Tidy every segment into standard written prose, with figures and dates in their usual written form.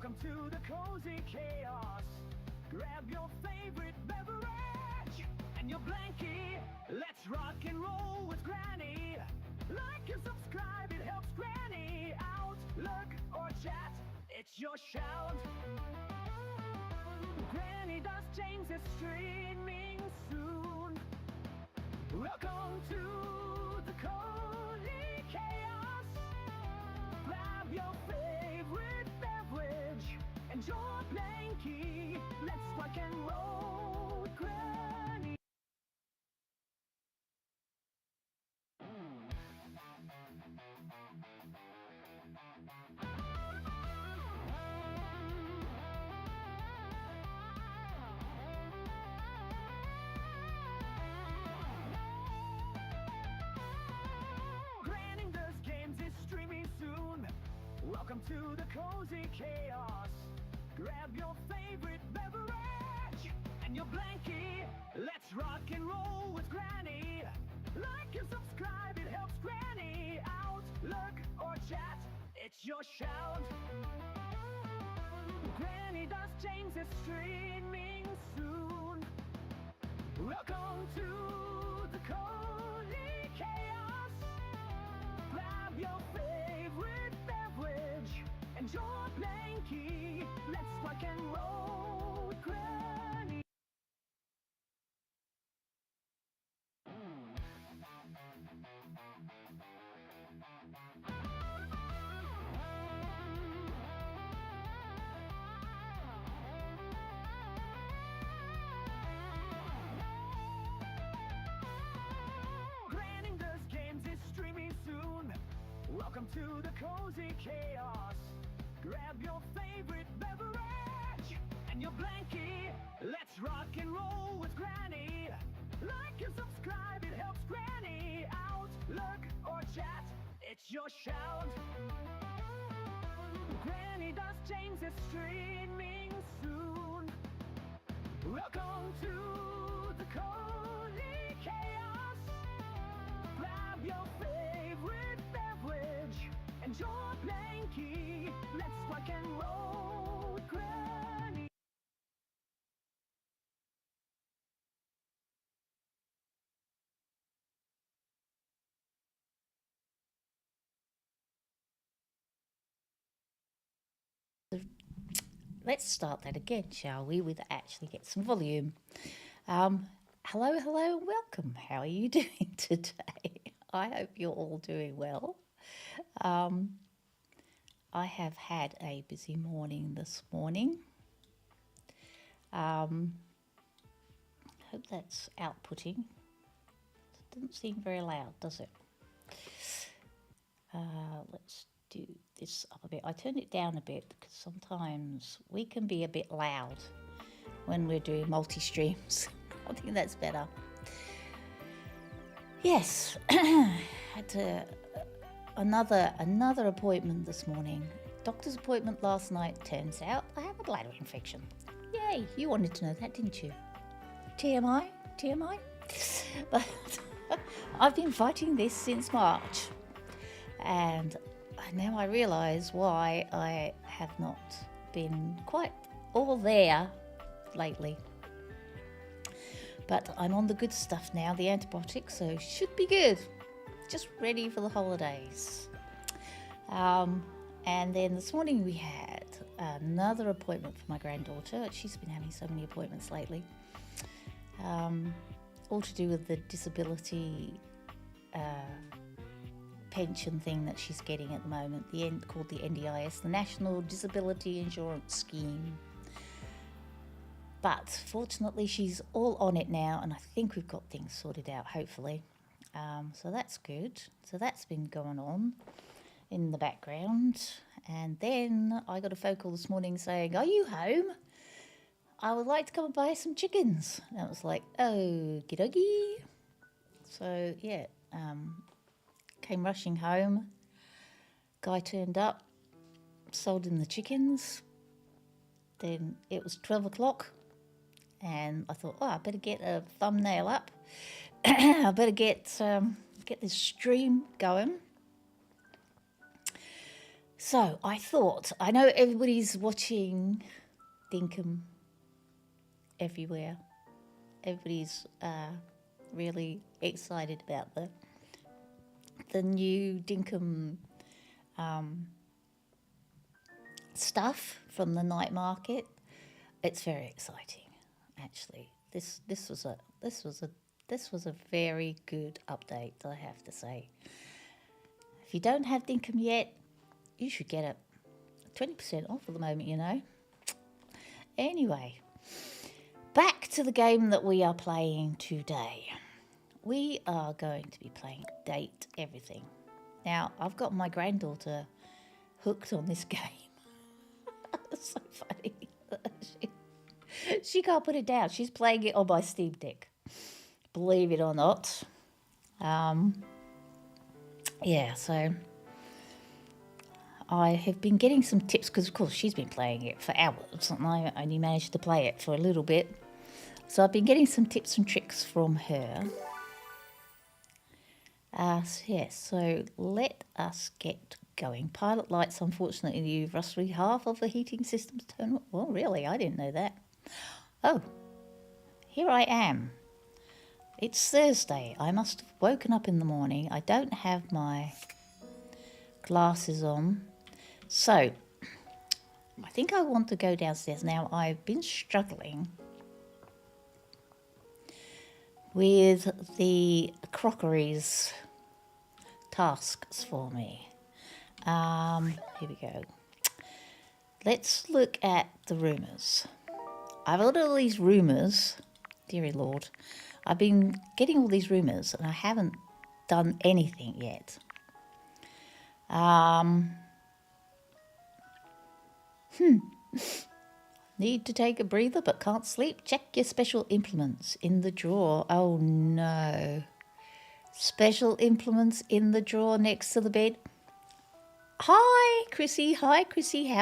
Welcome to the cozy chaos. Grab your favorite beverage and your blankie. Let's rock and roll with Granny. Like and subscribe, it helps Granny out. Look or chat, it's your shout. Granny does change is streaming soon. Welcome to the cozy chaos. Grab your favorite beverage and your blankie. Let's rock and roll with Granny. Granny Does Games is streaming soon. Welcome to the cozy chaos. Grab your favorite beverage and your blankie. Let's rock and roll with Granny. Like and subscribe, it helps Granny out. Look or chat, it's your shout. Granny Does James is streaming soon. Welcome to the cozy chaos. Grab your favorite beverage and your blankie. Let's rock and roll with Granny. Granny Does Games is streaming soon. Welcome to the cozy chaos. Grab your favorite beverage and your blankie. Let's rock and roll with Granny. Like and subscribe, it helps Granny out. Look or chat, it's your shout. Granny Does James is streaming soon. Welcome to the cozy chaos. Grab your favorite beverage and your blankie. Let's rock and roll with Granny. Let's start that again, shall we, with actually get some volume. Hello, hello, and welcome. How are you doing today? I hope you're all doing well. I have had a busy morning this morning. Hope that's outputting. It doesn't seem very loud, does it? Let's do this up a bit. I turned it down a bit because sometimes we can be a bit loud when we're doing multi-streams. I think that's better. Yes, had another appointment this morning. Doctor's appointment last night. Turns out I have a bladder infection. Yay, you wanted to know that, didn't you? TMI? But I've been fighting this since March. And now I realise why I have not been quite all there lately. But I'm on the good stuff now, the antibiotics, so should be good. Just ready for the holidays. And then this morning we had another appointment for my granddaughter. She's been having so many appointments lately. All to do with the disability pension thing that she's getting at the moment, called the NDIS, the National Disability Insurance Scheme. But fortunately she's all on it now, and I think we've got things sorted out, hopefully. So that's good. So that's been going on in the background. And then I got a phone call this morning saying, "Are you home? I would like to come and buy some chickens." And I was like, okie dokie. So yeah, came rushing home. Guy turned up, sold him the chickens. Then it was 12 o'clock and I thought, I better get a thumbnail up. I better get this stream going. So I thought, I know everybody's watching Dinkum everywhere. Everybody's really excited about the new Dinkum stuff from the night market. It's very exciting, actually. This was a very good update, I have to say. If you don't have Dinkum yet, you should get it. 20% off at the moment, you know. Anyway, back to the game that we are playing today. We are going to be playing Date Everything. Now, I've got my granddaughter hooked on this game. It's so funny. She can't put it down. She's playing it on my Steam Deck. Believe it or not. Yeah, so I have been getting some tips because, of course, she's been playing it for hours and I only managed to play it for a little bit. So I've been getting some tips and tricks from her. So let us get going. Pilot lights, unfortunately, use roughly half of the heating system's turn. Well, really? I didn't know that. Oh, here I am. It's Thursday. I must have woken up in the morning. I don't have my glasses on. So, I think I want to go downstairs. Now, I've been struggling with the crockeries tasks for me. Here we go. Let's look at the rumours. I've got all these rumours. Deary Lord. I've been getting all these rumours and I haven't done anything yet. Need to take a breather but can't sleep? Check your special implements in the drawer. Oh no. Special implements in the drawer next to the bed. Hi Chrissy, how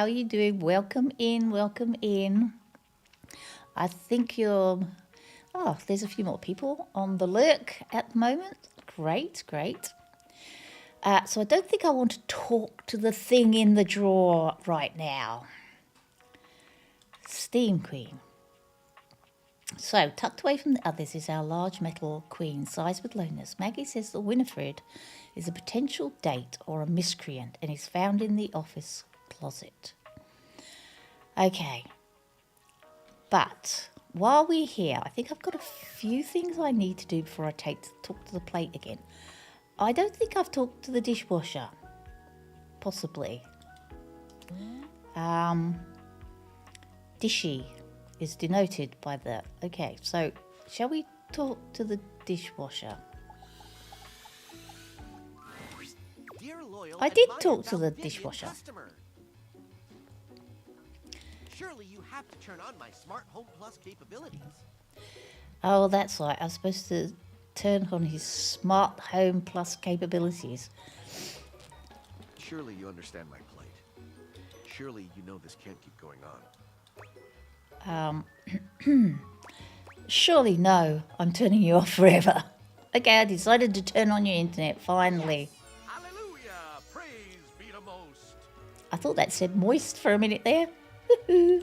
are you doing? Welcome in. I think you're... Oh, there's a few more people on the lurk at the moment. Great. So I don't think I want to talk to the thing in the drawer right now. Steam Queen. So, tucked away from the others is our large metal queen, sized with loneliness. Maggie says that Winifred is a potential date or a miscreant and is found in the office closet. Okay. But while we're here, I think I've got a few things I need to do before I talk to the plate again. I don't think I've talked to the dishwasher. Possibly. Dishy is denoted by the... Okay, so shall we talk to the dishwasher? I did talk to the dishwasher. Surely you have to turn on my Smart Home Plus capabilities. Oh, that's right. I was supposed to turn on his Smart Home Plus capabilities. Surely you understand my plight. Surely you know this can't keep going on. Surely no. I'm turning you off forever. Okay, I decided to turn on your internet, finally. Hallelujah! Praise be the most. I thought that said moist for a minute there.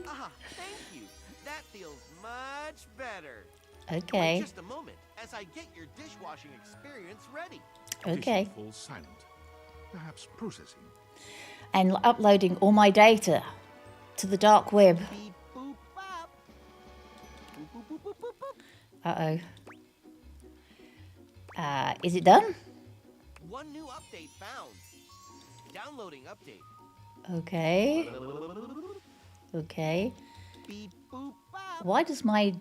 Ah, thank you. That feels much better. Okay. Wait just a moment as I get your dishwashing experience ready. Okay. Dishes falls silent. Perhaps processing. And uploading all my data to the dark web. Beep boop bop. Boop boop boop boop boop boop. Uh-oh. Is it done? One new update found. Downloading update. Okay. Okay. Beep boop bop. Why does my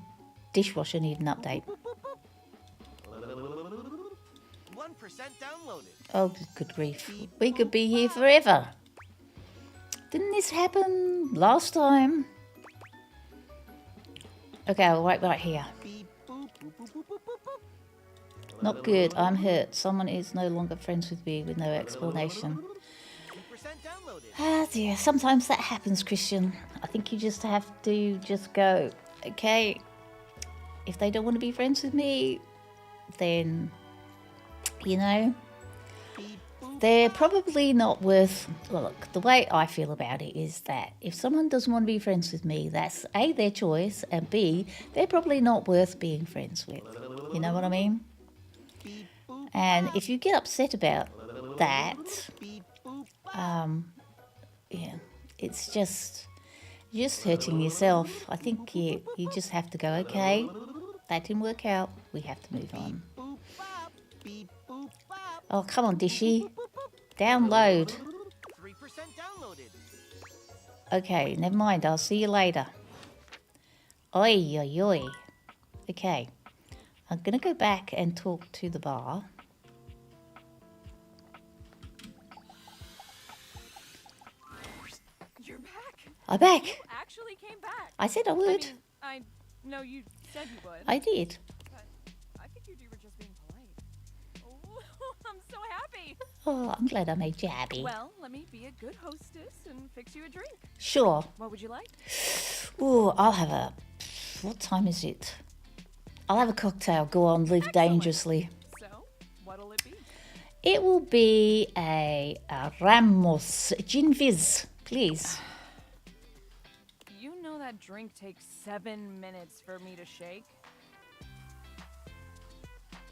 dishwasher need an update? 1% downloaded. Oh, good grief. We could be here forever. Didn't this happen last time? Okay, I'll write right here. Beep boop boop boop boop boop boop boop. Not good. I'm hurt. Someone is no longer friends with me with no explanation. 2% downloaded. Ah dear, sometimes that happens, Christian. I think you just have to just go, okay, if they don't want to be friends with me, then, you know, Beep boop They're probably not worth. Well, look, the way I feel about it is that if someone doesn't want to be friends with me, that's A, their choice, and B, they're probably not worth being friends with. You know what I mean? And if you get upset about that, yeah, it's just you're just hurting yourself. I think you just have to go, okay, that didn't work out. We have to move on. Oh, come on, Dishy. Download. 3% downloaded. Okay, never mind. I'll see you later. Oi, oi, oi. Okay. I'm going to go back and talk to the bar. You're back. I'm back. You actually came back. I said I I would. mean, I know you said you would. I did. But I figured you were just being polite. Oh, I'm so happy. Oh, I'm glad I made you happy. Well, let me be a good hostess and fix you a drink. Sure. What would you like? Ooh, I'll have a... What time is it? I'll have a cocktail. Go on, live Excellent. dangerously. So, what'll it be? It will be a Ramos Gin Fizz, please. You know that drink takes 7 minutes for me to shake?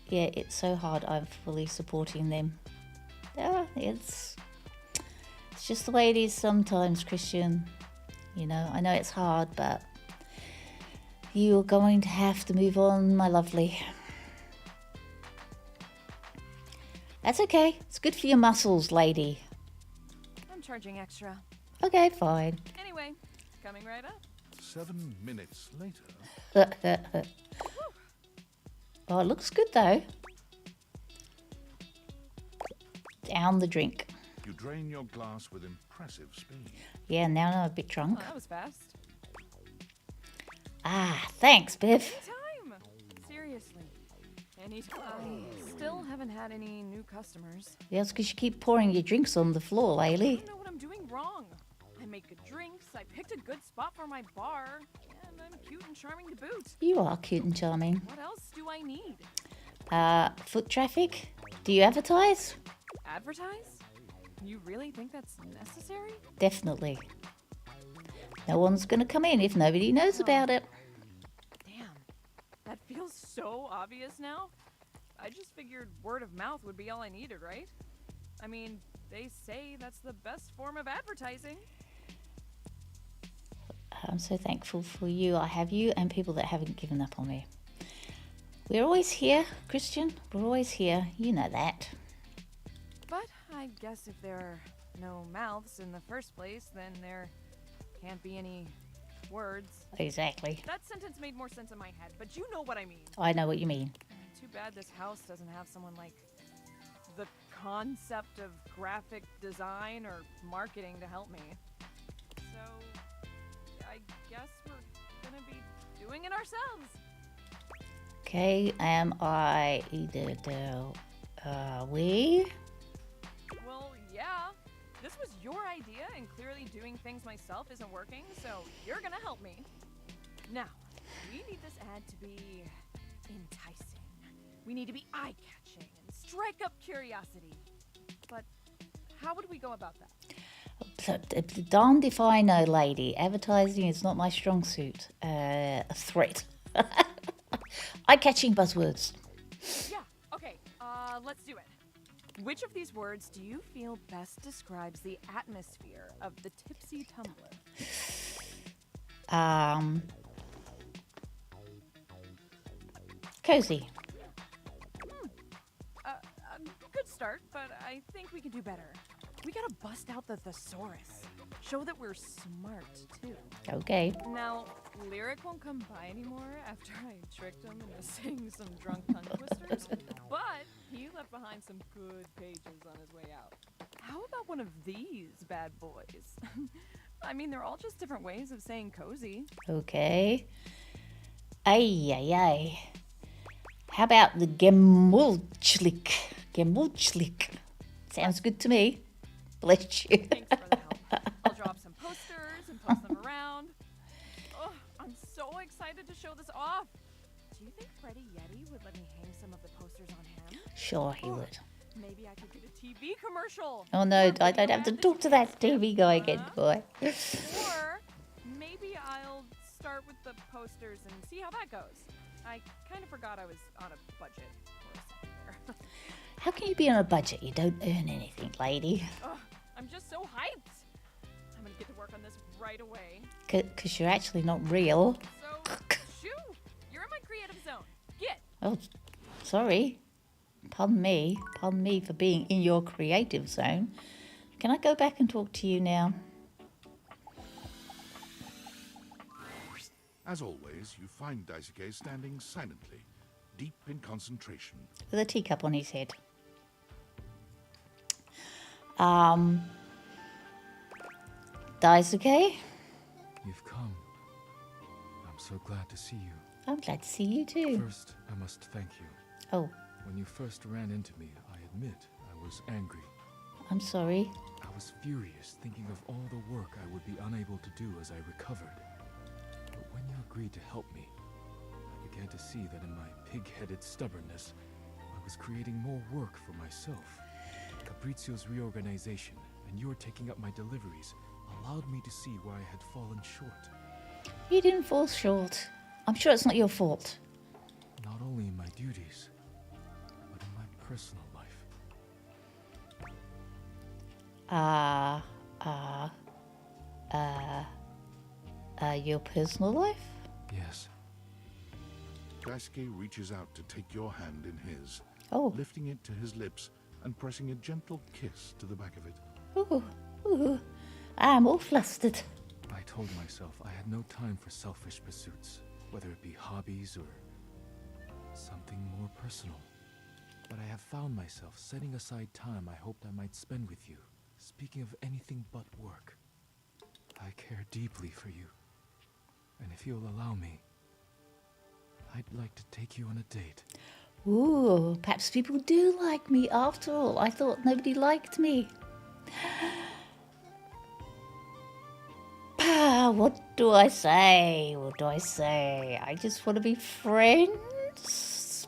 Yeah, it's so hard. I'm fully supporting them. Yeah, it's just the way it is sometimes, Christian. You know, I know it's hard, but you're going to have to move on, my lovely. That's okay. It's good for your muscles, lady. I'm charging extra. Okay, fine. Anyway, coming right up. 7 minutes later. Oh, it looks good though. Down the drink. You drain your glass with impressive speed. Yeah, now I'm a bit Oh, drunk. that was fast. Ah, thanks, Biff. Anytime. Seriously. Anytime. I still haven't had any new customers. Yeah, it's because you keep pouring your drinks on the floor, I Laylee. don't know what I'm doing wrong. I make good drinks, I picked a good spot for my bar, and I'm cute and charming to boot. You are cute and charming. What else do I need? Foot traffic? Do you advertise? Advertise? You really think that's necessary? Definitely. No one's going to come in if nobody knows about it. Damn. That feels so obvious now. I just figured word of mouth would be all I needed, right? I mean, they say that's the best form of advertising. I'm so thankful for you. I have you and people that haven't given up on me. We're always here, Christian. We're always here. You know that. But I guess if there are no mouths in the first place, then there can't be any words. Exactly. That sentence made more sense in my head, but you know what I mean. I know what you mean. Too bad this house doesn't have someone like the concept of graphic design or marketing to help me. So, I guess we're gonna be doing it ourselves. Okay, am I either we? Well, yeah. This was your idea, and clearly doing things myself isn't working, so you're gonna help me. Now, we need this ad to be enticing. We need to be eye-catching and strike up curiosity. But how would we go about that? Darned if I know, lady. Advertising is not my strong suit. A threat. Eye-catching buzzwords. Yeah, okay, let's do it. Which of these words do you feel best describes the atmosphere of the Tipsy Tumbler? Cozy. Good start, but I think we can do better. We gotta bust out the thesaurus. Show that we're smart, too. Okay. Now, Lyric won't come by anymore after I tricked him into saying some drunk tongue twisters, but he left behind some good pages on his way out. How about one of these bad boys? I mean, they're all just different ways of saying cozy. Okay. Ay, ay, ay. How about the Gemulchlik? Gemulchlik. Sounds good to me. Bless you. Thanks for the help. I'll drop some posters and post them around. Oh, I'm so excited to show this off. Do you think Freddy Yeti would let me hang some of the posters on him? Sure he would. Maybe I could get a TV commercial. Oh no, Or I don't have to video ad talk to that TV guy again, boy. Or maybe I'll start with the posters and see how that goes. I kind of forgot I was on a budget for a second there. How can you be on a budget? You don't earn anything, lady. Ugh, I'm just so hyped. I'm gonna get to work on this right away. Because you're actually not real. So, shoo! You're in my creative zone. Get! Oh, sorry. Pardon me. Pardon me for being in your creative zone. Can I go back and talk to you now? As always, you find Daisuke standing silently, deep in concentration. With a teacup on his head. Daisuke? You've come. I'm so glad to see you. I'm glad to see you too. First, I must thank you. Oh, When you first ran into me, I admit I was angry. I'm sorry. I was furious, thinking of all the work I would be unable to do as I recovered. But when you agreed to help me, I began to see that in my pig-headed stubbornness, I was creating more work for myself. Capriccio's reorganization and your taking up my deliveries allowed me to see where I had fallen short. You didn't fall short. I'm sure it's not your fault. Not only in my duties, but in my personal life. Your personal life? Yes, Daisuke reaches out to take your hand in his, Oh, lifting it to his lips and pressing a gentle kiss to the back of it. ooh, ooh. I'm all flustered. I told myself I had no time for selfish pursuits, whether it be hobbies or something more personal. But I have found myself setting aside time I hoped I might spend with you, speaking of anything but work. I care deeply for you, and if you'll allow me, I'd like to take you on a date. Ooh, perhaps people do like me after all. I thought nobody liked me. What do I say? What do I say? I just want to be friends.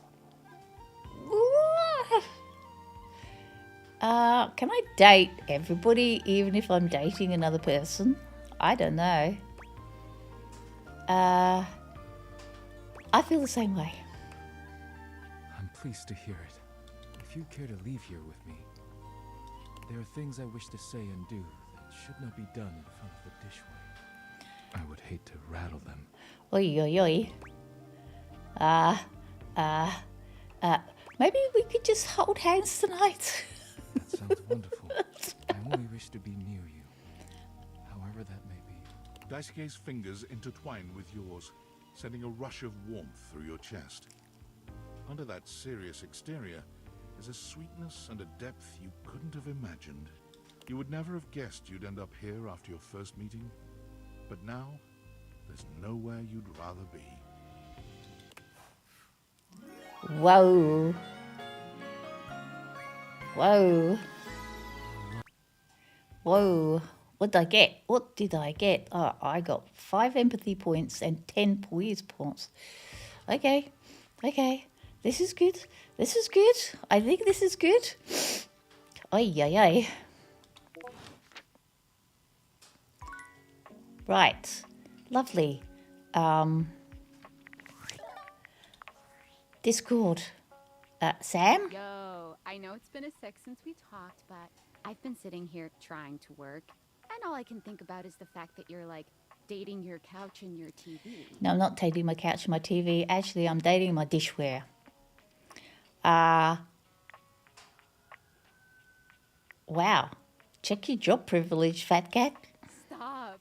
Can I date everybody even if I'm dating another person? I don't know. I feel the same way. I'm pleased to hear it. If you care to leave here with me, there are things I wish to say and do that should not be done in front of the dishware. I would hate to rattle them. Oi, oi, oi. Maybe we could just hold hands tonight. That sounds wonderful. I only wish to be near you, however that may be. Daisuke's fingers intertwine with yours, sending a rush of warmth through your chest. Under that serious exterior is a sweetness and a depth you couldn't have imagined. You would never have guessed you'd end up here after your first meeting, but now there's nowhere you'd rather be. Whoa. Whoa. Whoa. What did I get? What did I get? Oh, I got 5 empathy points and 10 poise points. Okay. Okay. This is good. This is good. I think this is good. Ay, ay, ay. Right. Lovely. Discord. Sam? Yo, I know it's been a sec since we talked, but I've been sitting here trying to work, and all I can think about is the fact that you're like dating your couch and your TV. No, I'm not dating my couch and my TV. Actually, I'm dating my dishware. Wow. Check your job privilege, fat cat. Stop.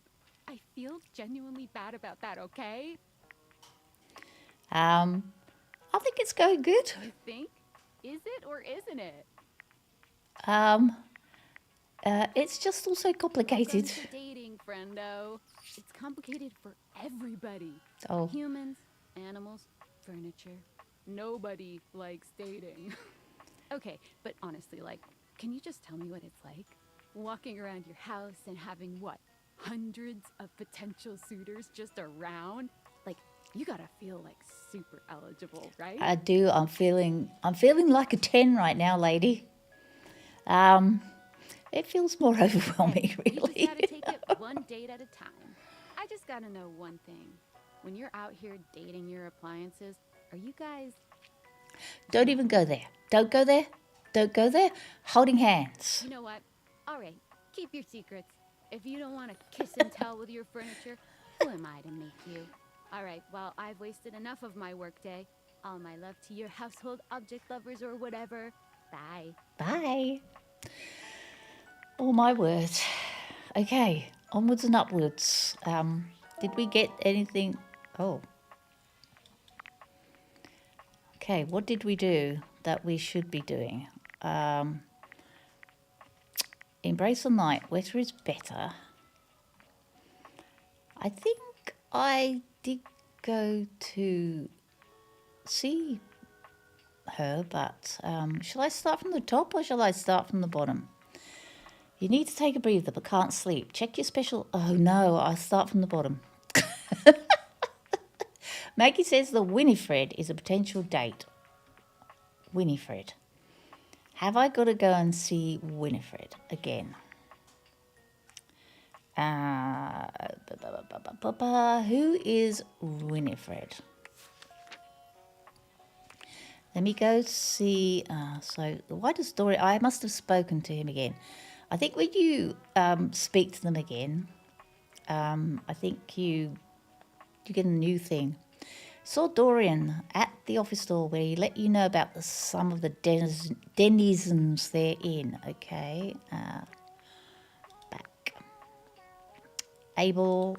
I feel genuinely bad about that, okay? I think it's going good. You think? Is it or isn't it? It's just also complicated. Welcome to dating, friendo. It's complicated for everybody. Oh, Humans, animals, furniture. Nobody likes dating. Okay, but honestly, like, can you just tell me what it's like? Walking around your house and having what? Hundreds of potential suitors just around? Like, you gotta feel like super eligible, right? I do. I'm feeling like a 10 right now, lady. It feels more overwhelming, We really. just gotta take it one date at a time. I just gotta know one thing. When you're out here dating your appliances, are you guys... Don't even go there. Don't go there. Don't go there. Holding hands. You know what? All right, keep your secrets. If you don't want to kiss and tell with your furniture, who am I to make you? All right, well, I've wasted enough of my workday. All my love to your household object lovers or whatever. Bye. Bye. Oh my word. Okay, onwards and upwards. Did we get anything? Oh. Okay, what did we do that we should be doing? Embrace the night. Wetter is better. I think I did go to see her, but shall I start from the top or shall I start from the bottom? You need to take a breather but can't sleep. Check your special... Oh no, I'll start from the bottom. Maggie says the Winifred is a potential date. Winifred. Have I got to go and see Winifred again? Who is Winifred? Let me go see... so, why does Dory... I must have spoken to him again. I think when you speak to them again, I think you get a new thing. Saw Dorian at the office door where he let you know about some of the denizens they're in. Okay. Back. Abel.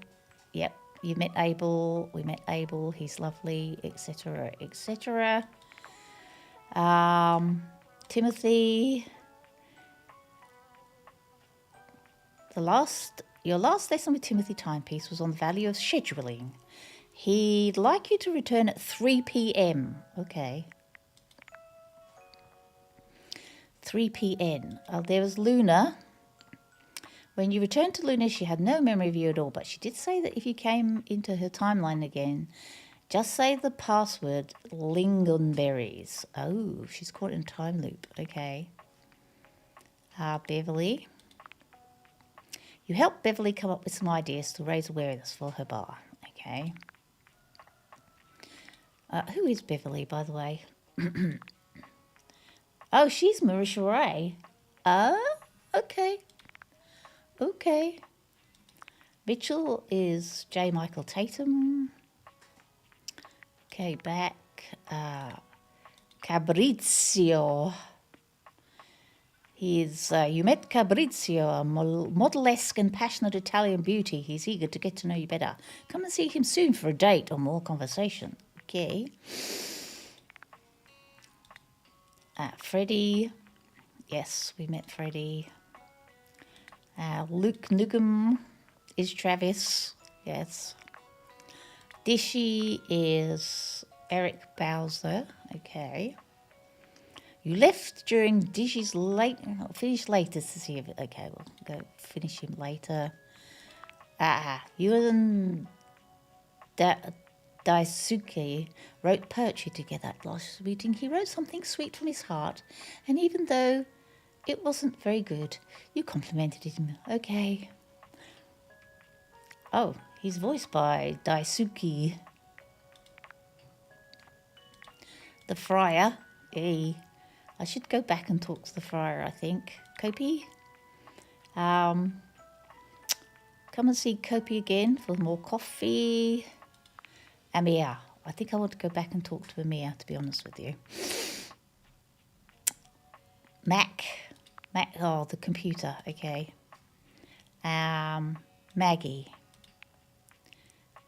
Yep. You met Abel. We met Abel. He's lovely, etc., etc. Timothy. Your last lesson with Timothy Timepiece was on the value of scheduling. He'd like you to return at 3 p.m. Okay. 3 p.m. There was Luna. When you returned to Luna, she had no memory of you at all, but she did say that if you came into her timeline again, just say the password lingonberries. Oh, she's caught in a time loop. Okay. Beverly. You helped Beverly come up with some ideas to raise awareness for her bar. Okay. Who is Beverly, by the way? Oh, she's Marisha Ray. Okay. Okay. Mitchell is J. Michael Tatum. Okay, back. Cabrizio. You met Cabrizio, a model-esque and passionate Italian beauty. He's eager to get to know you better. Come and see him soon for a date or more conversation. Okay. Freddie. Yes, we met Freddie. Luke Nugum is Travis. Yes. Dishy is Eric Bowser. Okay. You left during Dishy's finish later to see if... Okay, we'll go finish him later. You and Daisuke wrote poetry together at last meeting. He wrote something sweet from his heart, and even though it wasn't very good, you complimented him. Okay. Oh, he's voiced by Daisuke. The Friar. I should go back and talk to the Friar, I think. Kopi? Come and see Kopi again for more coffee. Amir. I think I want to go back and talk to Amir, to be honest with you. Mac, oh, the computer, okay.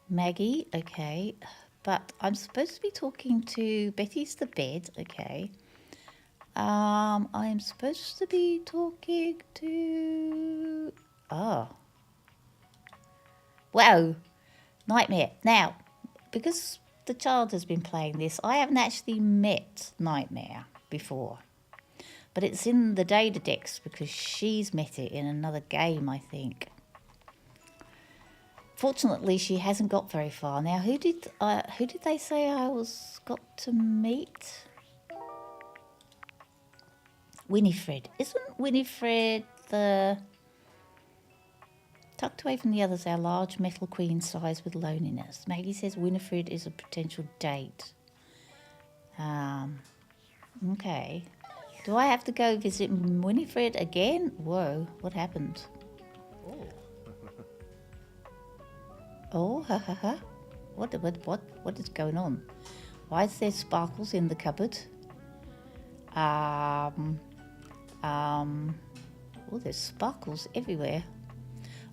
Maggie, okay. But I'm supposed to be talking to Betty's the bed, okay. I'm supposed to be talking to... Oh. Wow. Nightmare. Now, because the child has been playing this, I haven't actually met Nightmare before. But it's in the data decks because she's met it in another game, I think. Fortunately, she hasn't got very far. Now, who did they say got to meet? Winifred. Isn't Winifred the... Tucked away from the others, our large metal queen sighs with loneliness. Maggie says Winifred is a potential date. Okay. Do I have to go visit Winifred again? Whoa, what happened? Oh, ha ha ha. What is going on? Why is there sparkles in the cupboard? Oh, there's sparkles everywhere.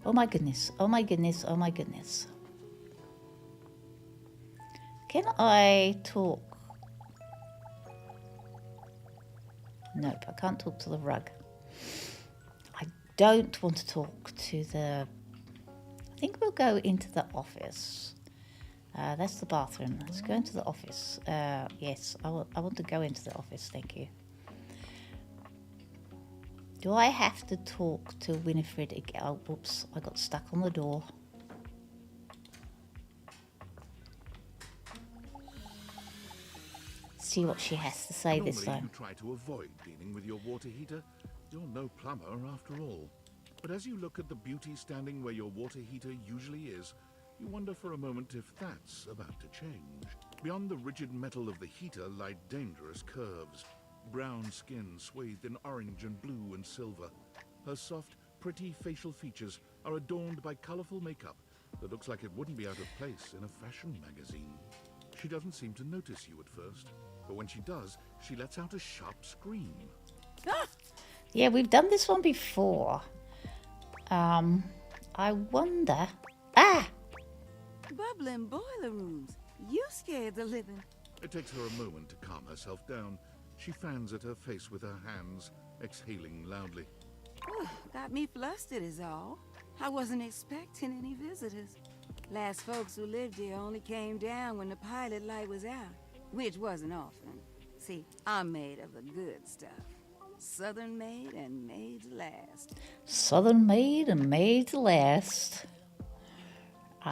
Oh my goodness, oh my goodness, oh my goodness. Can I talk? Nope, I can't talk to the rug. I don't want to talk to the... I think we'll go into the office. That's the bathroom. Let's go into the office. Yes, I want to go into the office, thank you. Do I have to talk to Winifred again? Oh, whoops, I got stuck on the door. See what she has to say this Normally time. you try to avoid dealing with your water heater. You're no plumber after all. But as you look at the beauty standing where your water heater usually is, you wonder for a moment if that's about to change. Beyond the rigid metal of the heater lie dangerous curves. Brown skin swathed in orange and blue and silver. Her soft, pretty facial features are adorned by colorful makeup that looks like it wouldn't be out of place in a fashion magazine. She doesn't seem to notice you at first, but when she does, she lets out a sharp scream. Yeah, we've done this one before. I wonder... Ah! Bubbling boiler rooms. You scared the living. It takes her a moment to calm herself down. She fans at her face with her hands, exhaling loudly. Got me flustered is all. I wasn't expecting any visitors. Last folks who lived here only came down when the pilot light was out, which wasn't often. See, I'm made of the good stuff. Southern made and made to last. Southern made and made to last.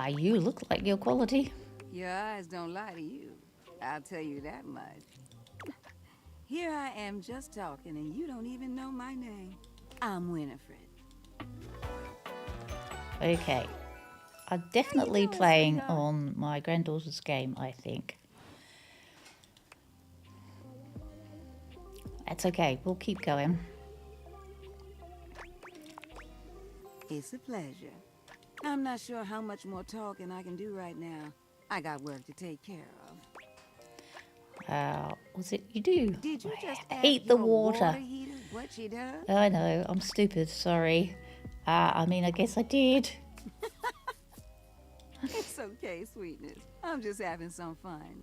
You look like your quality. Your eyes don't lie to you. I'll tell you that much. Here I am just talking and you don't even know my name. I'm Winifred. Okay. I'm definitely doing, playing sweetheart? on my granddaughter's game, I think. That's okay. We'll keep going. It's a pleasure. I'm not sure how much more talking I can do right now. I got work to take care of. Was it you do? Did you just I ask hate the your water. heater what she does? I know. I'm stupid. Sorry. I mean, I guess I did. It's okay, sweetness. I'm just having some fun.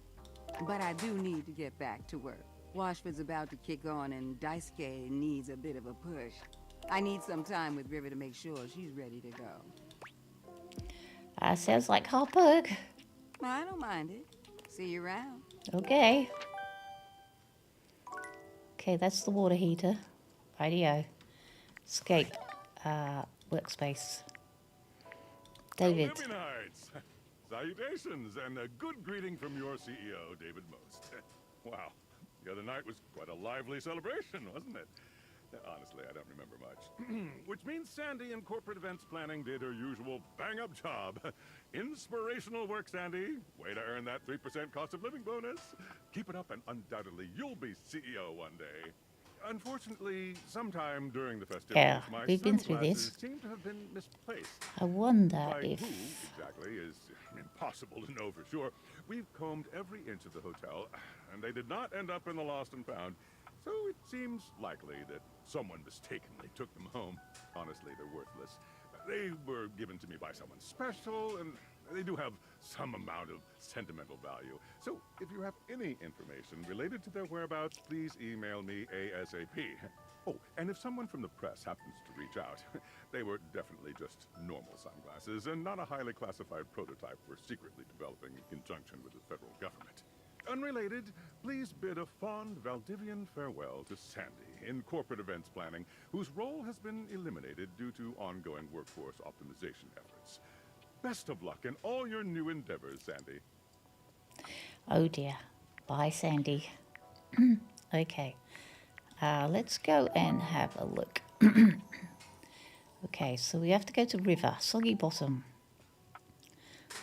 But I do need to get back to work. Washford's about to kick on and Daisuke needs a bit of a push. I need some time with River to make sure she's ready to go. Sounds like Harburg. I don't mind it. See you around. Okay. Okay, that's the water heater. Radio. Escape. Workspace. David. Livianites! Salutations, and a good greeting from your CEO, David Most. Wow, the other night was quite a lively celebration, wasn't it? Honestly, I don't remember much. Which means Sandy in corporate events planning did her usual bang-up job. Inspirational work, Sandy. Way to earn that 3% cost of living bonus. Keep it up and undoubtedly you'll be CEO one day. Unfortunately, sometime during the festivities, Yeah, my we've been through sunglasses this. seem to have been misplaced. I wonder By if... who exactly is impossible to know for sure. We've combed every inch of the hotel, and they did not end up in the lost and found. So it seems likely that someone mistakenly took them home. Honestly, they're worthless. They were given to me by someone special, and they do have some amount of sentimental value. So if you have any information related to their whereabouts, please email me ASAP. Oh, and if someone from the press happens to reach out, they were definitely just normal sunglasses and not a highly classified prototype we're secretly developing in conjunction with the federal government. Unrelated, please bid a fond Valdivian farewell to Sandy in corporate events planning, whose role has been eliminated due to ongoing workforce optimization efforts. Best of luck in all your new endeavors, Sandy. Oh dear. Bye, Sandy. Okay. Let's go and have a look. Okay, so we have to go to River, Soggy Bottom.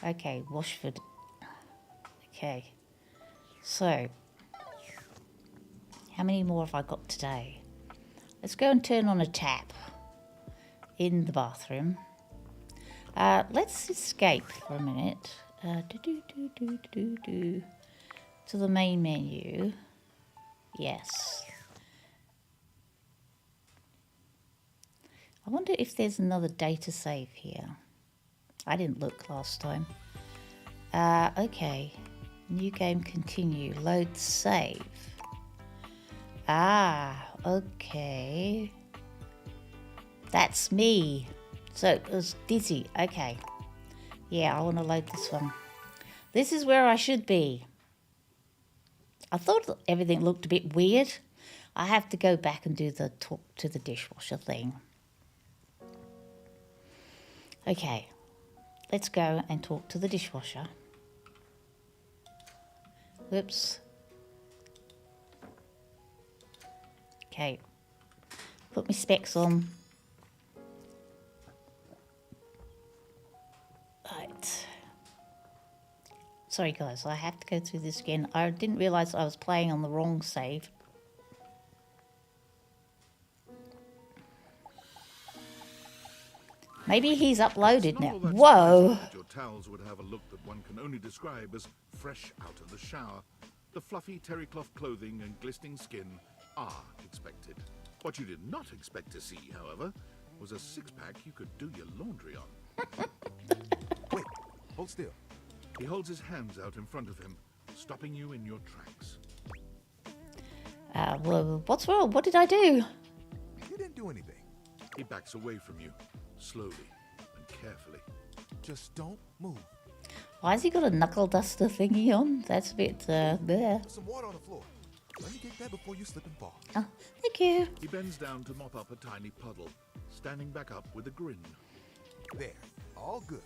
Okay, Washford. Okay, so how many more have I got today? Let's go and turn on a tap in the bathroom. Let's escape for a minute. To the main menu. Yes. I wonder if there's another data save here. I didn't look last time. Okay. New game continue. Load save. Okay. That's me. So it was Dizzy. Okay. Yeah, I want to load this one. This is where I should be. I thought everything looked a bit weird. I have to go back and do the talk to the dishwasher thing. Okay, let's go and talk to the dishwasher. Whoops. Okay, put my specs on. Right. Sorry guys, I have to go through this again. I didn't realise I was playing on the wrong save. Maybe he's uploaded now. Whoa! Your towels would have a look that one can only describe as fresh out of the shower. The fluffy terry cloth clothing and glistening skin are expected. What you did not expect to see, however, was a six-pack you could do your laundry on. Wait, hold still. He holds his hands out in front of him, stopping you in your tracks. Well, what's wrong? What did I do? You didn't do anything. He backs away from you, slowly and carefully. Just don't move. Why has he got a knuckle duster thingy on? That's a bit, there. Some water on the floor. Let me get that before you slip and fall. Oh, thank you. He bends down to mop up a tiny puddle, standing back up with a grin. There, all good.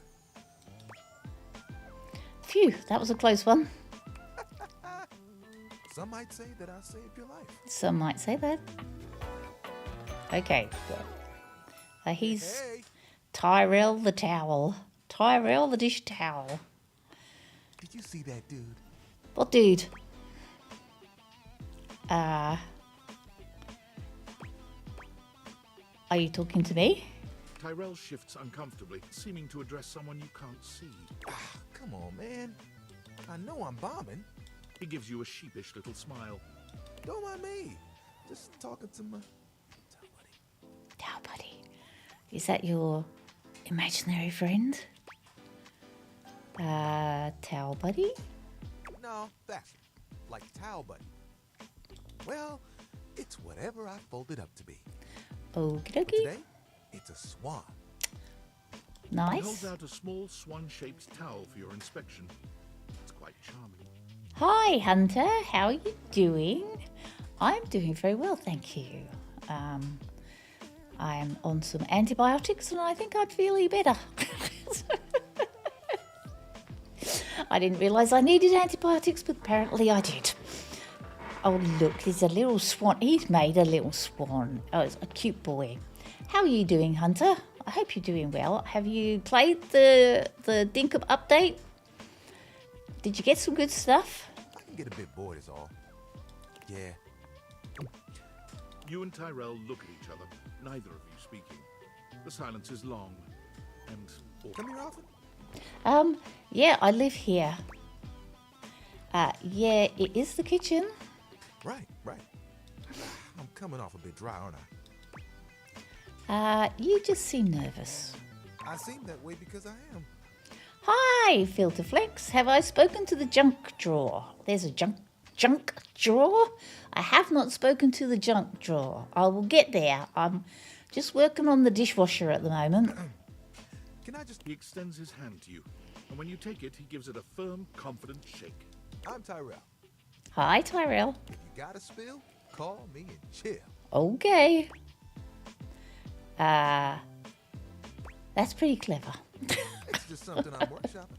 Phew, that was a close one. Some might say that I saved your life. Some might say that. Okay. He's Hey, Tyrell the towel. Tyrell the dish towel. did you see that dude? What dude? Are you talking to me? Tyrell shifts uncomfortably, seeming to address someone you can't see. Ah, come on, man. I know I'm bombing. He gives you a sheepish little smile. Don't mind me. Just talking to my Towel buddy. Is that your imaginary friend? Towel buddy? No, that. Like towel buddy. Well, it's whatever I folded up to be. Okie But dokie. today, it's a swan. He Nice. holds out a small swan-shaped towel for your inspection. It's quite charming. Hi, Hunter. How are you doing? I'm doing very well, thank you. I'm on some antibiotics and I think I'm feeling better. I didn't realise I needed antibiotics, but apparently I did. Oh, look, there's a little swan. He's made a little swan. Oh, it's a cute boy. How are you doing, Hunter? I hope you're doing well. Have you played the Dinkup update? Did you get some good stuff? I can get a bit bored is all. Yeah. You and Tyrell look at each other, neither of you speaking. The silence is long and awkward. Come here often? Yeah, I live here. Yeah, it is the kitchen. Right. I'm coming off a bit dry, aren't I? You just seem nervous. I seem that way because I am. Hi, Filterflex. Have I spoken to the junk drawer? There's a junk drawer? I have not spoken to the junk drawer. I will get there. I'm just working on the dishwasher at the moment. Can I just... He extends his hand to you, and when you take it, he gives it a firm, confident shake. I'm Tyrell. Hi, Tyrell. If you got a spill, call me and chill. Okay. That's pretty clever. It's just something I'm workshopping.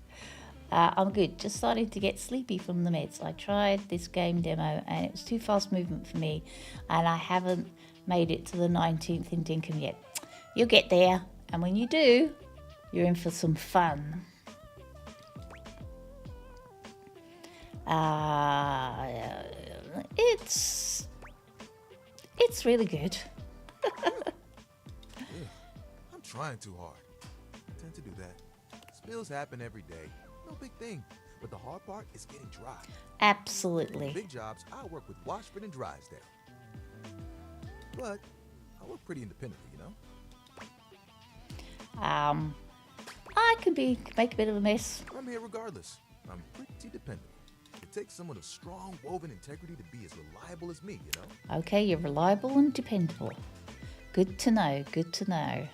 I'm good. Just starting to get sleepy from the meds. I tried this game demo and it was too fast movement for me, and I haven't made it to the 19th in Dinkum yet. You'll get there, and when you do, you're in for some fun. It's really good. I'm trying too hard. I tend to do that. Spills happen every day. No big thing. But the hard part is getting dry. Absolutely. Big jobs, I work with Washburn and Drysdale. But I work pretty independently, you know? I can make a bit of a mess. I'm here regardless. I'm pretty dependable. It takes someone of strong woven integrity to be as reliable as me, you know? Okay, you're reliable and dependable. Good to know, good to know.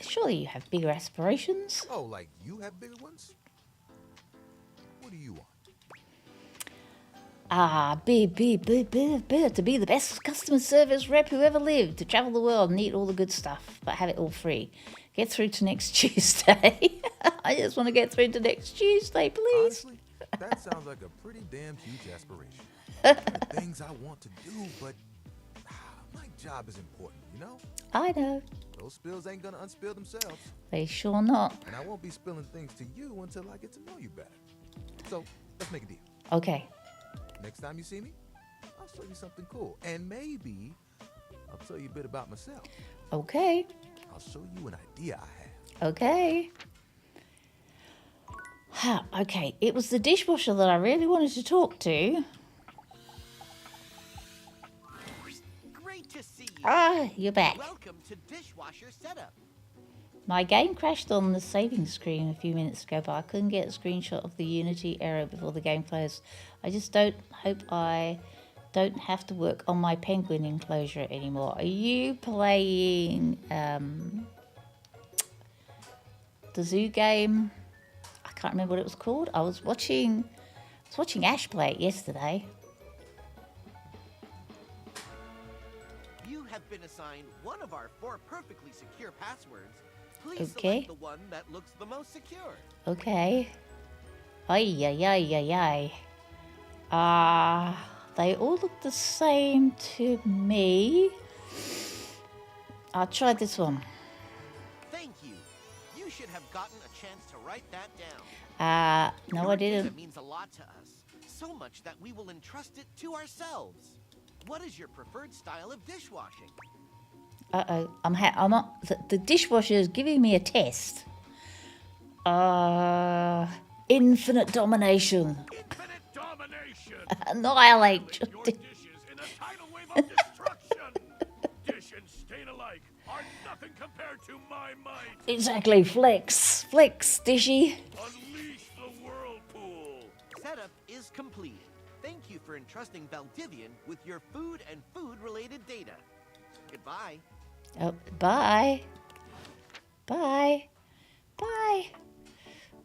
Surely you have bigger aspirations? Oh, like you have bigger ones? What do you want? To be the best customer service rep who ever lived, to travel the world and eat all the good stuff, but have it all free. Get through to next Tuesday. I just want to get through to next Tuesday, please. Honestly, that sounds like a pretty damn huge aspiration. There are things I want to do, but my job is important, you know? I know. Those spills ain't gonna unspill themselves. They sure not. And I won't be spilling things to you until I get to know you better. So, let's make a deal. Okay. Next time you see me, I'll show you something cool. And maybe I'll tell you a bit about myself. Okay. I'll show you an idea I have. Okay. Okay, it was the dishwasher that I really wanted to talk to. Great to see you. Ah, you're back. Welcome to Dishwasher Setup. My game crashed on the saving screen a few minutes ago, but I couldn't get a screenshot of the Unity error before the game closed. I just hope I don't have to work on my penguin enclosure anymore. Are you playing the zoo game? I can't remember what it was called. I was watching Ash play it yesterday. You have been assigned one of our 4 perfectly secure passwords. Please Okay. select the one that looks the most secure. Okay. Ay, ay, ay, ay, ay. They all look the same to me. I'll try this one. Thank you. You should have gotten a chance to write that down. No, Your I data didn't. means a lot to us. So much that we will entrust it to ourselves. What is your preferred style of dishwashing? Uh-oh. The dishwasher is giving me a test. Infinite domination. Infinite domination! Annihilate. Your dishes in a tidal wave of destruction! Dish and stain alike are nothing compared to my might! Exactly. Flex, Dishy. Unleash the whirlpool! Setup is complete. Thank you for entrusting Valdivian with your food and food-related data. Goodbye. Oh, bye. Bye.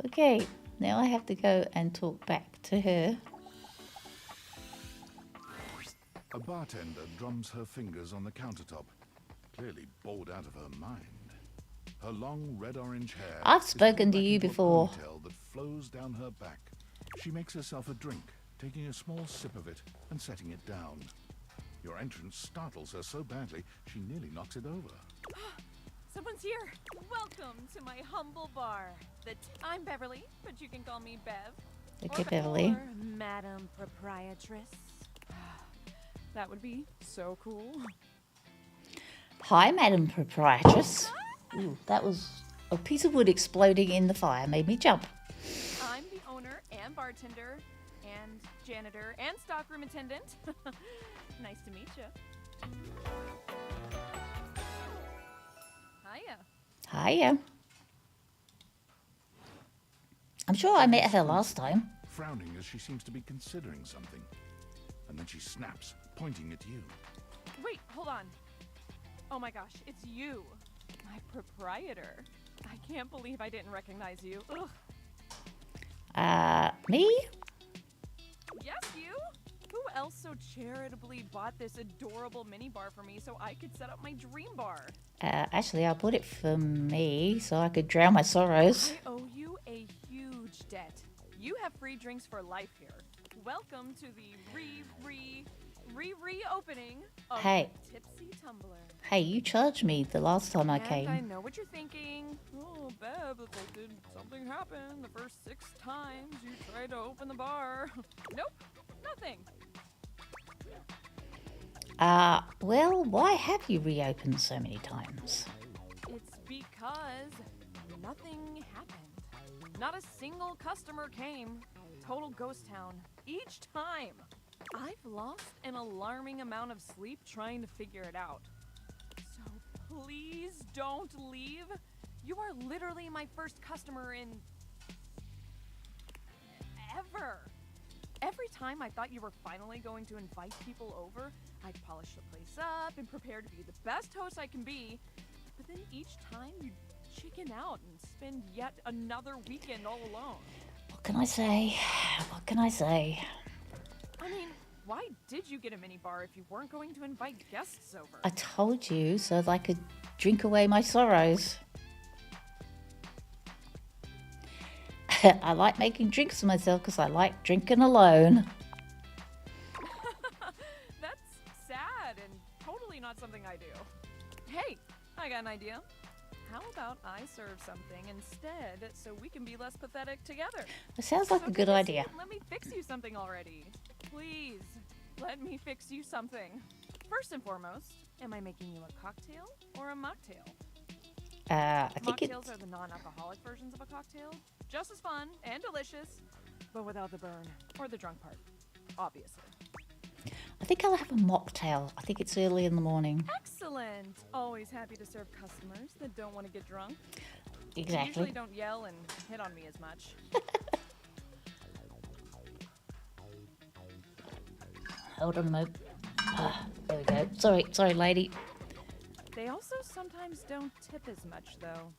Okay, now I have to go and talk back to her. A bartender drums her fingers on the countertop, clearly bored out of her mind. Her long red-orange hair. I've is spoken pulled to back you into a before. ponytail that flows down her back. She makes herself a drink, taking a small sip of it and setting it down. Your entrance startles her so badly, she nearly knocks it over. Someone's here. Welcome to my humble bar. I'm Beverly, but you can call me Bev. Okay, Or Beverly. Madam Proprietress. That would be so cool. Hi, Madam Proprietress. Ooh, that was a piece of wood exploding in the fire. Made me jump. I'm the owner and bartender and janitor and stockroom attendant. Nice to meet you. Hiya. Hiya. I'm sure I met her last time. Frowning as she seems to be considering something. And then she snaps, pointing at you. Wait, hold on. Oh my gosh, it's you. My proprietor. I can't believe I didn't recognize you. Ugh. Me? Yes, you? Who else so charitably bought this adorable mini bar for me so I could set up my dream bar. Actually, I bought it for me so I could drown my sorrows. I owe you a huge debt. You have free drinks for life here. Welcome to the reopening of Hey. Tipsy Tumbler. Hey, you charged me the last time I And came. I know what you're thinking. Oh, Bev, did something happen the first 6 times you tried to open the bar? Nope, nothing. Well, why have you reopened so many times? It's because nothing happened. Not a single customer came. Total ghost town. Each time. I've lost an alarming amount of sleep trying to figure it out. So please don't leave. You are literally my first customer in... ever. Every time I thought you were finally going to invite people over, I'd polish the place up and prepare to be the best host I can be. But then each time you'd chicken out and spend yet another weekend all alone. What can I say? What can I say? I mean, why did you get a mini bar if you weren't going to invite guests over? I told you so that I could drink away my sorrows. I like making drinks for myself because I like drinking alone. That's sad and totally not something I do. Hey, I got an idea. How about I serve something instead so we can be less pathetic together? It sounds like So a good take a idea. seat and let me fix you something already. Please, let me fix you something. First and foremost, am I making you a cocktail or a mocktail? I think Mocktails it's... are the non-alcoholic versions of a cocktail. Just as fun and delicious, but without the burn or the drunk part, obviously. I think I'll have a mocktail. I think it's early in the morning. Excellent! Always happy to serve customers that don't want to get drunk. You Exactly. usually don't yell and hit on me as much. Hold on a moment. There we go. Sorry, lady. They also sometimes don't tip as much, though.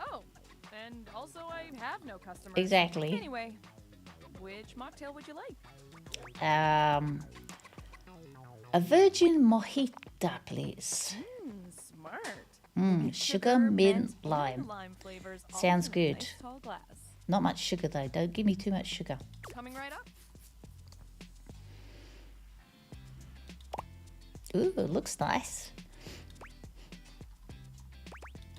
Oh, and also I have no customers. Exactly. Anyway, which mocktail would you like? A virgin mojito, please. Smart. Sugar, mint, lime. Lime flavors. all Sounds in a good. Nice tall glass. Not much sugar though. Don't give me too much sugar. Coming right up. Ooh, looks nice.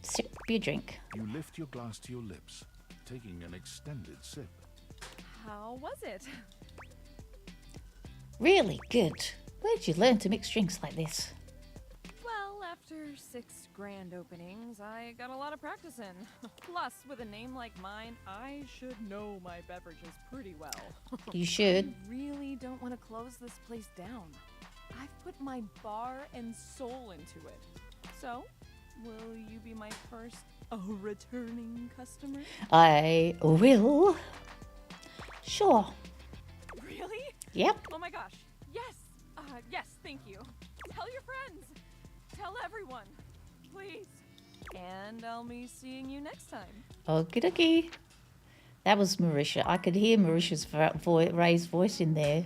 Sip your drink. You lift your glass to your lips, taking an extended sip. How was it? Really good. Where did you learn to mix drinks like this? Well, after 6 grand openings, I got a lot of practice in. Plus, with a name like mine, I should know my beverages pretty well. You should. I really don't want to close this place down. I've put my bar and soul into it. So, will you be my first returning customer? I will. Sure. Really? Yep. Oh my gosh. Yes. Yes, thank you. Tell your friends. Tell everyone. Please. And I'll be seeing you next time. Okie dokie. That was Marisha. I could hear Marisha's raised voice in there.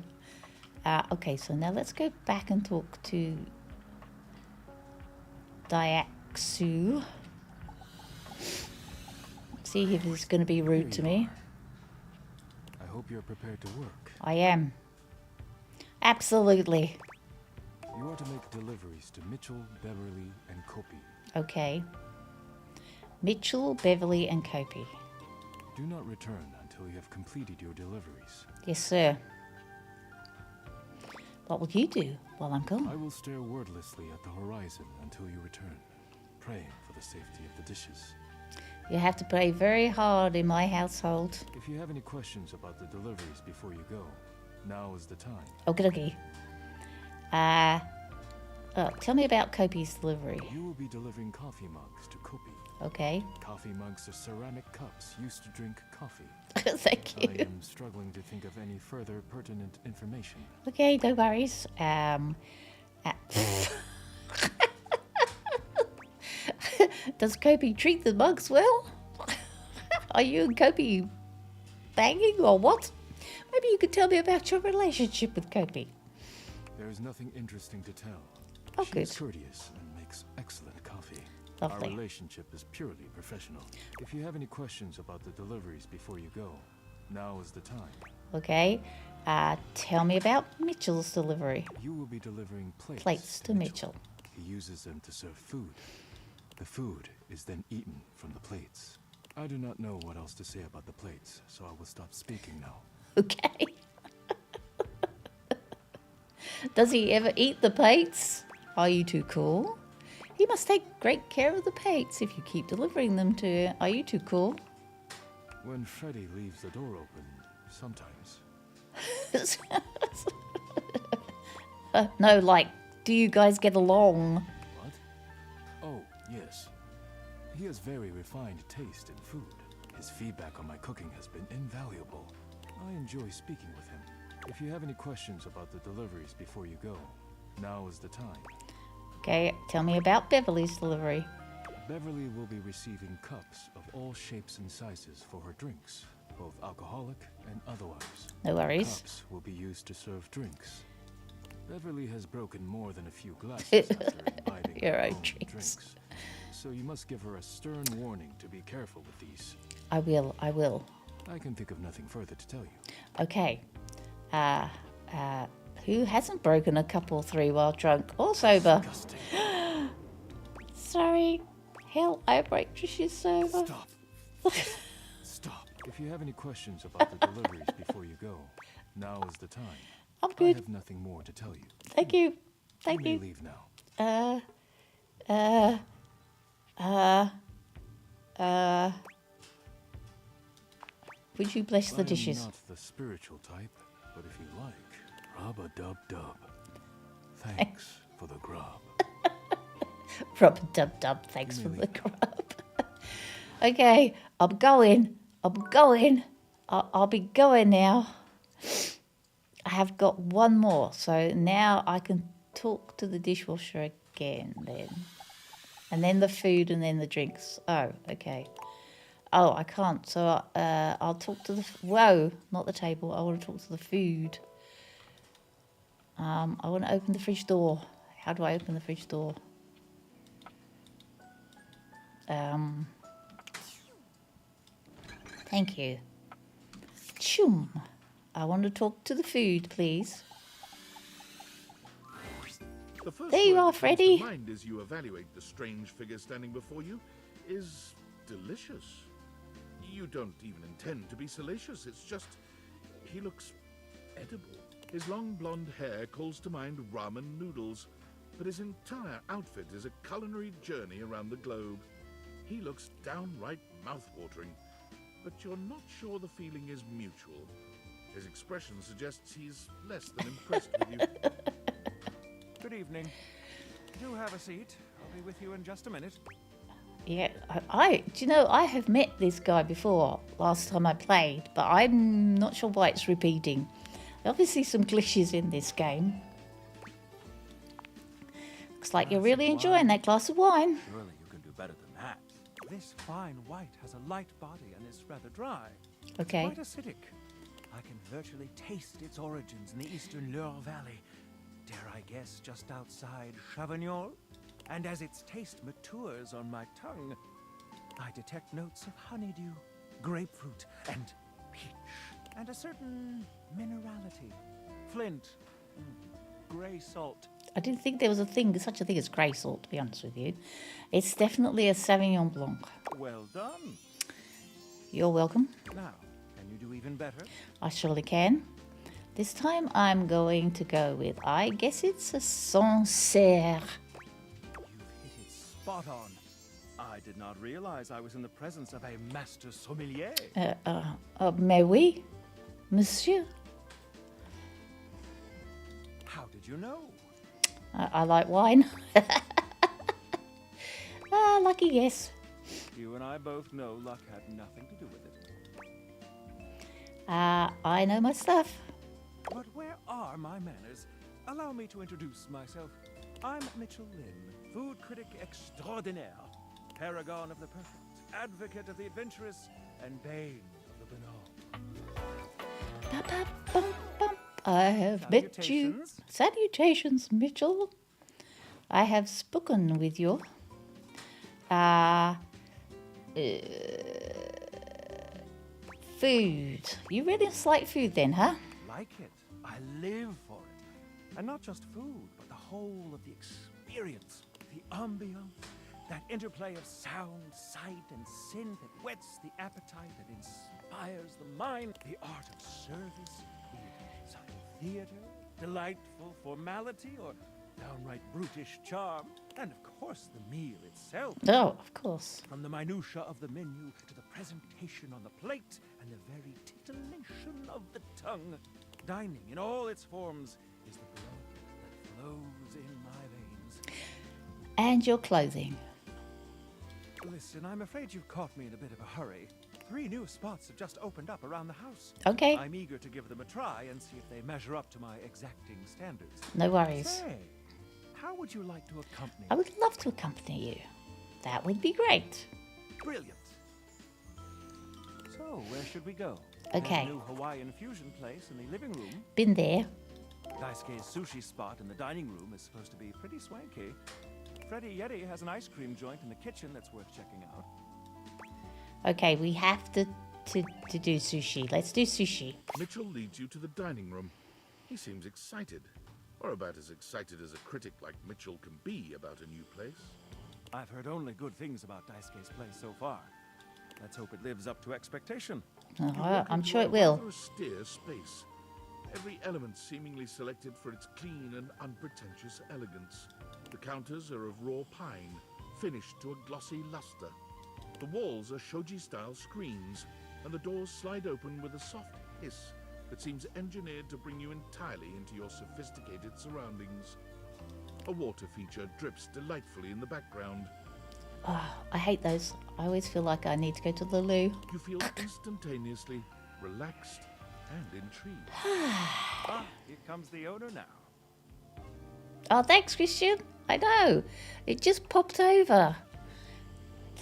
Okay, so now let's go back and talk to Diaksu. See if he's going to be rude to me. I hope you're prepared to work. I am. Absolutely. You are to make deliveries to Mitchell, Beverly, and Kopi. Okay. Mitchell, Beverly, and Kopi. Do not return until you have completed your deliveries. Yes, sir. What will you do while I'm I gone? will stare wordlessly at the horizon until you return, praying for the safety of the dishes. You have to pray very hard in my household. If you have any questions about the deliveries before you go, now is the time. Okie dokie. Tell me about Kopi's delivery. You will be delivering coffee mugs to Kopi. Okay. Coffee mugs are ceramic cups used to drink coffee. Thank I you. am struggling to think of any further pertinent information. Okay, no worries. Does Kopi treat the mugs well? Are you and Kopi banging or what? Maybe you could tell me about your relationship with Kopi. There is nothing interesting to tell. Oh, She is good. courteous and makes excellent coffee. Lovely. Our relationship is purely professional. If you have any questions about the deliveries before you go, now is the time. Okay. Tell me about Mitchell's delivery. You will be delivering plates, Plates to Mitchell. He uses them to serve food. The food is then eaten from the plates. I do not know what else to say about the plates, so I will stop speaking now. Okay. Does he ever eat the plates? Are you too cool? He must take great care of the plates if you keep delivering them to. Are you too cool? When Freddy leaves the door open, sometimes. No, like, do you guys get along? What? Oh, yes. He has very refined taste in food. His feedback on my cooking has been invaluable. I enjoy speaking with him. If you have any questions about the deliveries before you go, now is the time. Okay, tell me about Beverly's delivery. Beverly will be receiving cups of all shapes and sizes for her drinks, both alcoholic and otherwise. No worries. Cups will be used to serve drinks. Beverly has broken more than a few glasses after imbibing Your her own own drinks. so you must give her a stern warning to be careful with these. I will. I can think of nothing further to tell you. Okay. Who hasn't broken a cup or three while drunk or sober? Disgusting. Sorry. Hell, I break dishes sober. Stop. Stop. If you have any questions about the deliveries before you go, now is the time. I'm I good. have nothing more to tell you. Thank you. Thank You may you. leave now. Would you bless the I'm dishes? not the spiritual type, but if you like, rub-a-dub-dub. Thanks for the grub. Rub a dub dub. Thanks You for may the leave grub. Okay, I'm going. I'll be going now. I have got one more, so now I can talk to the dishwasher again then. And then the food and then the drinks. Oh, okay. Oh, I can't. So I'll talk to the... Whoa, not the table. I want to talk to the food. I want to open the fridge door. How do I open the fridge door? Thank you. Choom. I want to talk to the food, please. The first There you word are, that comes to Freddy. mind as you evaluate the strange figure standing before you is delicious. You don't even intend to be salacious. It's just he looks edible. His long blonde hair calls to mind ramen noodles, but his entire outfit is a culinary journey around the globe. He looks downright mouth-watering, but you're not sure the feeling is mutual. His expression suggests he's less than impressed with you. Good evening. Do have a seat. I'll be with you in just a minute. Yeah, do you know, I have met this guy before, last time I played, but I'm not sure why it's repeating. Obviously some glitches in this game. Looks like you're really enjoying that glass of wine. Surely you can do better than that. This fine white has a light body and is rather dry. Okay. Quite acidic. I can virtually taste its origins in the eastern Loire Valley. Dare I guess just outside Chavignol? And as its taste matures on my tongue, I detect notes of honeydew, grapefruit, and peach. And a certain minerality. Flint. Grey salt. I didn't think there was such a thing as grey salt, to be honest with you. It's definitely a Sauvignon Blanc. Well done. You're welcome. Now, can you do even better? I surely can. This time I'm going to go with, I guess it's a Sancerre. You've hit it spot on. I did not realize I was in the presence of a master sommelier. Mais oui, monsieur. How did you know? I like wine. Lucky guess. You and I both know luck had nothing to do with it. I know my stuff. But where are my manners? Allow me to introduce myself. I'm Mitchell Lynn, food critic extraordinaire, paragon of the perfect, advocate of the adventurous, and bane of the banal. I have met you. Salutations. Salutations, Mitchell. I have spoken with you. Food. You really like food then, huh? Like it. I live for it. And not just food, but the whole of the experience. The ambiance. That interplay of sound, sight, and scent that whets the appetite, that inspires the mind. The art of service, be it subtle theater, delightful formality, or downright brutish charm. And of course, the meal itself. Oh, of course. From the minutiae of the menu to the presentation on the plate and the very titillation of the tongue. Dining in all its forms is the blood that flows in my veins. And your clothing. Listen, I'm afraid you've caught me in a bit of a hurry. 3 new spots have just opened up around the house. Okay. I'm eager to give them a try and see if they measure up to my exacting standards. No worries. Say, how would you like to accompany I me? would love to accompany you. That would be great. Brilliant. So, where should we go? Okay. There's a new Hawaiian fusion place in the living room. Been there. Daisuke's sushi spot in the dining room is supposed to be pretty swanky. Freddy Yeti has an ice cream joint in the kitchen that's worth checking out. Okay, we have to do sushi. Let's do sushi. Mitchell leads you to the dining room. He seems excited, or about as excited as a critic like Mitchell can be about a new place. I've heard only good things about Daisuke's place so far. Let's hope it lives up to expectation. Oh, You walk I'm into sure a it will. rather austere space. Every element seemingly selected for its clean and unpretentious elegance. The counters are of raw pine, finished to a glossy luster. The walls are shoji-style screens, and the doors slide open with a soft hiss that seems engineered to bring you entirely into your sophisticated surroundings. A water feature drips delightfully in the background. Oh, I hate those. I always feel like I need to go to the loo. You feel instantaneously relaxed and intrigued. Ah, here comes the owner now. Oh, thanks, Christian. I know. It just popped over.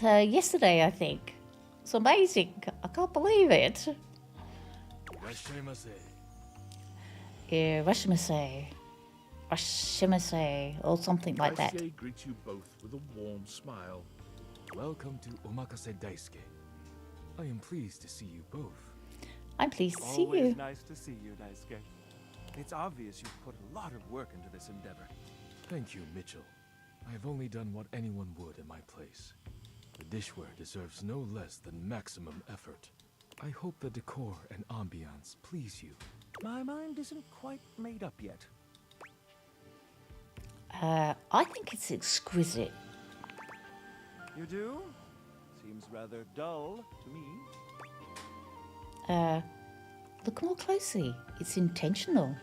Yesterday, I think. It's amazing. I can't believe it. Rashimase. Rashimase. Or something like that. Daisuke greets you both with a warm smile. Welcome to Omakase Daisuke. I am pleased to see you both. I'm pleased to see Always you. nice to see you, Daisuke. It's obvious you've put a lot of work into this endeavor. Thank you, Mitchell. I have only done what anyone would in my place. The dishware deserves no less than maximum effort. I hope the decor and ambiance please you. My mind isn't quite made up yet. I think it's exquisite. You do? Seems rather dull to me. Look more closely. It's intentional.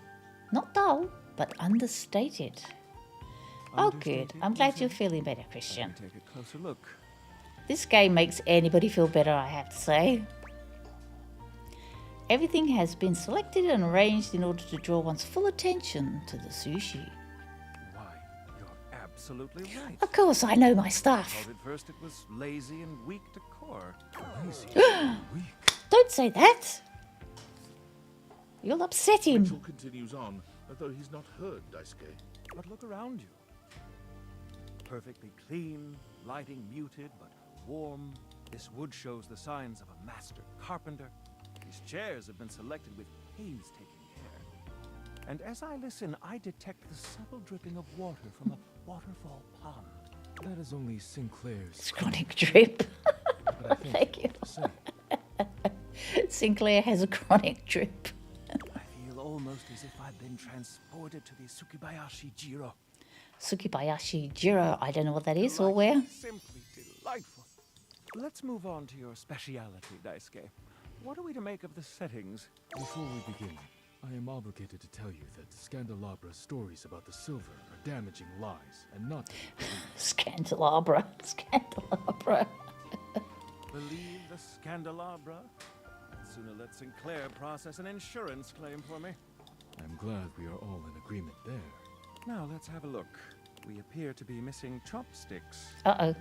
Not dull, but understated. Oh, good. Understated, I'm you glad say? you're feeling better, Let Christian. me take a closer look. This game makes anybody feel better, I have to say. Everything has been selected and arranged in order to draw one's full attention to the sushi. Why, you're absolutely right. Of course, I know my stuff. Thought at first it was lazy and weak decor. Lazy, weak. Don't say that. You'll upset him. Mitchell continues on, as though he's not heard Daisuke. But look around you. Perfectly clean, lighting muted but warm. This wood shows the signs of a master carpenter. These chairs have been selected with painstaking care. And as I listen, I detect the subtle dripping of water from a waterfall pond. That is only Sinclair's. Chronic drip. But I think Thank you. to say. Sinclair has a chronic drip. I feel almost as if I've been transported to the Tsukibayashi Jiro. Tsukibayashi Jiro. I don't know what that is or where. Simply delightful. Let's move on to your speciality, Daisuke. What are we to make of the settings? Before we begin, I am obligated to tell you that Scandalabra's stories about the silver are damaging lies and not to be believed. Scandelabra. Scandelabra. Believe the Scandalabra? I'd sooner let Sinclair process an insurance claim for me. I'm glad we are all in agreement there. Now let's have a look. We appear to be missing chopsticks. Uh-oh.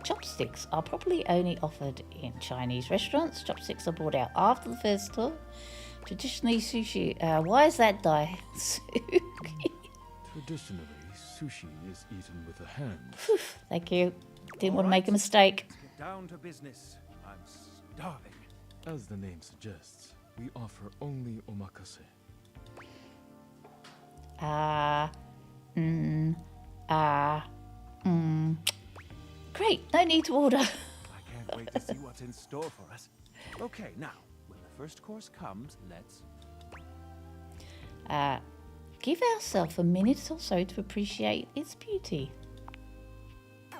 Chopsticks are probably only offered in Chinese restaurants. Chopsticks are brought out after the first tour. Traditionally, sushi. Why is that daisuki? Traditionally, sushi is eaten with a hand. Thank you. Didn't want to make a mistake. Get down to business. I'm starving. As the name suggests, we offer only omakase. Great, no need to order. I can't wait to see what's in store for us. Okay, now, when the first course comes, let's... Give ourselves a minute or so to appreciate its beauty.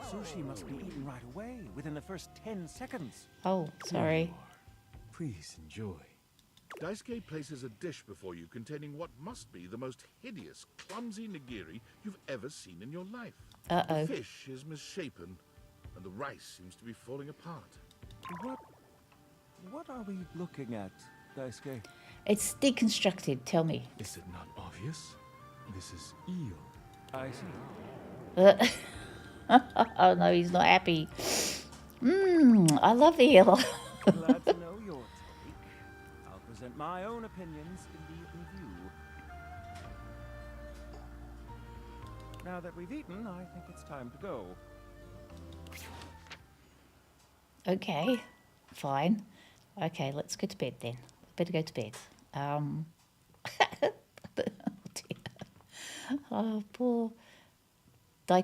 Sushi must be eaten right away, within the first 10 seconds. Oh, sorry. Please enjoy. Daisuke places a dish before you containing what must be the most hideous, clumsy nigiri you've ever seen in your life. Uh-oh. The fish is misshapen, and the rice seems to be falling apart. What are we looking at, Daisuke? It's deconstructed, tell me. Is it not obvious? This is eel. I see. Oh no, he's not happy. I love eel. Glad to know your take. I'll present my own opinions in the review. Now that we've eaten, I think it's time to go. Okay, fine. Okay, let's go to bed then. Better go to bed. Oh dear. Oh, poor I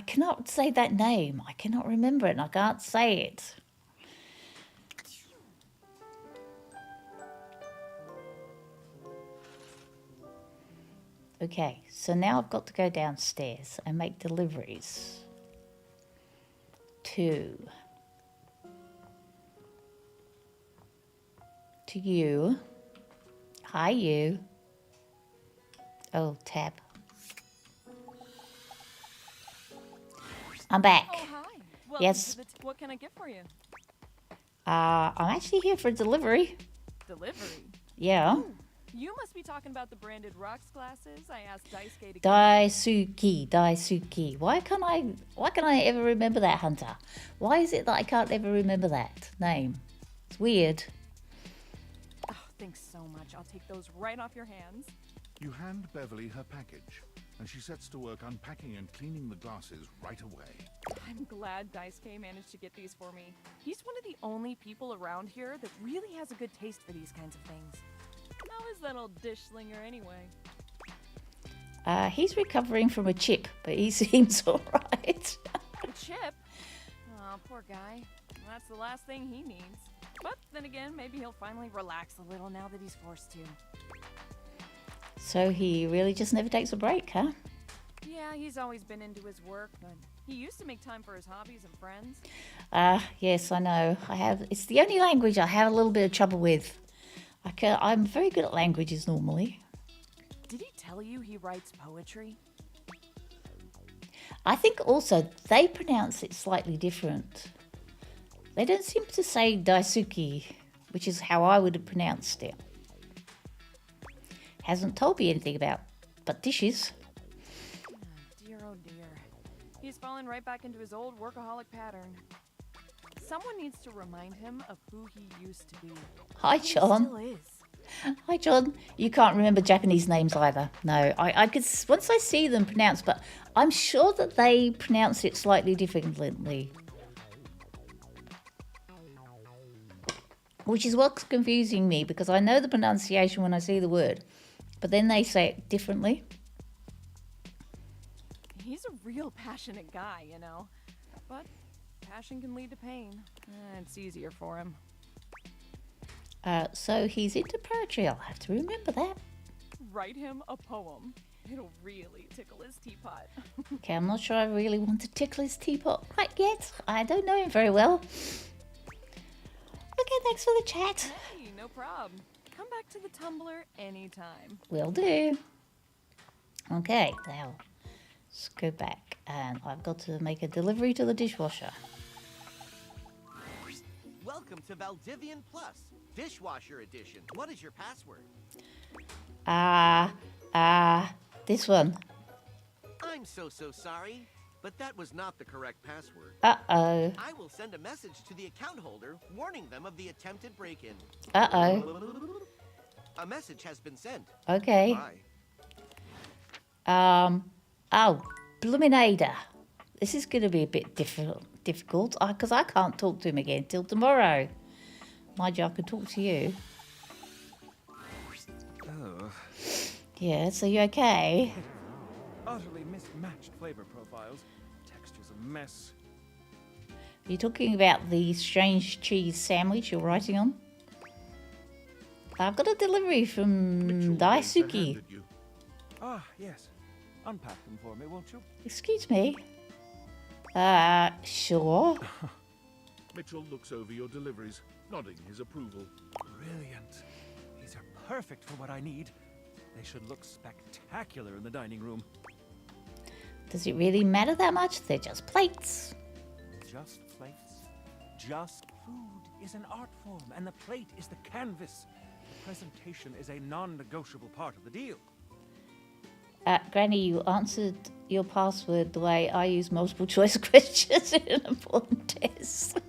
cannot say that name. I cannot remember it and I can't say it. Okay, so now I've got to go downstairs and make deliveries to you. Hi, you. Oh, tab. I'm back. Oh, hi. Welcome Yes. to what can I get for you? I'm actually here for delivery. Delivery. Yeah. You must be talking about the branded rocks glasses I asked Daisuke to Daisuki. Why can't I ever remember that, Hunter? Why is it that I can't ever remember that name? It's weird. Oh, thanks so much. I'll take those right off your hands. You hand Beverly her package, and she sets to work unpacking and cleaning the glasses right away. I'm glad Daisuke managed to get these for me. He's one of the only people around here that really has a good taste for these kinds of things. How is that old dish slinger anyway? He's recovering from a chip, but he seems alright. A chip? Oh, poor guy. That's the last thing he needs. But then again, maybe he'll finally relax a little now that he's forced to. So he really just never takes a break, huh? Yeah, he's always been into his work, but he used to make time for his hobbies and friends. Yes, I know. It's the only language I have a little bit of trouble with. I'm very good at languages normally. Did he tell you he writes poetry? I think also they pronounce it slightly different. They don't seem to say Daisuki, which is how I would have pronounced it. Hasn't told me anything about but dishes. Oh dear. He's fallen right back into his old workaholic pattern. Someone needs to remind him of who he used to be. Hi, Who he John. still is. Hi, John. You can't remember Japanese names either. No, I could, once I see them pronounced, but I'm sure that they pronounce it slightly differently. Which is what's confusing me, because I know the pronunciation when I see the word, but then they say it differently. He's a real passionate guy, you know. But passion can lead to pain. It's easier for him. So he's into poetry. I'll have to remember that. Write him a poem. It'll really tickle his teapot. Okay, I'm not sure I really want to tickle his teapot quite yet. I don't know him very well. Okay, thanks for the chat. Hey, no problem. Come back to the Tumblr anytime. Will do. Okay, now let's go back, and I've got to make a delivery to the dishwasher. Welcome to Valdivian Plus, Dishwasher Edition. What is your password? This one. I'm so sorry. but that was not the correct password. Uh-oh. I will send a message to the account holder warning them of the attempted break-in. Uh-oh. A message has been sent. Okay. Bye. Oh, Bluminator. This is going to be a bit difficult because I can't talk to him again till tomorrow. Mind you, I can talk to you. Oh. Yes, are you okay? Utterly mismatched flavor profiles. Texture's a mess. Are you talking about the strange cheese sandwich you're writing on? I've got a delivery from Mitchell raised a hand Daisuke. at you. Ah, yes. Unpack them for me, won't you? Excuse me? Sure. Mitchell looks over your deliveries, nodding his approval. Brilliant. These are perfect for what I need. They should look spectacular in the dining room. Does it really matter that much? They're just plates. Just plates. Just food is an art form, and the plate is the canvas. The presentation is a non-negotiable part of the deal. Granny, you answered your password the way I use multiple choice questions in an important test.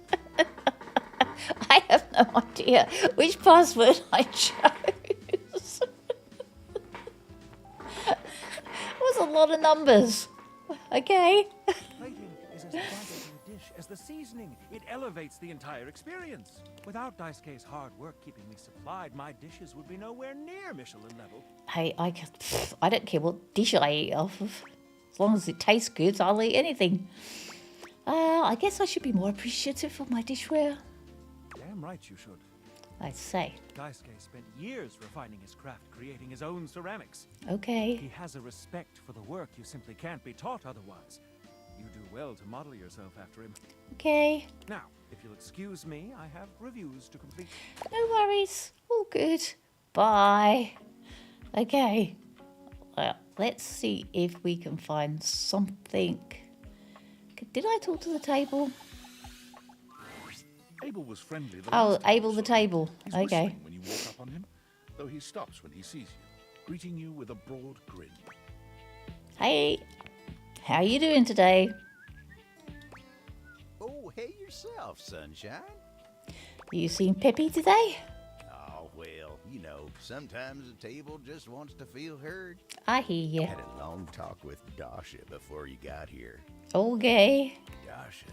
I have no idea which password I chose. It was a lot of numbers. Okay. Plating is as vital to a dish as the seasoning. It elevates the entire experience. Without Daisuke's hard work keeping me supplied, my dishes would be nowhere near Michelin level. Hey, I don't care what dish I eat off of. As long as it tastes good, I'll eat anything. I guess I should be more appreciative of my dishware. Damn right you should. I'd say. Daisuke spent years refining his craft, creating his own ceramics. Okay. He has a respect for the work you simply can't be taught otherwise. You do well to model yourself after him. Okay. Now, if you'll excuse me, I have reviews to complete. No worries. All good. Bye. Okay. Well, let's see if we can find something. Did I talk to the table? Abel was friendly. Oh, last time Abel you the saw him. table. He's Okay. whistling when you walk up on him, though he stops when he sees you, greeting you with a broad grin. Hey. How you doing today? Oh, hey yourself, Sunshine. You seem peppy today? Oh, well, you know, sometimes a table just wants to feel heard. I hear you. Had a long talk with Dasha before you got here. Okay. Dasha,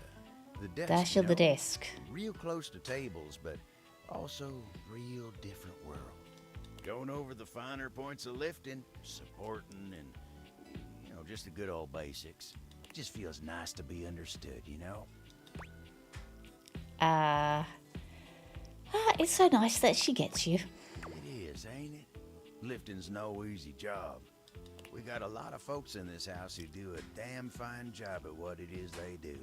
the desk. Dasha the desk. Real close to tables, but also real different world. Going over the finer points of lifting, supporting, and, you know, just the good old basics. It just feels nice to be understood, you know? It's so nice that she gets you. It is, ain't it? Lifting's no easy job. We got a lot of folks in this house who do a damn fine job at what it is they do.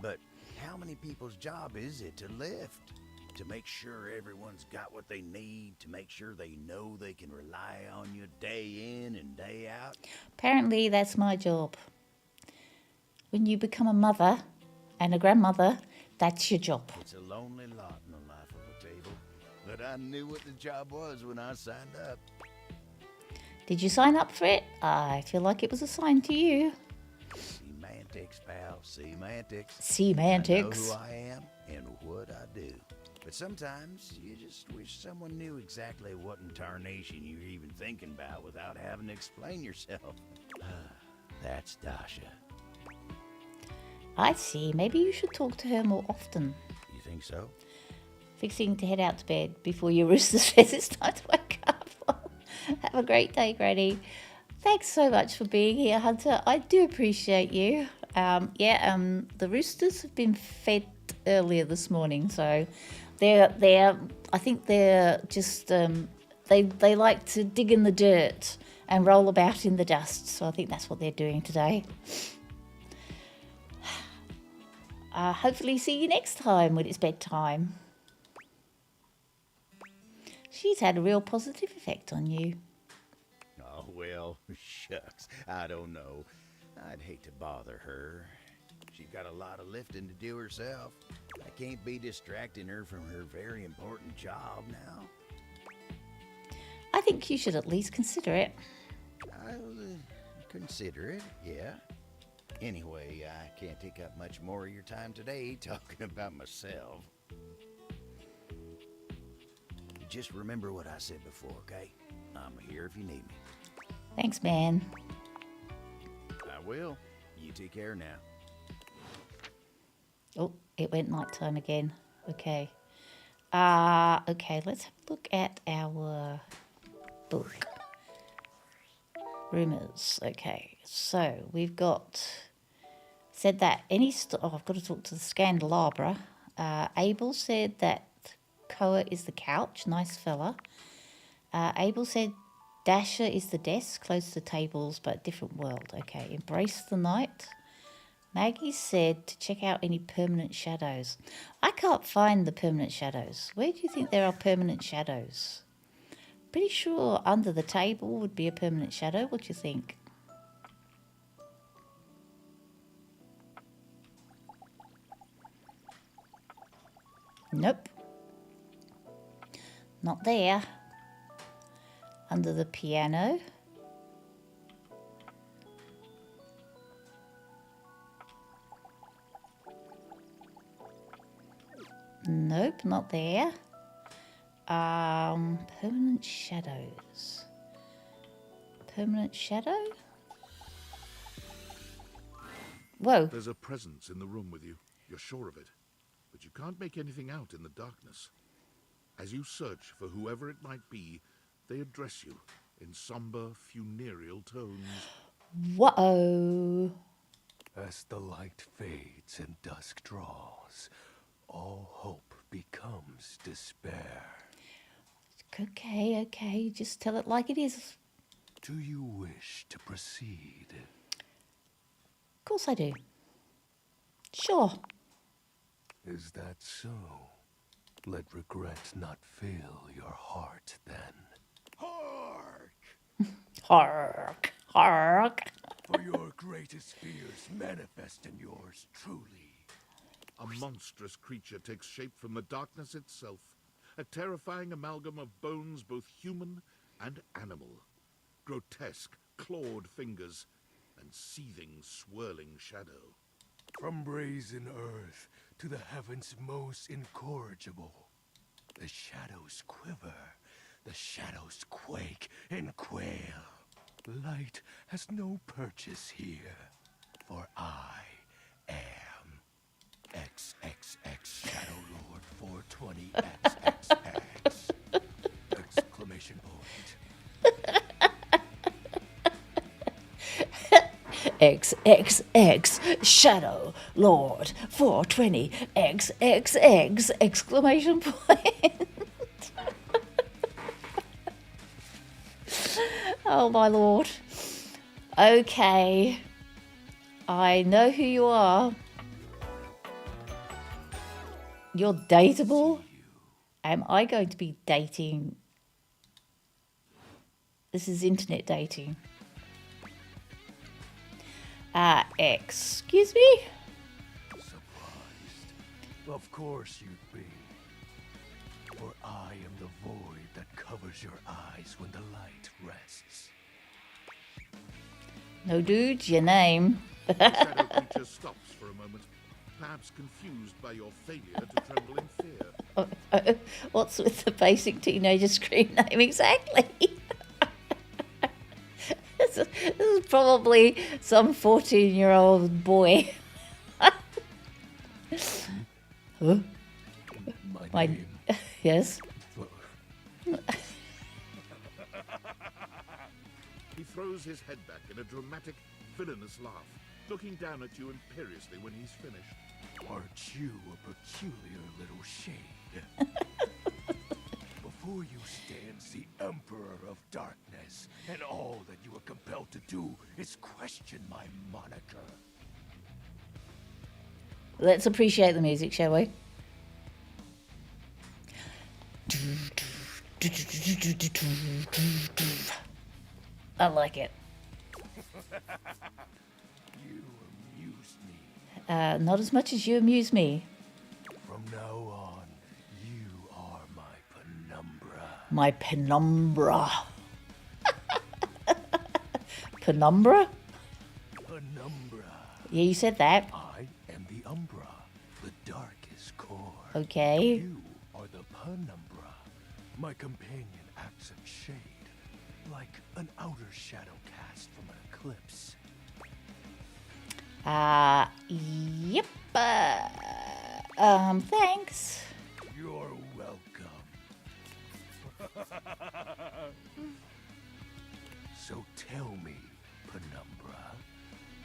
But how many people's job is it to lift? To make sure everyone's got what they need, to make sure they know they can rely on you day in and day out? Apparently, that's my job. When you become a mother and a grandmother, that's your job. It's a lonely lot in the life of a table. But I knew what the job was when I signed up. Did you sign up for it? I feel like it was assigned to you. Semantics, pal. Semantics. Semantics. I know who I am and what I do. But sometimes you just wish someone knew exactly what in tarnation you're even thinking about without having to explain yourself. That's Dasha. I see. Maybe you should talk to her more often. You think so? Fixing to head out to bed before your rooster says it's time to wake up. Have a great day, Granny. Thanks so much for being here, Hunter. I do appreciate you. The roosters have been fed earlier this morning, so they're I think they're just they like to dig in the dirt and roll about in the dust. So I think that's what they're doing today. Hopefully see you next time when it's bedtime. She's had a real positive effect on you. Oh, well, shucks. I don't know. I'd hate to bother her. She's got a lot of lifting to do herself. I can't be distracting her from her very important job now. I think you should at least consider it. I'll consider it, yeah. Anyway, I can't take up much more of your time today talking about myself. Just remember what I said before, okay? I'm here if you need me. Thanks, man. I will. You take care now. Oh, it went nighttime again. Okay. Okay, let's have a look at our book. Rumors. Okay, so we've got said that I've got to talk to the Scandelabra. Abel said that Koa is the couch, nice fella. Abel said Dasher is the desk, close to tables, but different world. Okay, embrace the night. Maggie said to check out any permanent shadows. I can't find the permanent shadows. Where do you think there are permanent shadows? Pretty sure under the table would be a permanent shadow. What do you think? Nope. Not there. Under the piano. Nope, not there. Permanent shadows. Permanent shadow? Whoa. There's a presence in the room with you. You're sure of it. But you can't make anything out in the darkness. As you search for whoever it might be, they address you in somber, funereal tones. Whoa. As the light fades and dusk draws, all hope becomes despair. Okay, okay. Just tell it like it is. Do you wish to proceed? Of course I do. Sure. Is that so? Let regret not fill your heart then. Hark! Hark! Hark! For your greatest fears manifest in yours truly. A monstrous creature takes shape from the darkness itself, a terrifying amalgam of bones both human and animal, grotesque, clawed fingers, and seething, swirling shadow. From brazen earth to the heavens most incorrigible, the shadows quiver, the shadows quake and quail. Light has no purchase here, for I am XXX Shadow Lord 420 XXX! Exclamation point. XXX Shadow Lord 420 XXX! Exclamation point. Oh my lord. Okay. I know who you are. You're dateable? Am I going to be dating? This is internet dating. Excuse me? Surprised. Of course you'd be. For I am the void that covers your eyes when the light rests. No, dude, your name. The shadow creature stops for a moment, perhaps confused by your failure to tremble in fear. What's with the basic teenager screen name exactly? This is probably some 14-year-old boy. Huh? My name. Yes. He throws his head back in a dramatic, villainous laugh, looking down at you imperiously when he's finished. Aren't you a peculiar little shade? Before you stands the Emperor of Darkness, and all that you are compelled to do is question my moniker. Let's appreciate the music, shall we? I like it. You amuse me. Not as much as you amuse me. From now on, you are my penumbra. My penumbra. Penumbra? Penumbra. Yeah, you said that. I am the Umbra, the darkest core. Okay. You are the Penumbra. My companion acts in shade, like an outer shadow cast from an eclipse. Yep. Thanks. You're welcome. So tell me, Penumbra,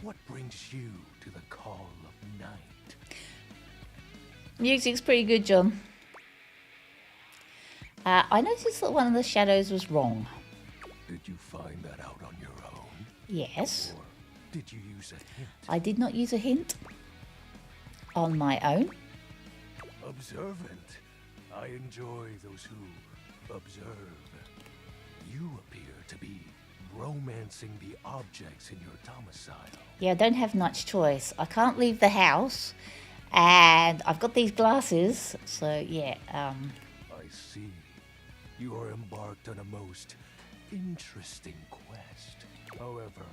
what brings you to the call of night? Music's pretty good, John. I noticed that one of the shadows was wrong. Did you find that out on your own? Yes. Or did you use a hint? I did not use a hint on my own. Observant. I enjoy those who observe. You appear to be romancing the objects in your domicile. Yeah, I don't have much choice. I can't leave the house, and I've got these glasses, so yeah. I see. You are embarked on a most interesting quest. However,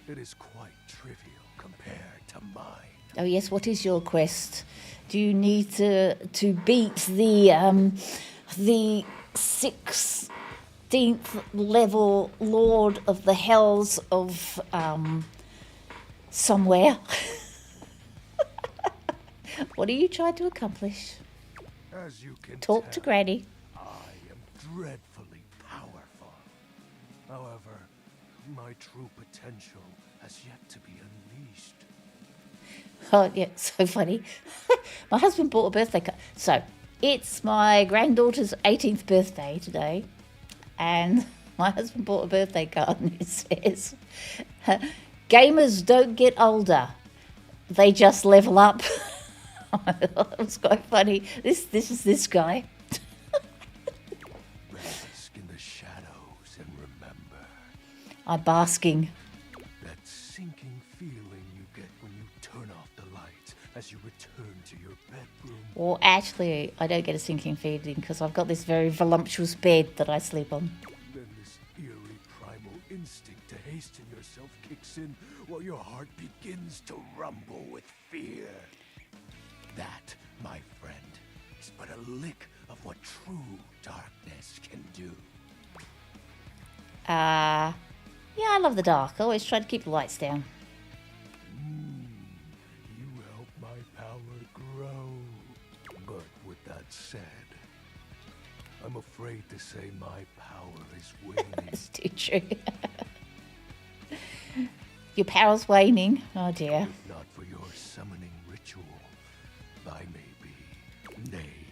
it is quite trivial compared to mine. Oh yes, what is your quest? Do you need to beat the 16th level Lord of the Hells of somewhere? What are you trying to accomplish? As you can Talk to tell, Granny. I am dreadfully powerful. However, my true potential has yet to be unleashed. Oh, yeah, so funny. My husband bought a birthday card. So, it's my granddaughter's 18th birthday today. And my husband bought a birthday card and it says, gamers don't get older. They just level up. It was quite funny. This is this guy. Bask in the shadows and remember. I'm basking. That sinking feeling you get when you turn off the lights as you return to your bedroom. Well, actually, I don't get a sinking feeling because I've got this very voluptuous bed that I sleep on. Then this eerie primal instinct to hasten yourself kicks in while your heart begins to rumble with fear. That, my friend, is but a lick of what true darkness can do. Yeah, I love the dark. I always try to keep the lights down. You help my power grow. But with that said, I'm afraid to say my power is waning. It's too true. Your power's waning. Oh dear. If not for your summoning ritual, I may be. Nay,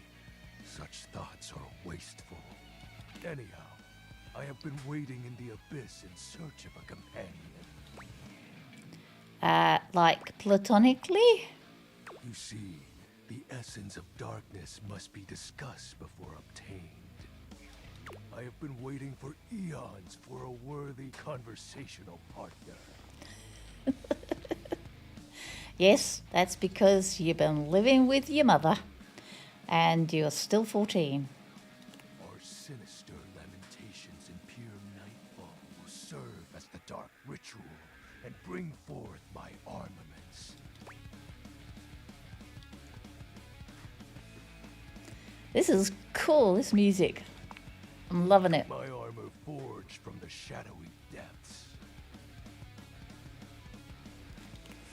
such thoughts are wasteful. Anyhow, I have been wading in the abyss in search of a companion. Like platonically? You see, the essence of darkness must be discussed before obtained. I have been waiting for eons for a worthy conversational partner. Yes, that's because you've been living with your mother and you're still 14. Our sinister lamentations in pure nightfall will serve as the dark ritual and bring forth my armaments. This is cool, this music. I'm loving it. My armor forged from the shadowy depths.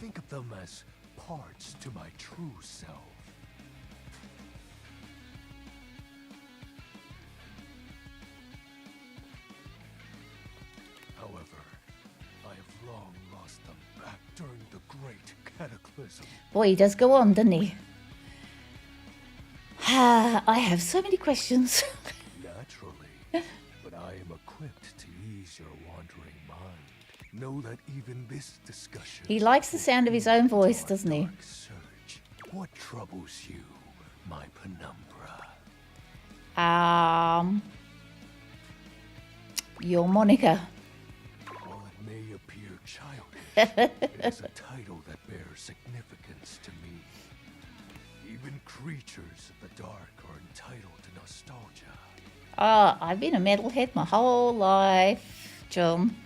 Think of them as parts to my true self. However, I have long lost them back during the great cataclysm. Boy, he does go on, doesn't he? I have so many questions. Naturally, but I am equipped to ease your wandering mind. Know that even this discussion... He likes the sound of his own voice, doesn't he? Search. What troubles you, my Penumbra? Your Monica. While it may appear childish, it is a title that bears significance to me. Even creatures of the dark are entitled to nostalgia. I've been a metalhead my whole life, John.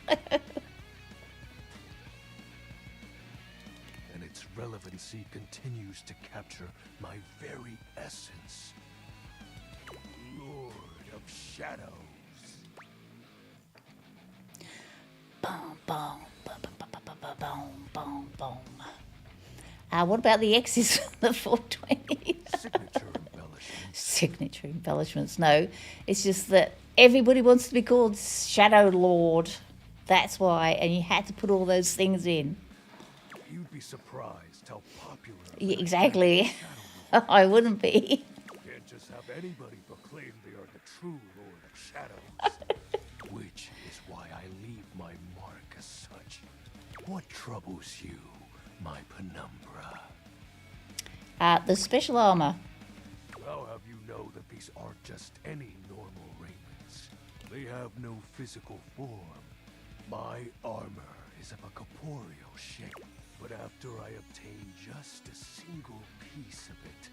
And it's irrelevancy continues to capture my very essence. Lord of Shadows. Boom, boom, boom, boom, boom, boom, boom, boom, boom. What about the X's from the 420? Signature embellishments. Signature embellishments. No, it's just that everybody wants to be called Shadow Lord. That's why, and you had to put all those things in. You'd be surprised how popular. Exactly. I wouldn't be. Can't just have anybody proclaim they are the true Lord of Shadows. Which is why I leave my mark as such. What troubles you, my penumbra? The special armor. I'll have you know that these aren't just any normal raiments. They have no physical form. My armor is of a corporeal shape, but after I obtain just a single piece of it,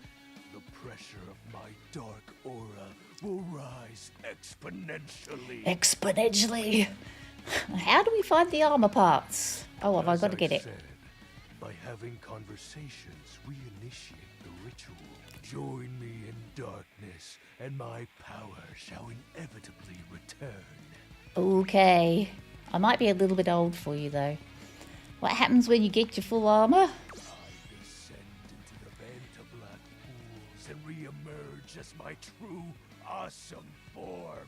the pressure of my dark aura will rise exponentially. Exponentially. How do we find the armor parts? Oh, have I got to get it? Said, by having conversations, we initiate the ritual. Join me in darkness, and my power shall inevitably return. Okay. I might be a little bit old for you, though. What happens when you get your full armor? I descend into the vent of black pools and re-emerge as my true, awesome form.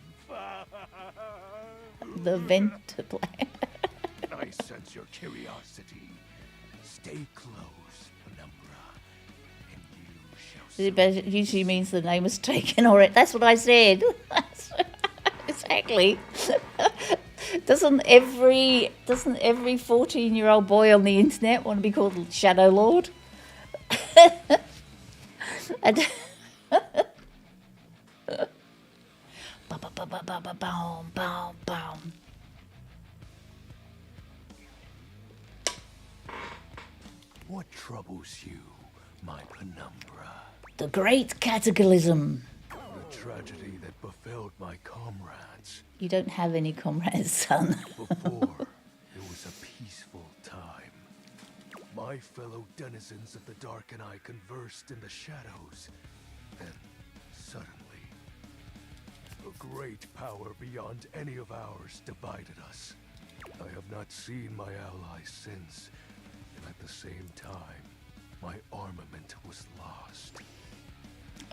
The vent of black. I sense your curiosity. Stay close, Penumbra, and you shall see. It usually means the name was taken, or it. That's what I said. Exactly. Doesn't every 14-year-old boy on the internet want to be called Shadow Lord? What troubles you, my Penumbra? The Great Cataclysm. The tragedy that befell my comrades. You don't have any comrades, son. Before, it was a peaceful time. My fellow denizens of the dark and I conversed in the shadows. Then, suddenly, a great power beyond any of ours divided us. I have not seen my allies since, and at the same time, my armament was lost.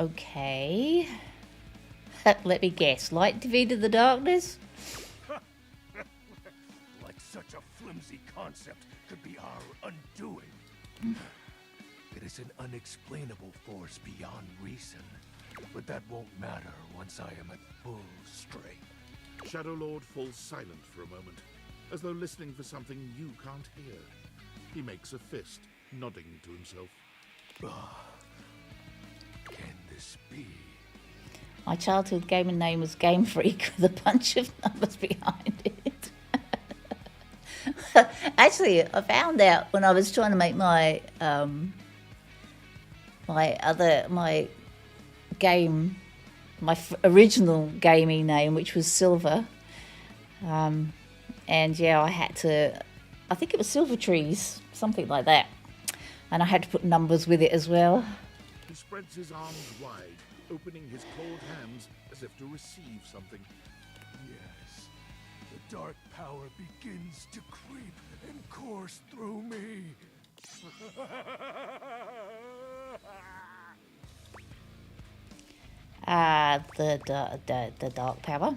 Okay. Let me guess. Light defeated the darkness? Like such a flimsy concept could be our undoing. It is an unexplainable force beyond reason, but that won't matter once I am at full strength. Shadow Lord falls silent for a moment, as though listening for something you can't hear. He makes a fist, nodding to himself. Can this be? My childhood gaming name was Game Freak with a bunch of numbers behind it. Actually, I found out when I was trying to make my original gaming name, which was Silver. And yeah, I had to, I think it was Silver Trees, something like that. And I had to put numbers with it as well. He spreads his arms wide, opening his clawed hands as if to receive something. Yes, the dark power begins to creep and course through me. The dark power.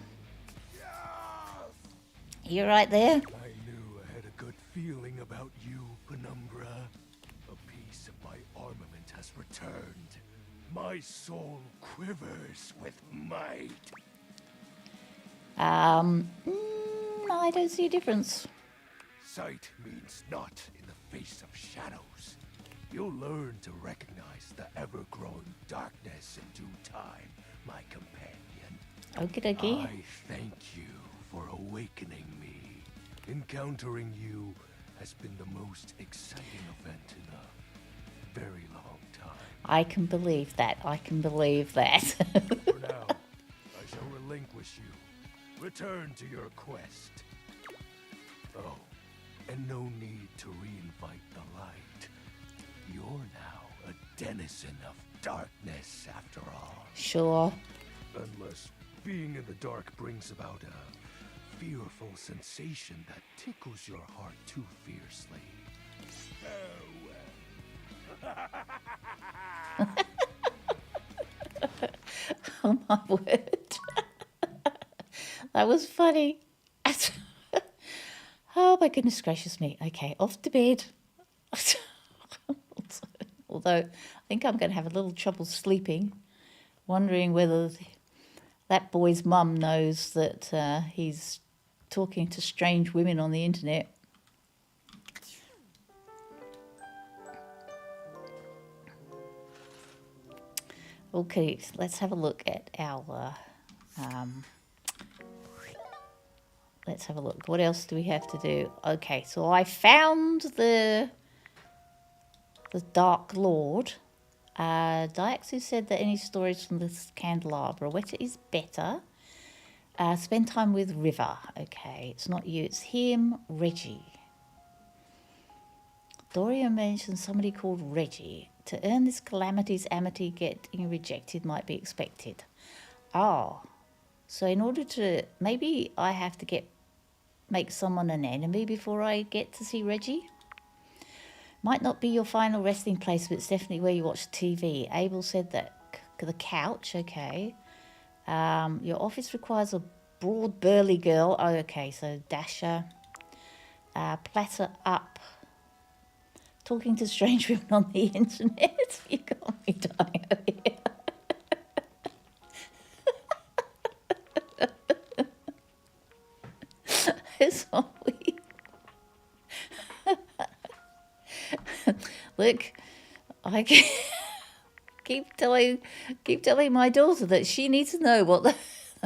You right there? I knew I had a good feeling about you, Penumbra. A piece of my armament has returned. My soul quivers with might. I don't see a difference. Sight means naught in the face of shadows. You'll learn to recognize the ever-growing darkness in due time, my companion. Okie dokie. I thank you for awakening me. Encountering you has been the most exciting event in a very long time. I can believe that. I can believe that. For now, I shall relinquish you. Return to your quest. Oh, and no need to reinvite the light. You're now a denizen of darkness, after all. Sure. Unless being in the dark brings about a fearful sensation that tickles your heart too fiercely. Oh my word. That was funny. Oh my goodness gracious me. Okay, off to bed. Although I think I'm going to have a little trouble sleeping, wondering whether that boy's mum knows that he's talking to strange women on the internet. Okay, let's have a look at our... let's have a look. What else do we have to do? Okay, so I found the Dark Lord. Diaxu said that any stories from this candelabra. Weta is better. Spend time with River. Okay, it's not you, it's him. Reggie. Doria mentioned somebody called Reggie. To earn this calamity's amity, getting rejected might be expected. Oh, so in order to... Maybe I have to make someone an enemy before I get to see Reggie? Might not be your final resting place, but it's definitely where you watch TV. Abel said that the couch, okay. Your office requires a broad, burly girl. Oh, okay, so Dasher. Platter up. Talking to strange women on the internet. You got me dying over here. It's all weird. Look, I keep telling my daughter that she needs to know what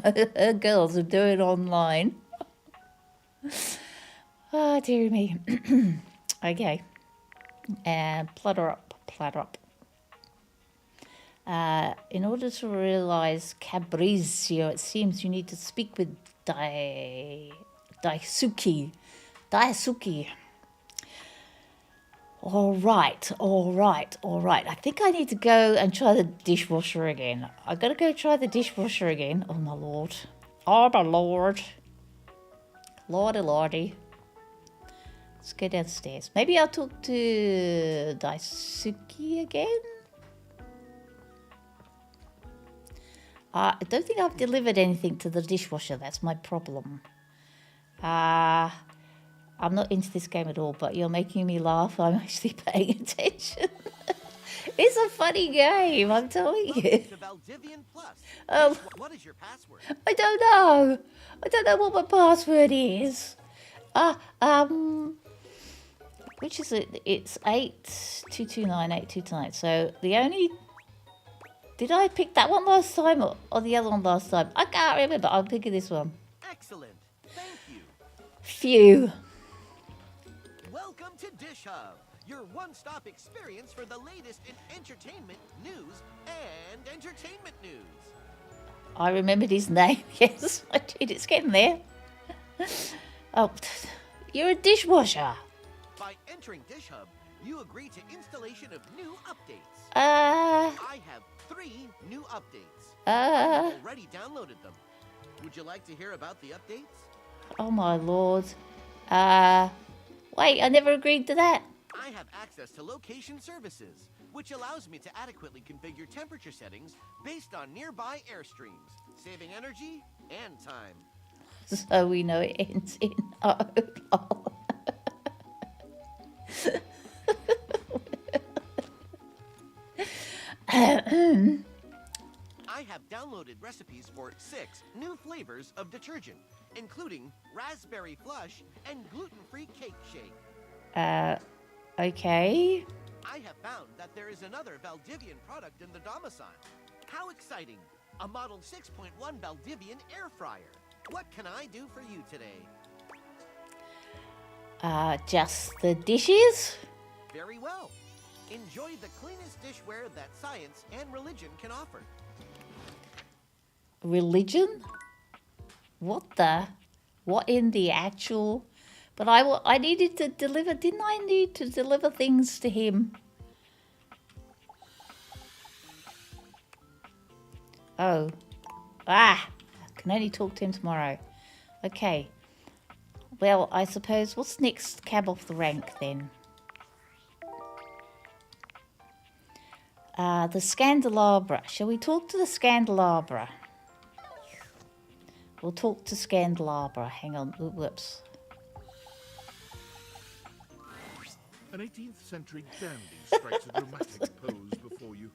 her girls are doing online. Oh, dear me. Okay. And platter up. In order to realize Cabrizio, it seems you need to speak with Daisuke. All right. I think I need to go and try the dishwasher again. I've got to go try the dishwasher again. Oh, my Lord. Oh, my Lord. Lordy. Let's go downstairs. Maybe I'll talk to Daisuke again. I don't think I've delivered anything to the dishwasher. That's my problem. I'm not into this game at all, but you're making me laugh. I'm actually paying attention. It's a funny game, I'm telling you. Oh, what is your password? I don't know. I don't know what my password is. Which is it? It's 8229. So the only... Did I pick that one last time or the other one last time? I can't remember. I'm picking this one. Excellent. Thank you. Phew. Welcome to Dish Hub, your one-stop experience for the latest in entertainment, news, and entertainment news. I remembered his name. Yes, I did. It's getting there. Oh, you're a dishwasher. By entering Dish Hub, you agree to installation of new updates. I have 3 new updates. I've already downloaded them. Would you like to hear about the updates? Oh my Lord. Wait, I never agreed to that. I have access to location services, which allows me to adequately configure temperature settings based on nearby airstreams, saving energy and time. So we know it ends in O. I have downloaded recipes for 6 new flavors of detergent, including raspberry flush and gluten-free cake shake. Okay. I have found that there is another Valdivian product in the domicile. How exciting! A Model 6.1 Valdivian air fryer. What can I do for you today? Just the dishes? Very well. Enjoy the cleanest dishware that science and religion can offer. Religion? What in the actual... But I needed to deliver... Didn't I need to deliver things to him? Oh. Ah! I can only talk to him tomorrow. Okay. Well, I suppose, what's next cab off the rank then? The Scandelabra. Shall we talk to the Scandelabra? We'll talk to Scandelabra. Hang on. Ooh, whoops. An 18th century dandy strikes a dramatic pose before you,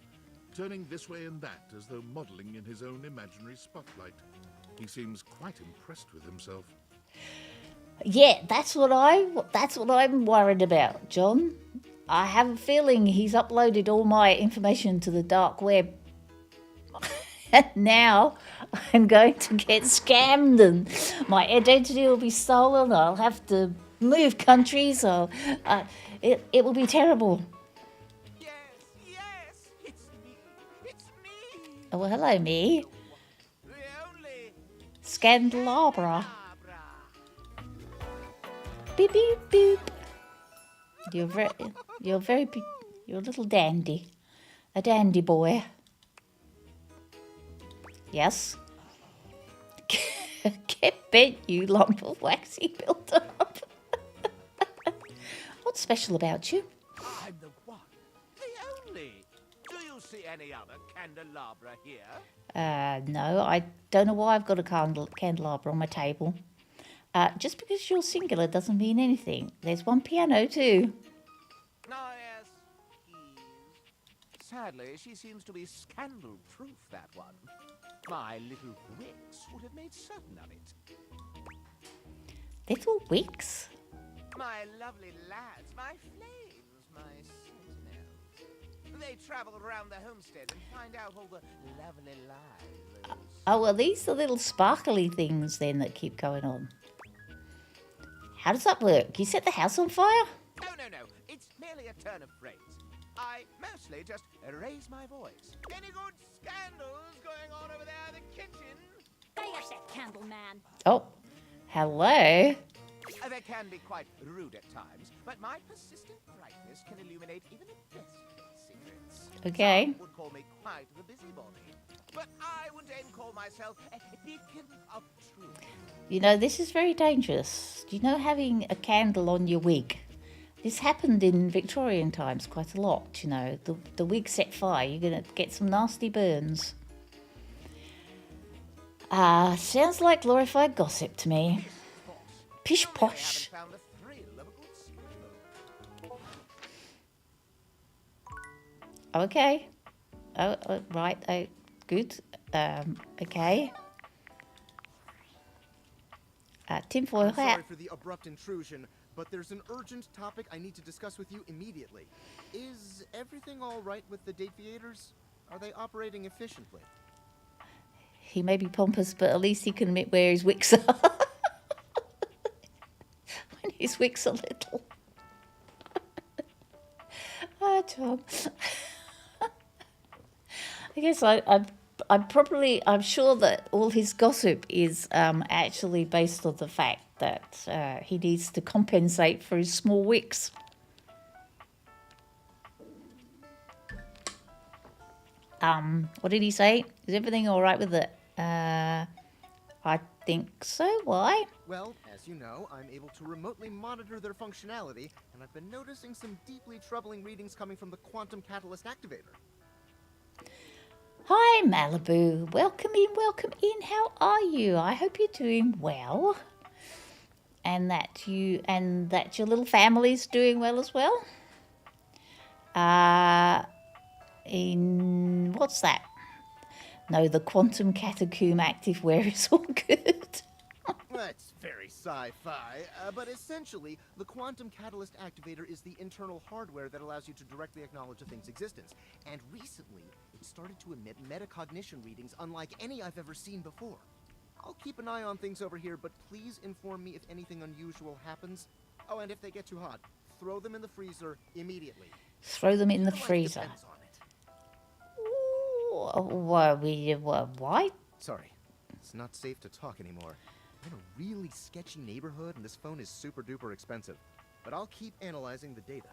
turning this way and that as though modelling in his own imaginary spotlight. He seems quite impressed with himself. Yeah, that's what I'm worried about, John. I have a feeling he's uploaded all my information to the dark web. And now I'm going to get scammed and my identity will be stolen. I'll have to move countries. It will be terrible. Yes, it's me. It's me. Oh, well, hello, me. The only Scandelabra. Beep, beep, beep. You're a little dandy. A dandy boy. Yes? Get bent, you lump of waxy build-up. What's special about you? I'm the one. The only. Do you see any other candelabra here? No, I don't know why I've got a candelabra on my table. Just because you're singular doesn't mean anything. There's one piano too. Oh, yes, keys. Sadly, she seems to be scandal-proof, that one. My little wits would have made certain of it. Little Wicks? My lovely lads, my flames, my sentinels. They travel around the homestead and find out all the lovely lies. Oh, well, these are little sparkly things then that keep going on. How does that work? You set the house on fire? No. It's merely a turn of phrase. I mostly just raise my voice. Any good scandals going on over there in the kitchen? There's that candle man. Oh, hello. They can be quite rude at times, but my persistent brightness can illuminate even the best secrets. Okay. Some would call me quite the busybody, but I would then call myself a beacon of truth. You know, this is very dangerous. Do you know having a candle on your wig? This happened in Victorian times quite a lot, you know. The wig set fire, you're going to get some nasty burns. Sounds like glorified gossip to me. Pish posh. Found the thrill of a good scandal. Okay. Oh, right. Good. Okay. Tinfoil I'm hat. sorry for the abrupt intrusion, but there's an urgent topic I need to discuss with you immediately. Is everything all right with the Date Theaters? Are they operating efficiently? He may be pompous, but at least he can admit where his wicks are. When his wicks are little. Tom. I guess I'm sure that all his gossip is actually based on the fact that he needs to compensate for his small wicks. What did he say? Is everything all right with it? I think so. Why? Well, as you know, I'm able to remotely monitor their functionality, and I've been noticing some deeply troubling readings coming from the Quantum Catalyst Activator. Hi, Malibu. Welcome in. How are you? I hope you're doing well. And that your little family's doing well as well. In what's that? No, the Quantum Catacomb Activewear is all good. That's very sci-fi, but essentially, the Quantum Catalyst Activator is the internal hardware that allows you to directly acknowledge a thing's existence. And recently, it started to emit metacognition readings unlike any I've ever seen before. I'll keep an eye on things over here, but please inform me if anything unusual happens. Oh, and if they get too hot, throw them in the freezer immediately. Throw them in the freezer. Depends on it. Why? Sorry, it's not safe to talk anymore. I'm in a really sketchy neighborhood, and this phone is super duper expensive. But I'll keep analyzing the data.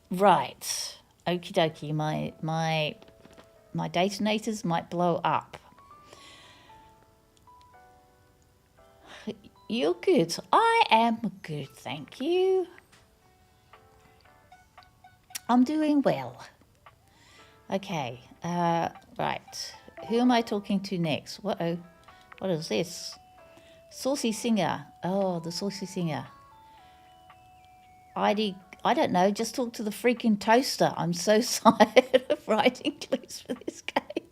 Right. Okie dokie. My my detonators might blow up. You're good. I am good, thank you. I'm doing well. Okay, right. Who am I talking to next? What is this? Saucy Singer. Oh, the Saucy Singer. I don't know, just talk to the freaking toaster. I'm so tired of writing clues for this game.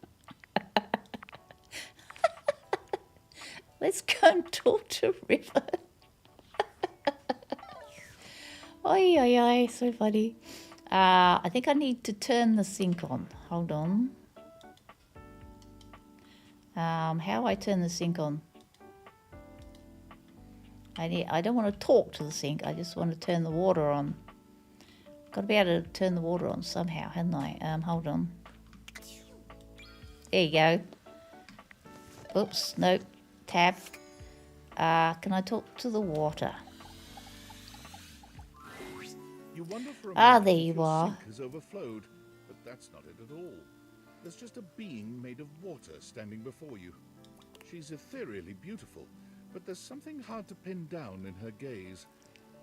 Let's go and talk to River. Oi, oi, oi, so funny. I think I need to turn the sink on. Hold on. How do I turn the sink on? I don't want to talk to the sink. I just want to turn the water on. Got to be able to turn the water on somehow, hadn't I? Hold on. There you go. Oops, nope. Tab. Can I talk to the water? You wonder for a Ah, moment there if you your are. sink has overflowed, but that's not it at all. There's just a being made of water standing before you. She's ethereally beautiful, but there's something hard to pin down in her gaze.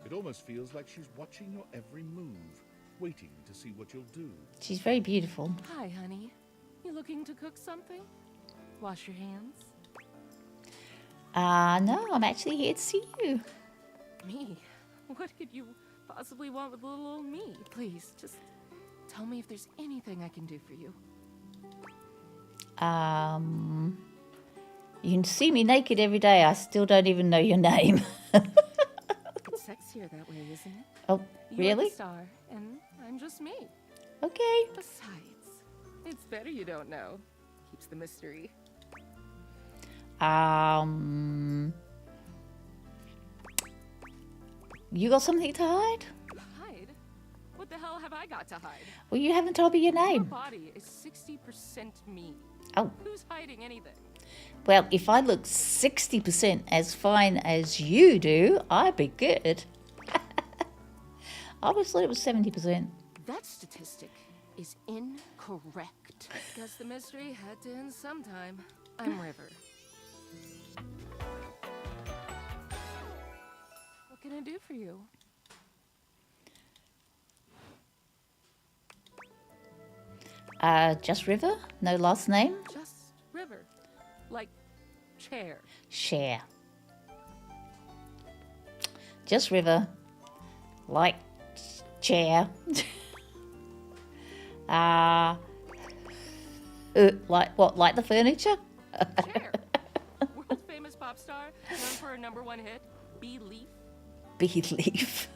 It almost feels like she's watching your every move, waiting to see what you'll do. She's very beautiful. Hi, honey. You looking to cook something? Wash your hands? No, I'm actually here to see you. Me? What could you possibly want with little old me? Please, just tell me if there's anything I can do for you. You can see me naked every day. I still don't even know your name. It's sexier that way, isn't it? Oh, You're really? the star, and I'm just me. Okay. Besides, it's better you don't know. Keeps the mystery. You got something to hide? Hide? What the hell have I got to hide? Well, you haven't told me your Your name. body is 60% me. Oh. Who's hiding anything? Well, if I look 60% as fine as you do, I'd be good. I always thought it was 70%. That statistic is incorrect. Guess the mystery had to end sometime. I'm River. What can I do for you? Just River? No last name? Just River. Like chair. Share. Just River. Like chair. Like what? Like the furniture? Chair. World famous pop star, known for her #1 hit, Belief. Belief.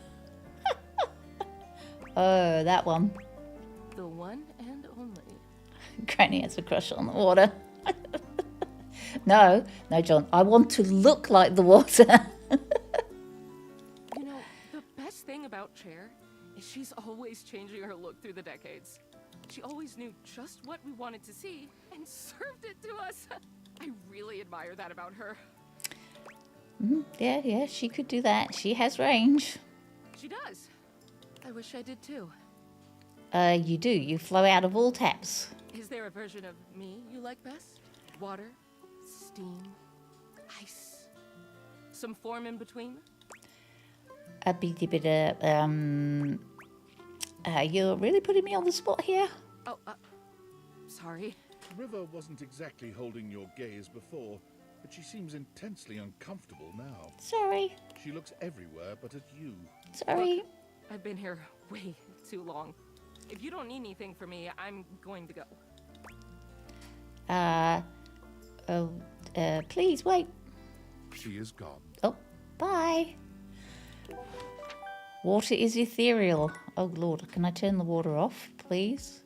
Oh, that one. The one and only. Granny has a crush on the water. No, John. I want to look like the water. You know, the best thing about Chair is she's always changing her look through the decades. She always knew just what we wanted to see and served it to us. I really admire that about her. Yeah, she could do that. She has range. She does. I wish I did too. You do. You flow out of all taps. Is there a version of me you like best? Water? Steam? Ice? Some form in between? A bitty bit of, you're really putting me on the spot here. Oh, sorry. River wasn't exactly holding your gaze before, but she seems intensely uncomfortable now. Sorry. She looks everywhere but at you. Sorry. Look, I've been here way too long. If you don't need anything from me, I'm going to go. Please wait. She is gone. Oh, bye. Water is ethereal. Oh, Lord, can I turn the water off, please?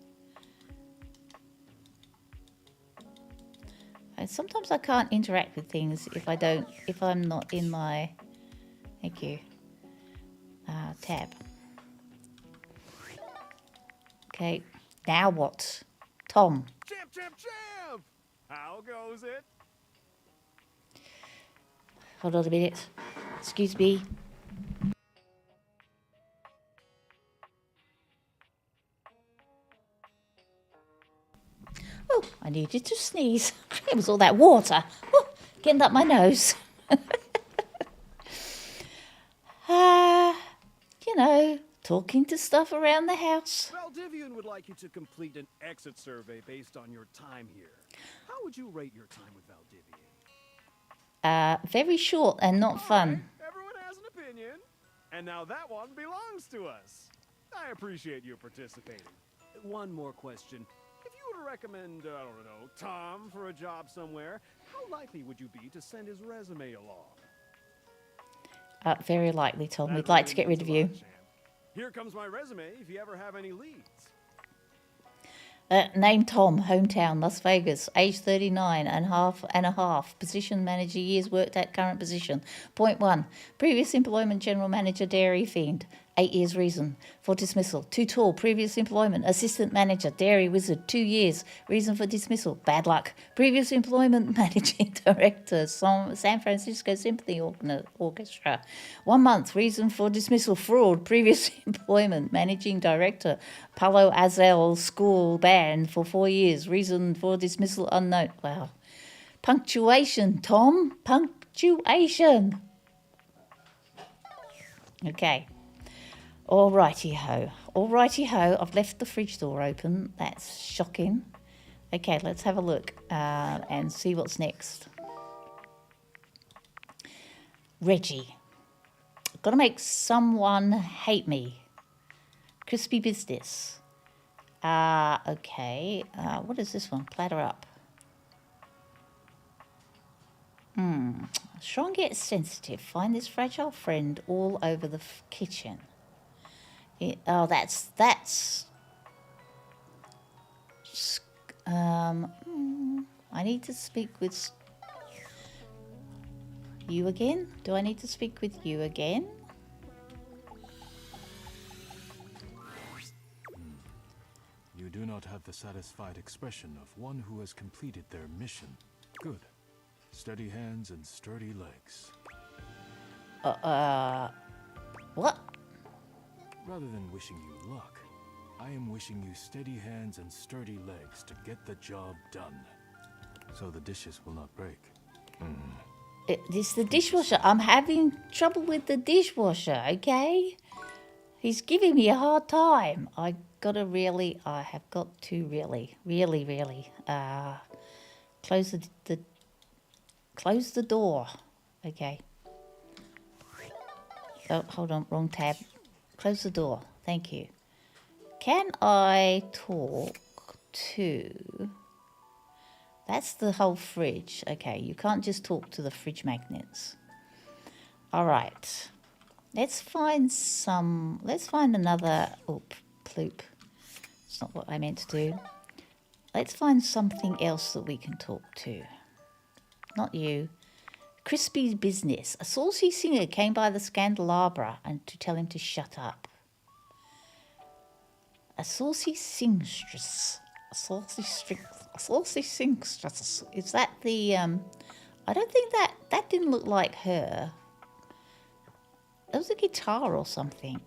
Sometimes I can't interact with things if I'm not in my, thank you, tab. Okay, now what? Tom. Champ, champ, champ! How goes it? Hold on a minute. Excuse me. Oh, I needed to sneeze. It was all that water. Oh, getting up my nose. You know, talking to stuff around the house. Valdivian would like you to complete an exit survey based on your time here. How would you rate your time with Valdivian? Very short and not fun. Everyone has an opinion. And now that one belongs to us. I appreciate you participating. One more question. If you were to recommend, I don't know, Tom for a job somewhere, how likely would you be to send his resume along? Very likely, Tom. We'd like to get rid of you. Here comes my resume if you ever have any leads. Name Tom, hometown, Las Vegas, age 39 and a half, position manager, years worked at current position. Point 1, previous employment, general manager, Dairy Fiend, 8 years reason for dismissal. Too tall, previous employment, assistant manager, Dairy Wizard, 2 years, reason for dismissal, bad luck. Previous employment, managing director, San Francisco Symphony Orchestra, 1 month, reason for dismissal, fraud. Previous employment, managing director, Palo Alto School Band for 4 years, reason for dismissal unknown. Wow. Punctuation, Tom, punctuation. Okay. Alrighty ho. Alrighty ho. I've left the fridge door open. That's shocking. Okay, let's have a look and see what's next. Reggie. Gotta make someone hate me. Crispy business. Okay. What is this one? Platter up. Strong yet sensitive. Find this fragile friend all over the kitchen. That's I need to speak with you again. Do I need to speak with you again? You do not have the satisfied expression of one who has completed their mission. Good. Steady hands and sturdy legs. What? Rather than wishing you luck, I am wishing you steady hands and sturdy legs to get the job done. So the dishes will not break. It's the dishwasher. I'm having trouble with the dishwasher, okay? He's giving me a hard time. I have got to really close the door. Okay. Oh, hold on, wrong tab. Close the door. Thank you. Can I talk to... That's the whole fridge. Okay, you can't just talk to the fridge magnets. All right. Let's find another... Oh, ploop. It's not what I meant to do. Let's find something else that we can talk to. Not you. Crispy business. A saucy singer came by the candelabra and to tell him to shut up. A saucy singstress. A saucy singstress. Is that the I don't think that didn't look like her. It was a guitar or something.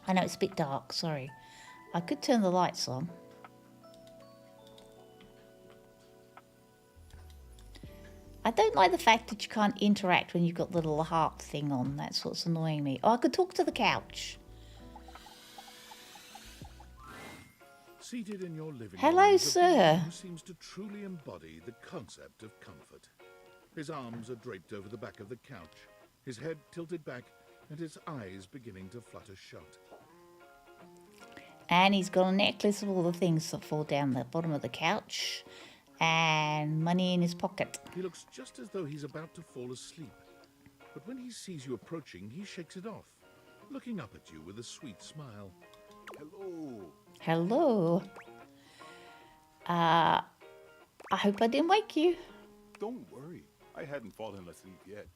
I know it's a bit dark, sorry. I could turn the lights on. I don't like the fact that you can't interact when you've got the little heart thing on. That's what's annoying me. Oh, I could talk to the couch. Seated in your living Hello, room is a sir. being who seems to truly embody the concept of comfort. His arms are draped over the back of the couch, his head tilted back, and his eyes beginning to flutter shut. And he's got a necklace of all the things that fall down the bottom of the couch. And money in his pocket. He looks just as though he's about to fall asleep. But when he sees you approaching, he shakes it off, looking up at you with a sweet smile. Hello. Hello. I hope I didn't wake you. Don't worry. I hadn't fallen asleep yet.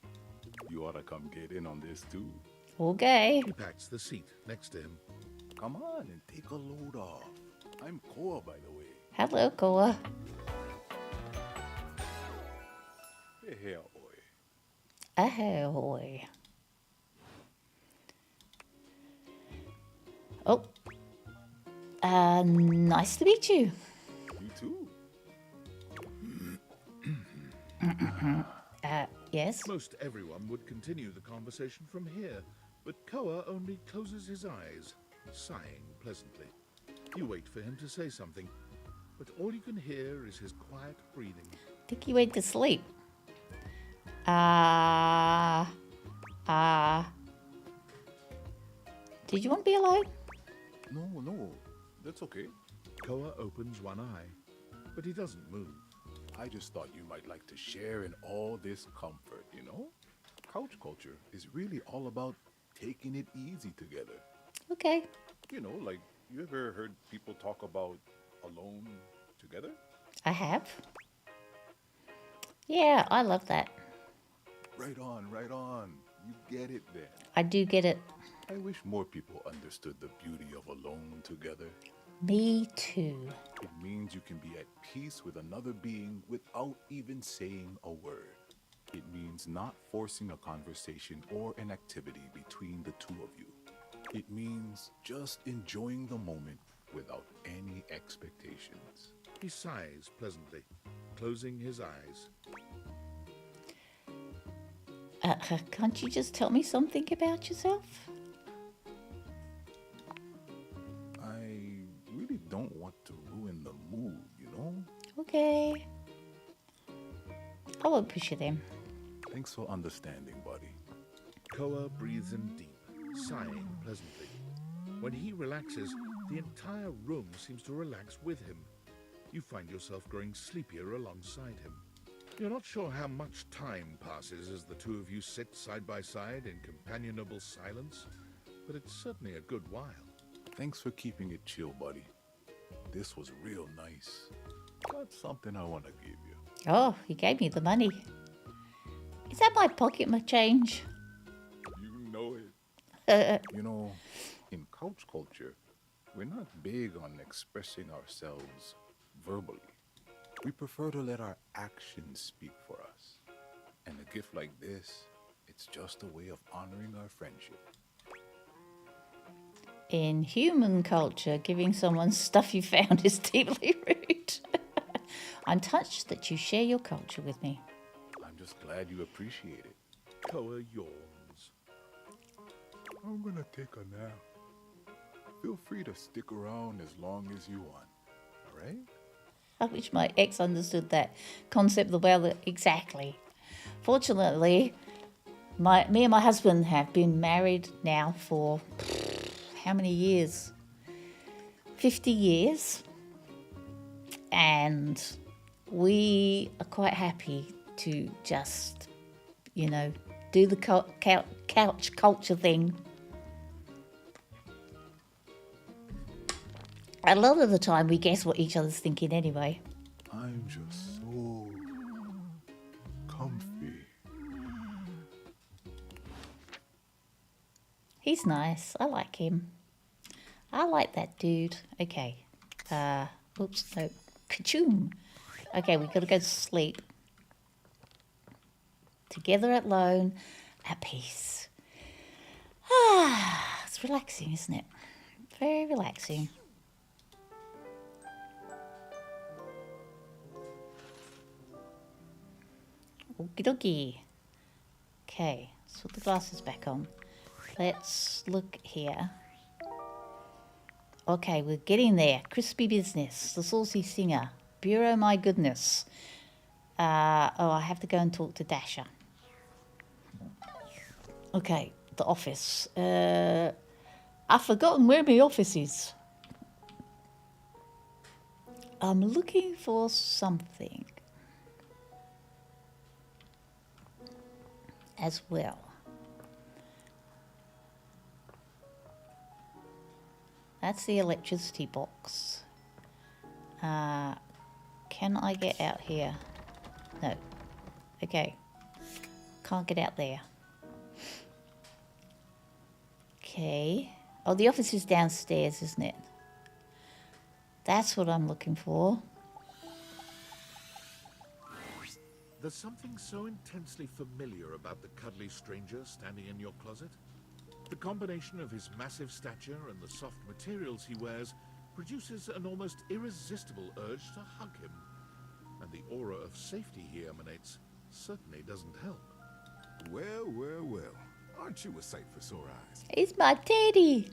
You ought to come get in on this too. Okay. He pats the seat next to him. Come on and take a load off. I'm Koa, by the way. Hello, Koa. Hey, ahoy. Ahoy. Oh. Nice to meet you. You too. Yes? Most everyone would continue the conversation from here, but Koa only closes his eyes, sighing pleasantly. You wait for him to say something, but all you can hear is his quiet breathing. I think he went to sleep. Did you want to be alone? No, that's okay. Koa opens one eye, but he doesn't move. I just thought you might like to share in all this comfort, you know? Couch culture is really all about taking it easy together. Okay. You know, like, you ever heard people talk about alone together? I have. Yeah, I love that. Right on, right on. You get it then. I do get it. I wish more people understood the beauty of alone together. Me too. It means you can be at peace with another being without even saying a word. It means not forcing a conversation or an activity between the two of you. It means just enjoying the moment without any expectations. He sighs pleasantly, closing his eyes. Can't you just tell me something about yourself? I really don't want to ruin the mood, you know? Okay. I won't push you then. Thanks for understanding, buddy. Koa breathes in deep, sighing pleasantly. When he relaxes, the entire room seems to relax with him. You find yourself growing sleepier alongside him. You're not sure how much time passes as the two of you sit side by side in companionable silence, but it's certainly a good while. Thanks for keeping it chill, buddy. This was real nice. Got something I want to give you. Oh, he gave me the money. Is that my pocket change? You know it. You know, in couch culture, we're not big on expressing ourselves verbally. We prefer to let our actions speak for us. And a gift like this, it's just a way of honoring our friendship. In human culture, giving someone stuff you found is deeply rude. I'm touched that you share your culture with me. I'm just glad you appreciate it. Koa yawns. I'm gonna take a nap. Feel free to stick around as long as you want, all right? I wish my ex understood that concept well exactly. Fortunately, me and my husband have been married now for how many years? 50 years. And we are quite happy to just, you know, do the couch culture thing. A lot of the time we guess what each other's thinking anyway. I'm just so comfy. He's nice. I like him. I like that dude. Okay. Oops, no. Ka-choom. Okay, we gotta go to sleep. Together alone, at peace. Ah, it's relaxing, isn't it? Very relaxing. Okie dokie. Okay, let's put the glasses back on. Let's look here. Okay, we're getting there. Crispy Business, The Saucy Singer, Bureau My Goodness. Oh, I have to go and talk to Dasher. Okay, the office. I've forgotten where my office is. I'm looking for something as well. That's the electricity box. Can I get out here? No. Okay. Can't get out there. Okay. Oh, the office is downstairs, isn't it? That's what I'm looking for. There's something so intensely familiar about the cuddly stranger standing in your closet. The combination of his massive stature and the soft materials he wears produces an almost irresistible urge to hug him. And the aura of safety he emanates certainly doesn't help. Well, well, well. Aren't you a sight for sore eyes? It's my teddy.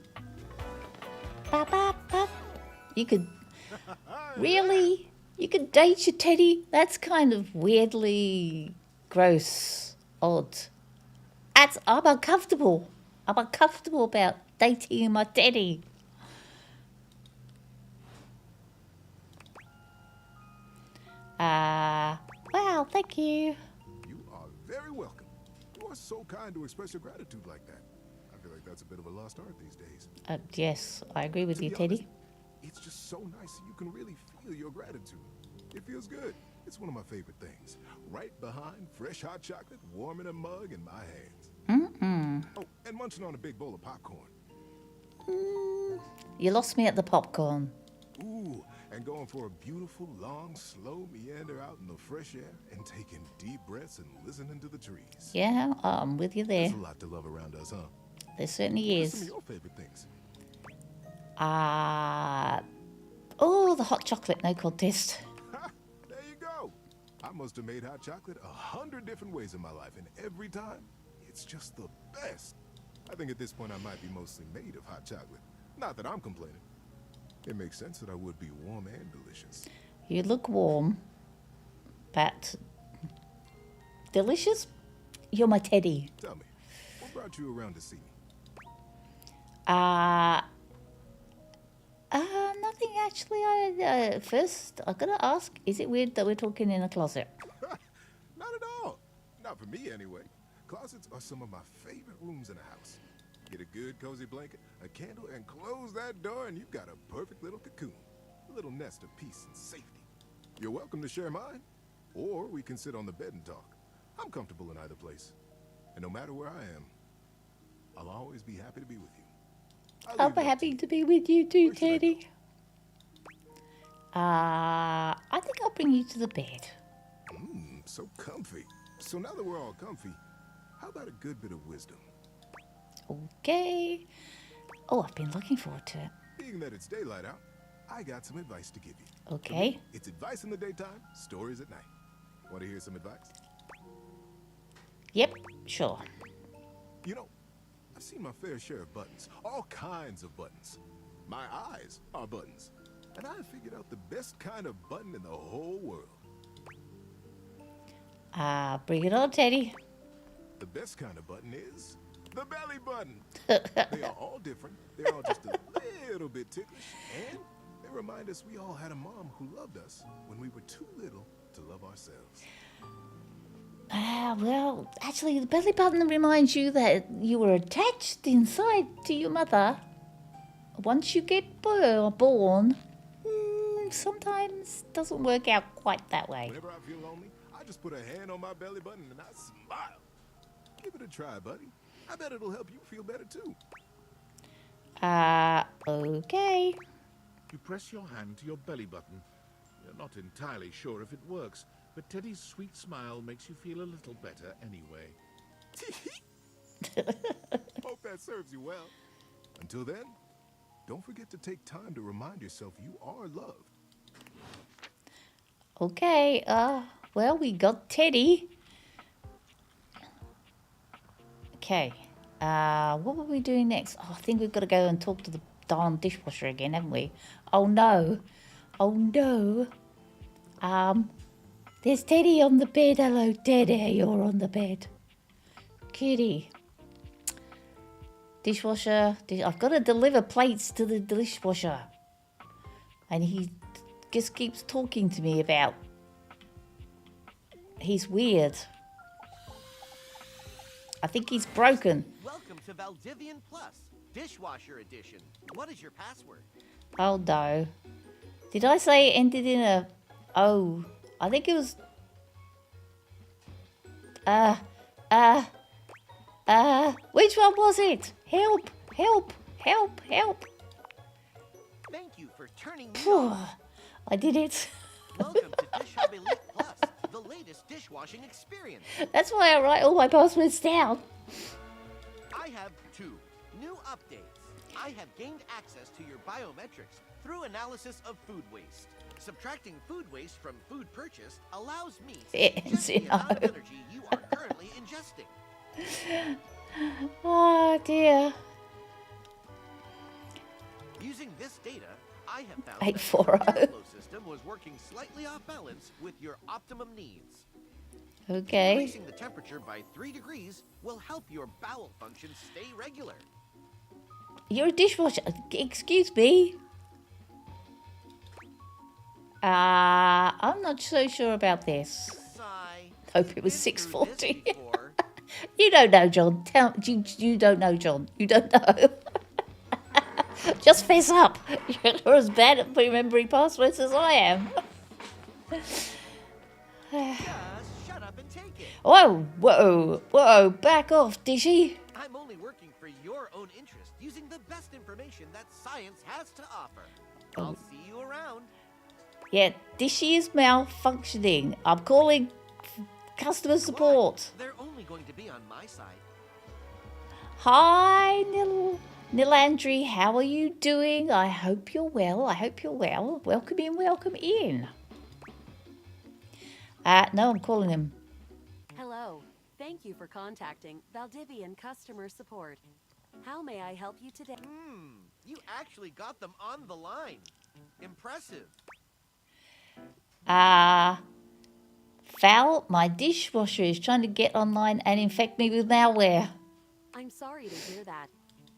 Bop, bop, bop. You could really, you could date your teddy. That's kind of weirdly gross, odd. I'm uncomfortable. I'm uncomfortable about dating my teddy. Wow, thank you. You are very welcome. You are so kind to express your gratitude like that. I feel like that's a bit of a lost art these days. Yes, I agree with To you, be Teddy. honest, it's just so nice that you can really feel your gratitude. It feels good. It's one of my favorite things. Right behind fresh hot chocolate, warm in a mug in my hands. Oh, and munching on a big bowl of popcorn. You lost me at the popcorn. Ooh, and going for a beautiful, long, slow meander out in the fresh air and taking deep breaths and listening to the trees. Yeah, I'm with you there. There's a lot to love around us, huh? There certainly What are is. some of your favorite things? Oh, the hot chocolate, no contest. There you go. I must have made hot chocolate 100 different ways in my life, and every time, it's just the best. I think at this point I might be mostly made of hot chocolate. Not that I'm complaining. It makes sense that I would be warm and delicious. You look warm, but delicious? You're my teddy. Tell me, what brought you around to see me? Nothing actually. First, I gotta ask, is it weird that we're talking in a closet? Not at all. Not for me, anyway. Closets are some of my favorite rooms in a house. Get a good cozy blanket, a candle, and close that door, and you've got a perfect little cocoon. A little nest of peace and safety. You're welcome to share mine, or we can sit on the bed and talk. I'm comfortable in either place. And no matter where I am, I'll always be happy to be with you. I'm happy to be with you too, Teddy. I think I'll bring you to the bed. So comfy. So now that we're all comfy, how about a good bit of wisdom? Okay. Oh, I've been looking forward to it. Being that it's daylight out, I got some advice to give you. Okay. It's advice in the daytime, stories at night. Want to hear some advice? Yep, sure. You know, I've seen my fair share of buttons. All kinds of buttons. My eyes are buttons. And I figured out the best kind of button in the whole world. Bring it on, Teddy. The best kind of button is the belly button. They are all different. They're all just a little bit ticklish. And they remind us we all had a mom who loved us when we were too little to love ourselves. Well, actually, the belly button reminds you that you were attached inside to your mother. Once you get born, sometimes doesn't work out quite that way. Whenever I feel lonely, I just put a hand on my belly button and I smile. Give it a try, buddy. I bet it'll help you feel better too. Okay. You press your hand to your belly button. You're not entirely sure if it works, but Teddy's sweet smile makes you feel a little better anyway. Hope that serves you well. Until then, don't forget to take time to remind yourself you are loved. Okay, well, we got Teddy. Okay, what were we doing next? Oh, I think we've got to go and talk to the darn dishwasher again, haven't we? Oh, no. Oh, no. There's Teddy on the bed. Hello, Teddy. You're on the bed. Kitty. Dishwasher. I've got to deliver plates to the dishwasher. And he just keeps talking to me about... He's weird. I think he's broken. Welcome to Valdivian Plus, Dishwasher Edition. What is your password? Oh, no. Did I say it ended in a... Oh, I think it was... Which one was it? Help, help, help, help. Thank you for turning me on. I did it. Welcome to Dish Hub Elite Plus, the latest dishwashing experience. That's why I write all my passwords down. I have 2 new updates. I have gained access to your biometrics through analysis of food waste. Subtracting food waste from food purchased allows me to Yes, adjust the amount of energy you are currently ingesting. Oh dear. Using this data, I have found 840. that your airflow system was working slightly off balance with your optimum needs. Okay. Increasing the temperature by 3 degrees will help your bowel function stay regular. You're a dishwasher. Excuse me. I'm not so sure about this. Sigh. Hope it was 6:40. You don't know, John. You don't know, John. You don't know. Just fess up. You're as bad at remembering passwords as I am. Just shut up and take it. Whoa. Back off, Dishy. I'm only working for your own interest, using the best information that science has to offer. I'll see you around. Yeah, Dishy is malfunctioning. I'm calling customer support. They're only going to be on my side. Hi, Nilandri. How are you doing? I hope you're well. Welcome in. No, I'm calling him. Hello. Thank you for contacting Valdivian Customer Support. How may I help you today? You actually got them on the line. Impressive. Val, my dishwasher is trying to get online and infect me with malware. I'm sorry to hear that.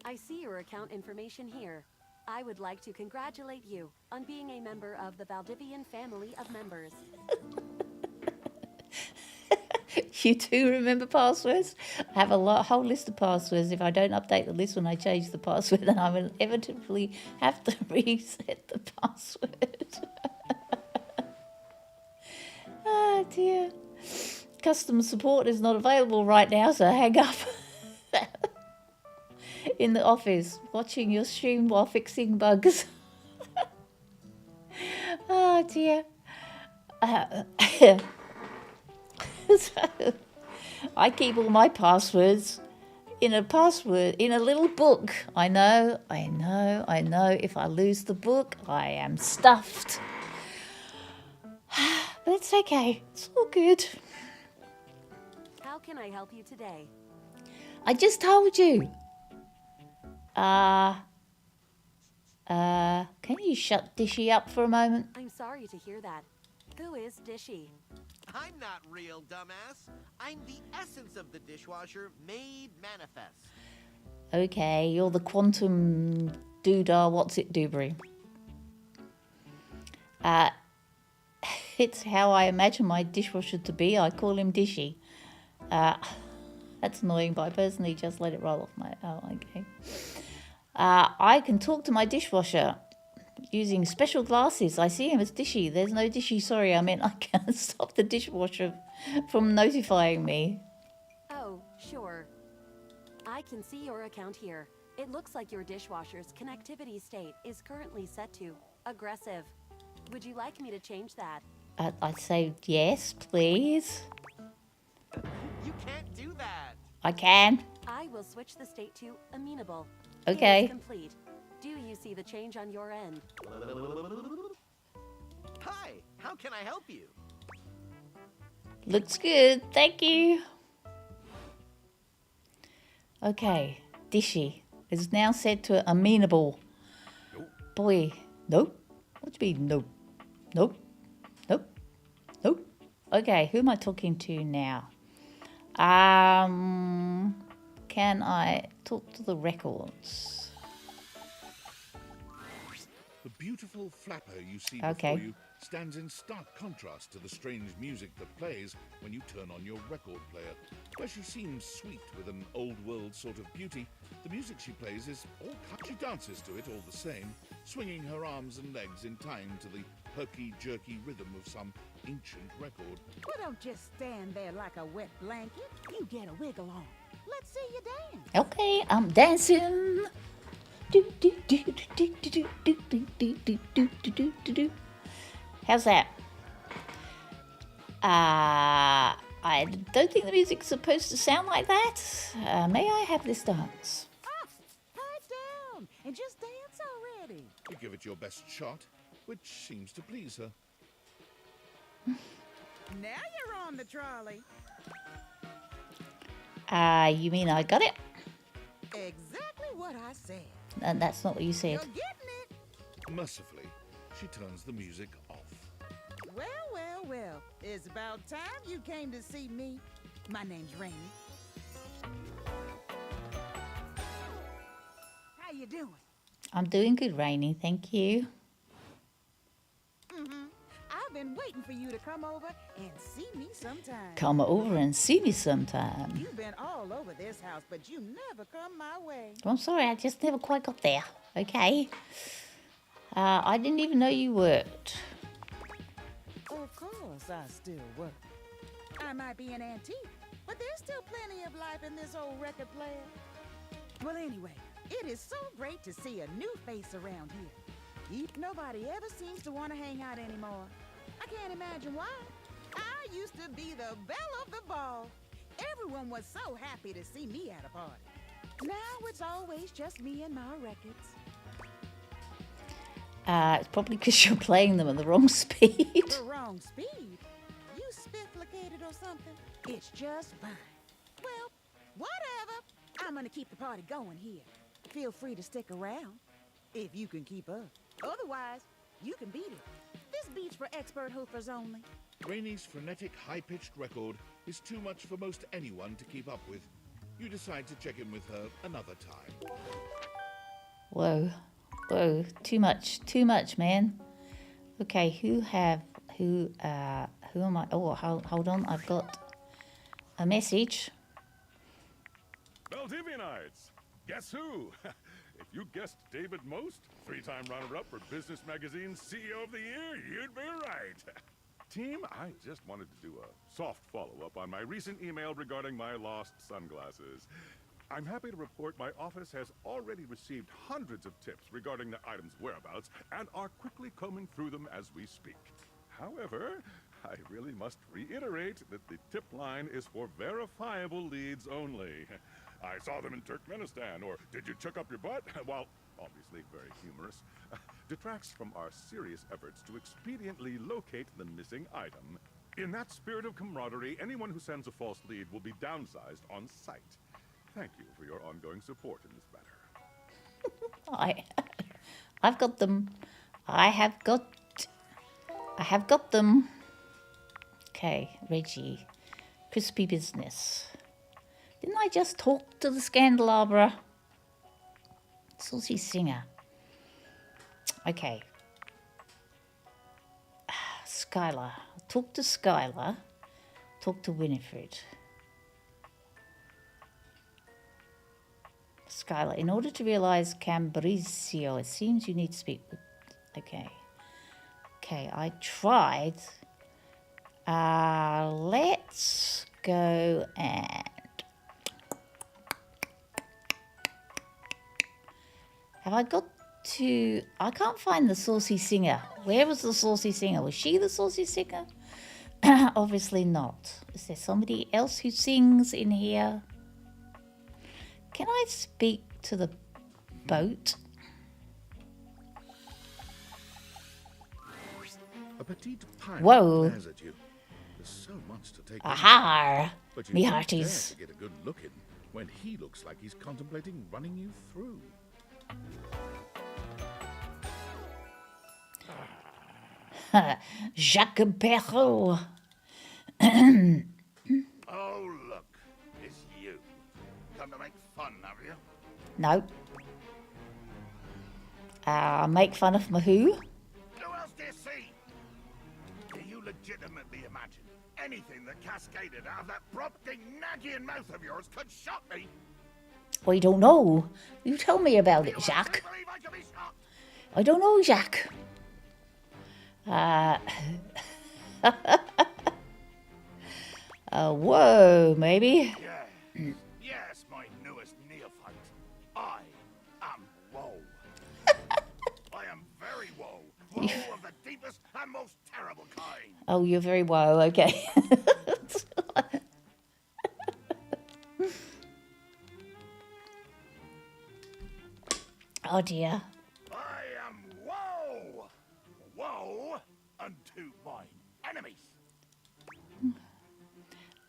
I see your account information here. I would like to congratulate you on being a member of the Valdivian family of members. You do remember passwords? I have a whole list of passwords. If I don't update the list when I change the password, then I will inevitably have to reset the password. Oh dear. Customer support is not available right now, so hang up. In the office, watching your stream while fixing bugs. Oh dear. So, I keep all my passwords in a little book. I know. If I lose the book, I am stuffed. But it's okay. It's all good. How can I help you today? I just told you. Can you shut Dishy up for a moment? I'm sorry to hear that. Who is Dishy? I'm not real, dumbass. I'm the essence of the dishwasher made manifest. Okay, you're the quantum doodah, what's it, Dewberry? It's how I imagine my dishwasher to be. I call him Dishy. That's annoying, but I personally just let it roll off my... Oh, okay. I can talk to my dishwasher using special glasses. I see him as Dishy. There's no Dishy, sorry. I meant I can't stop the dishwasher from notifying me. Oh, sure. I can see your account here. It looks like your dishwasher's connectivity state is currently set to aggressive. Would you like me to change that? I'd say yes, please. You can't do that. I can. I will switch the state to amenable. Okay. It is complete. Do you see the change on your end? Hi, how can I help you? Looks good, thank you. Okay, Dishy is now set to amenable. Nope. Boy, nope. What do you mean, nope? Nope. Nope. Nope. Okay, who am I talking to now? Can I talk to the records? The beautiful flapper you see Okay. before you stands in stark contrast to the strange music that plays when you turn on your record player. Where she seems sweet with an old-world sort of beauty, the music she plays is all cut. She dances to it all the same, swinging her arms and legs in time to the herky-jerky rhythm of some ancient record. Well, don't just stand there like a wet blanket. You get a wiggle on. Let's see you dance. Okay, I'm dancing. Do, do, do, do, do, do, do, do, do, do, do, do, do, do. How's that? I don't think the music's supposed to sound like that. May I have this dance? Pipe down and just dance already. give it your best shot, which seems to please her. Now you're on the trolley. You mean I got it? Exactly what I said. And that's not what you said. You're getting it. Mercifully, she turns the music off. Well, well, well. It's about time you came to see me. My name's Rainy. How you doing? I'm doing good, Rainy. Thank you. I've been waiting for you to come over and see me sometime. Come over and see me sometime. You've been all over this house, but you never come my way. I'm sorry, I just never quite got there. Okay. I didn't even know you worked. Of course, I still work. I might be an antique, but there's still plenty of life in this old record player. Well, anyway, it is so great to see a new face around here. Nobody ever seems to want to hang out anymore. I can't imagine why. I used to be the belle of the ball. Everyone was so happy to see me at a party. Now it's always just me and my records. It's probably because you're playing them at the wrong speed. The wrong speed? You spifflicated or something? It's just fine. Well, whatever. I'm gonna keep the party going here. Feel free to stick around, if you can keep up. Otherwise, you can beat it. This beat's for expert hoofers only. Rainy's frenetic, high-pitched record is too much for most anyone to keep up with. You decide to check in with her another time. Whoa. Whoa. Too much, man. Okay, who am I? Oh, hold on. I've got a message. Valdivianites! Guess who? If you guessed David Most, 3-time runner-up for Business Magazine's CEO of the Year, you'd be right. Team, I just wanted to do a soft follow-up on my recent email regarding my lost sunglasses. I'm happy to report my office has already received hundreds of tips regarding the item's whereabouts and are quickly combing through them as we speak. However, I really must reiterate that the tip line is for verifiable leads only. I saw them in Turkmenistan, or did you chuck up your butt? While obviously very humorous, detracts from our serious efforts to expediently locate the missing item. In that spirit of camaraderie, anyone who sends a false lead will be downsized on sight. Thank you for your ongoing support in this matter. I've got them. I have got them. Okay, Reggie. Crispy business. Didn't I just talk to the Scandelabra? Saucy Singer. Okay. Skylar. Talk to Skylar. Talk to Winifred. Skylar. In order to realize Cambrizio, it seems you need to speak with... Okay. Okay, I tried. Let's go and... Have I got to... I can't find the Saucy Singer. Where was the Saucy Singer? Was she the Saucy Singer? Obviously not. Is there somebody else who sings in here? Can I speak to the boat? A petite pirate Whoa. glares at you. There's so much to take in. Aha! But you Me don't hearties. dare to get a good look in when he looks like he's contemplating running you through. Jacques Perrault. Oh, look. It's you. Come to make fun, have you? No. Make fun of my who? Who else do you see? Do you legitimately imagine anything that cascaded out of that prompting, nagging mouth of yours could shock me? I don't know. You tell me about it, Jacques. Believe I could be shocked? I don't know, Jacques. Whoa, maybe. Yes, my newest neophyte. I am woe. I am very woe. Woe of the deepest and most terrible kind. Oh, you're very well, okay. Oh dear. I am woe.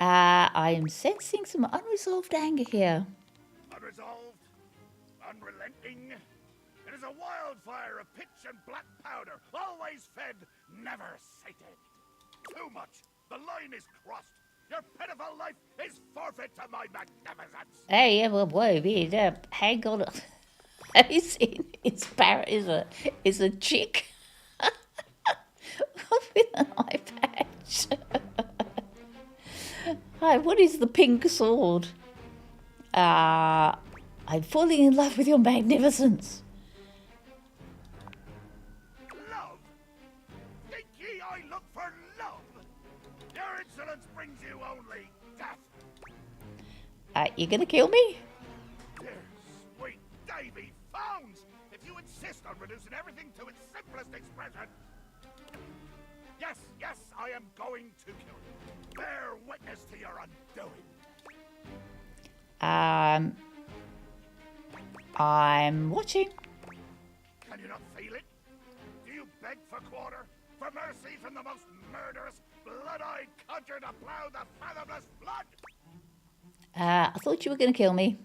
I am sensing some unresolved anger here. Unresolved, unrelenting. It is a wildfire of pitch and black powder, always fed, never sated. Too much. The line is crossed. Your pitiful life is forfeit to my magnificence. Hey, yeah, well, whoa, hang on. He's in his parrot is a chick with an eye patch. Hi, what is the pink sword? I'm falling in love with your magnificence. Love? Think ye I look for love? Your insolence brings you only death. You gonna kill me? Dear sweet Davy Phones! If you insist on reducing everything to its simplest expression. Yes, yes, I am going to kill you. Bear witness to your undoing. I'm watching. Can you not feel it? Do you beg for quarter? For mercy from the most murderous, blood-eyed cudger to plow the fathomless flood? I thought you were gonna kill me.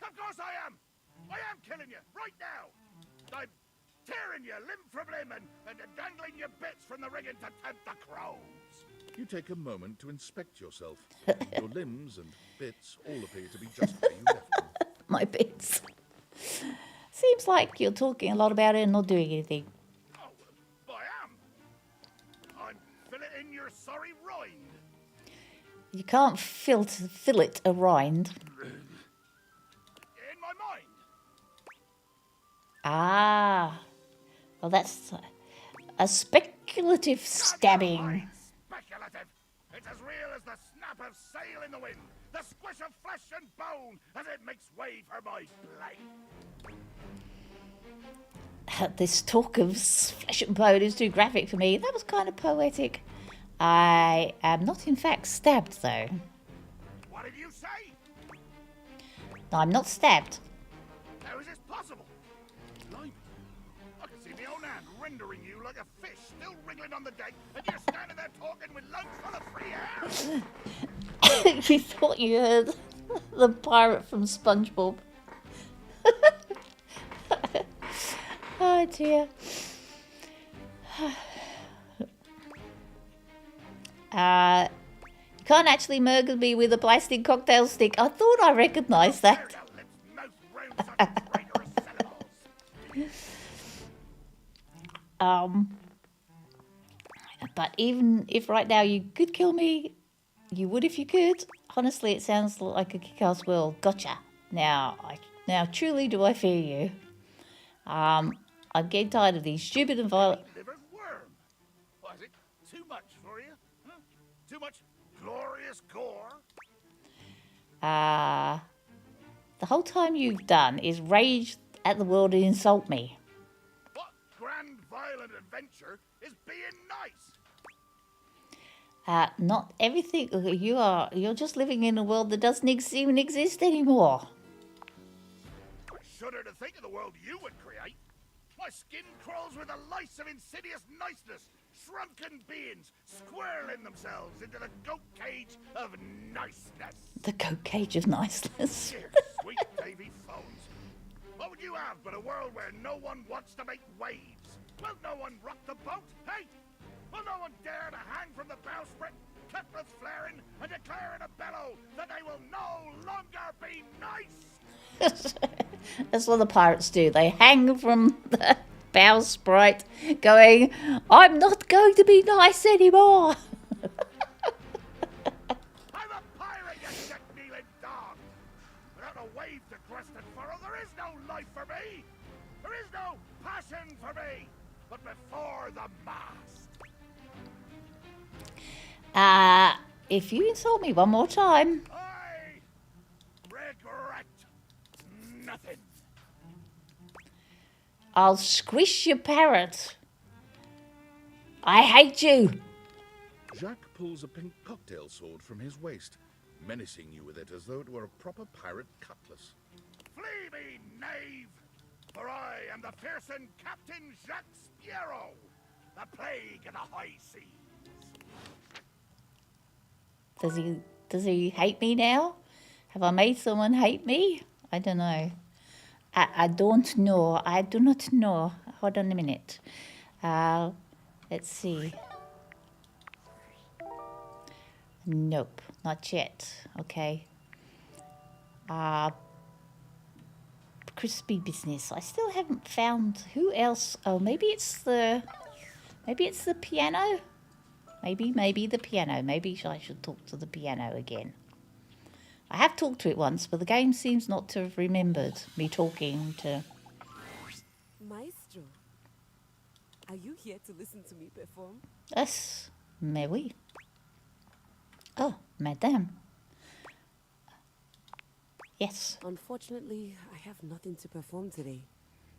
Of course I am! I am killing you, right now! I'm tearing you limb from limb and dangling your bits from the rigging to tempt the crows. You take a moment to inspect yourself. Your limbs and bits all appear to be just where you left them. My bits. Seems like you're talking a lot about it and not doing anything. Oh, I am. I'm filleting your sorry rind. You can't fillet a rind. In my mind. Ah. Well, that's a speculative stabbing. Speculative. It's as real as the snap of sail in the wind, the squish of flesh and bone as it makes way for my blade. This talk of flesh and bone is too graphic for me. That was kind of poetic. I am not, in fact, stabbed, though. What did you say? No, I'm not stabbed. How is this possible? Blimey. I can see my own hand rendering you like a fish still wriggling on the deck, and you're standing there talking with lungs full of free air. You thought you heard the pirate from SpongeBob. Oh dear. You can't actually murder me with a plastic cocktail stick. I thought I recognised that. But even if right now you could kill me, you would if you could. Honestly, it sounds like a kick-ass world. Gotcha. Now truly do I fear you. I'm getting tired of these stupid and violent... Liver's worm. Was it too much for you? Huh? Too much glorious gore? The whole time you've done is rage at the world and insult me. What grand violent adventure is being nice? Not everything... You're just living in a world that doesn't even exist anymore. I shudder to think of the world you would create. My skin crawls with the lice of insidious niceness. Shrunken beings squirreling themselves into the goat cage of niceness. The goat cage of niceness. Dear sweet Davy Phones. What would you have but a world where no one wants to make waves? Will no one rock the boat? Hey! Will no one dare to hang from the bowsprit, cutlass flaring, and declare in a bellow that they will no longer be nice? That's what the pirates do. They hang from the bowsprit going, I'm not going to be nice anymore. I'm a pirate, you neck-kneeling dog. Without a wave to crest and furrow, there is no life for me. There is no passion for me. But before the mast. If you insult me one more time... I regret nothing. I'll squish your parrot. I hate you. Jacques pulls a pink cocktail sword from his waist, menacing you with it as though it were a proper pirate cutlass. Flee me, knave! For I am the fearsome Captain Jacques Sparrow, the plague of the high seas. Does he hate me now? Have I made someone hate me? I don't know. I don't know. I do not know. Hold on a minute. Let's see. Nope, not yet. Okay. Crispy business. I still haven't found who else. Oh, maybe it's the piano. Maybe the piano. Maybe I should talk to the piano again. I have talked to it once, but the game seems not to have remembered me talking to... Maestro, are you here to listen to me perform? Yes, mais oui. Oh, madame. Yes. Unfortunately, I have nothing to perform today.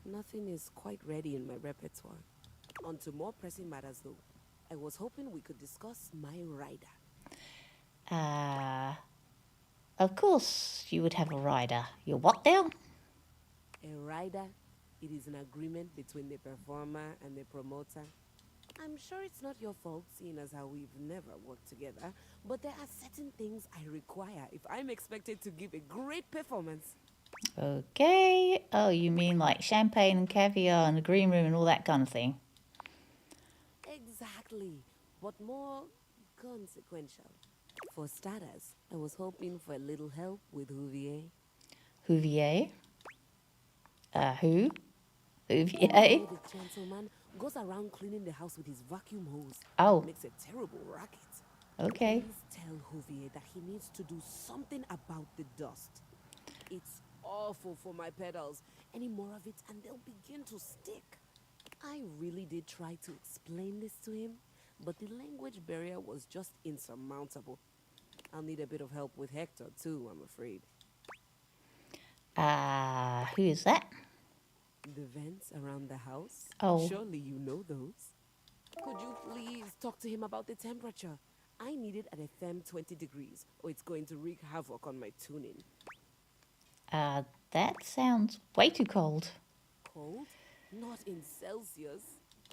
Nothing is quite ready in my repertoire. On to more pressing matters, though. I was hoping we could discuss my rider. Of course you would have a rider. Your what now? A rider? It is an agreement between the performer and the promoter. I'm sure it's not your fault, seeing as how we've never worked together, but there are certain things I require if I'm expected to give a great performance. Okay. Oh, you mean like champagne and caviar and a green room and all that kind of thing? Exactly, but more consequential. For starters, I was hoping for a little help with Huvier. Huvier? Who? Huvier? The gentleman goes around cleaning the house with his vacuum hose. Oh. Makes a terrible racket. Okay. Please tell Huvier that he needs to do something about the dust. It's awful for my pedals. Any more of it and they'll begin to stick. I really did try to explain this to him, but the language barrier was just insurmountable. I'll need a bit of help with Hector too, I'm afraid. Who is that? The vents around the house? Oh. Surely you know those. Could you please talk to him about the temperature? I need it at a firm 20 degrees, or it's going to wreak havoc on my tuning. That sounds way too cold. Cold? Not in Celsius.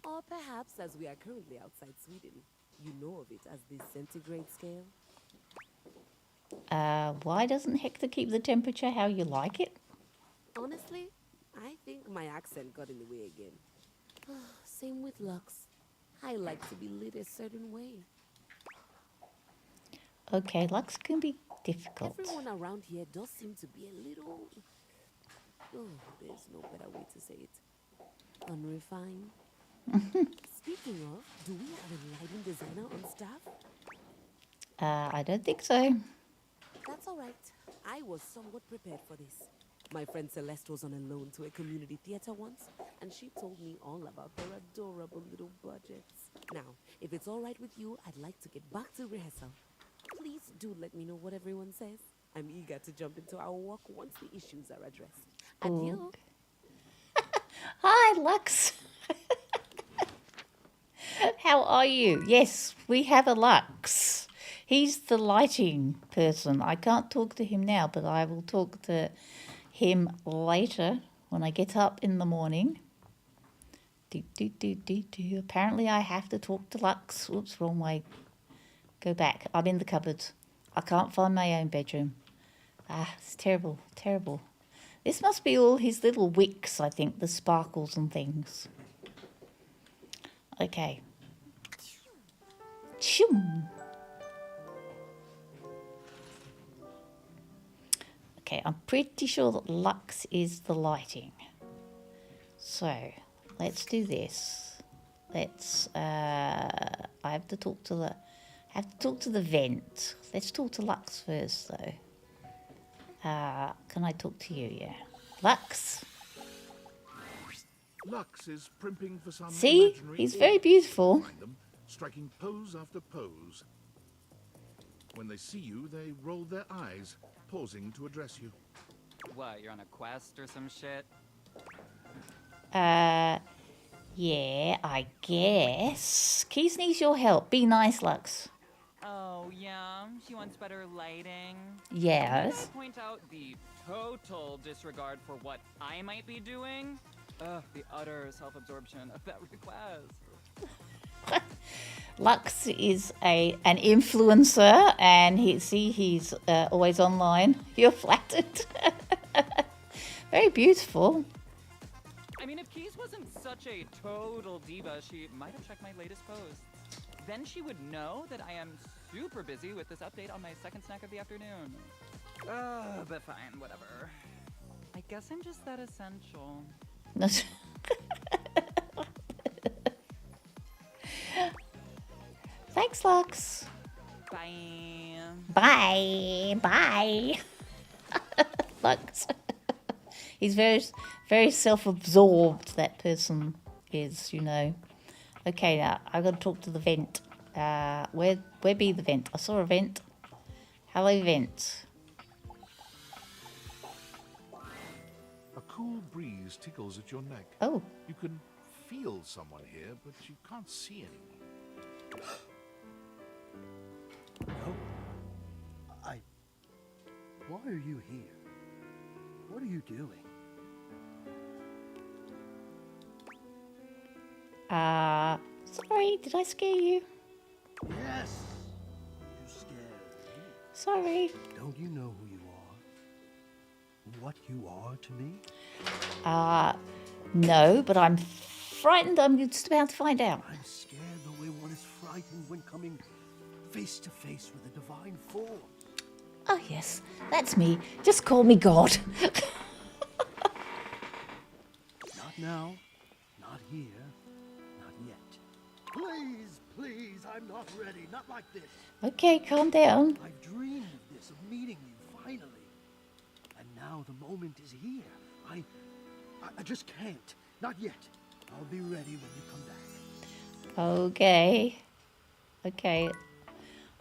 Or perhaps, as we are currently outside Sweden, you know of it as the centigrade scale? Why doesn't Hector keep the temperature how you like it? Honestly, I think my accent got in the way again. Same with Lux. I like to be lit a certain way. Okay, Lux can be difficult. Everyone around here does seem to be a little... Oh, there's no better way to say it. Unrefined. Speaking of, do we have a lighting designer on staff? I don't think so. That's all right. I was somewhat prepared for this. My friend Celeste was on a loan to a community theater once, and she told me all about their adorable little budgets. Now, if it's all right with you, I'd like to get back to rehearsal. Please do let me know what everyone says. I'm eager to jump into our work once the issues are addressed. Adieu. Hi, Lux. How are you? Yes, we have a Lux. He's the lighting person. I can't talk to him now, but I will talk to him later when I get up in the morning. Apparently I have to talk to Lux. Oops, wrong way. Go back. I'm in the cupboard. I can't find my own bedroom. It's terrible, terrible. This must be all his little wicks, I think, the sparkles and things. Okay. Choom. Okay, I'm pretty sure that Lux is the lighting. So, let's do this. Let's, I have to talk to the vent. Let's talk to Lux first, though. Can I talk to you? Yeah. Lux? Lux is primping for some See? imaginary He's very beautiful. Find them, striking pose after pose. When they see you, they roll their eyes, pausing to address you. What, you're on a quest or some shit? Yeah, I guess. Keys needs your help. Be nice, Lux. Oh, yeah? She wants better lighting? Yes. Can I point out the total disregard for what I might be doing? The utter self-absorption of that request. Lux is an influencer, and he's always online. You're flattered. Very beautiful. I mean, if Keys wasn't such a total diva, she might have checked my latest posts. Then she would know that I am super busy with this update on my second snack of the afternoon. But fine, whatever. I guess I'm just that essential. Thanks, Lux. Bye. Bye. Bye. Lux. He's very self-absorbed, that person is, you know. Okay, now I've got to talk to the vent. Where be the vent? I saw a vent. Hello, vent. A cool breeze tickles at your neck. Oh. You can feel someone here, but you can't see anyone. No. Why are you here? What are you doing? Sorry, did I scare you? Yes. You scared me. Sorry. Don't you know who you are? What you are to me? No, but I'm frightened. I'm just about to find out. I'm scared the way one is frightened when coming face to face with a divine form. Oh, yes, that's me. Just call me God. Not now. Not here. Not yet. Please, please, I'm not ready. Not like this. Okay, calm down. I've dreamed of this, of meeting you, finally. And now the moment is here. I just can't. Not yet. I'll be ready when you come back. Okay. Okay.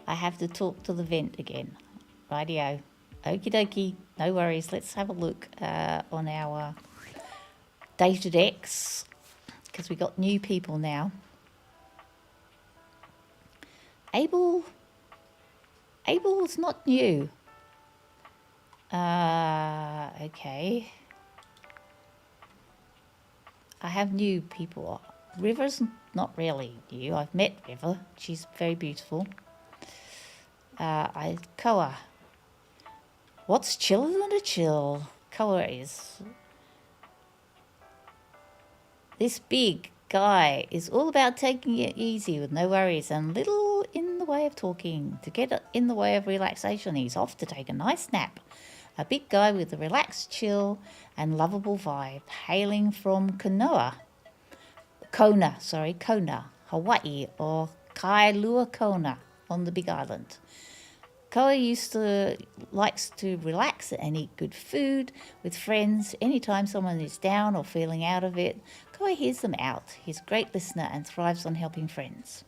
I have to talk to the vent again. Rightio. Okie dokie. No worries. Let's have a look on our data decks, because we got new people now. Abel's not new. Okay. I have new people. River's not really new. I've met River. She's very beautiful. Koa. What's chiller than a chill? Koa is... This big guy is all about taking it easy with no worries and little in the way of talking. To get in the way of relaxation, he's off to take a nice nap. A big guy with a relaxed, chill and lovable vibe, hailing from Kona, Hawaii, or Kailua Kona on the Big Island. Koa likes to relax and eat good food with friends. Anytime someone is down or feeling out of it, Koa hears them out. He's a great listener and thrives on helping friends.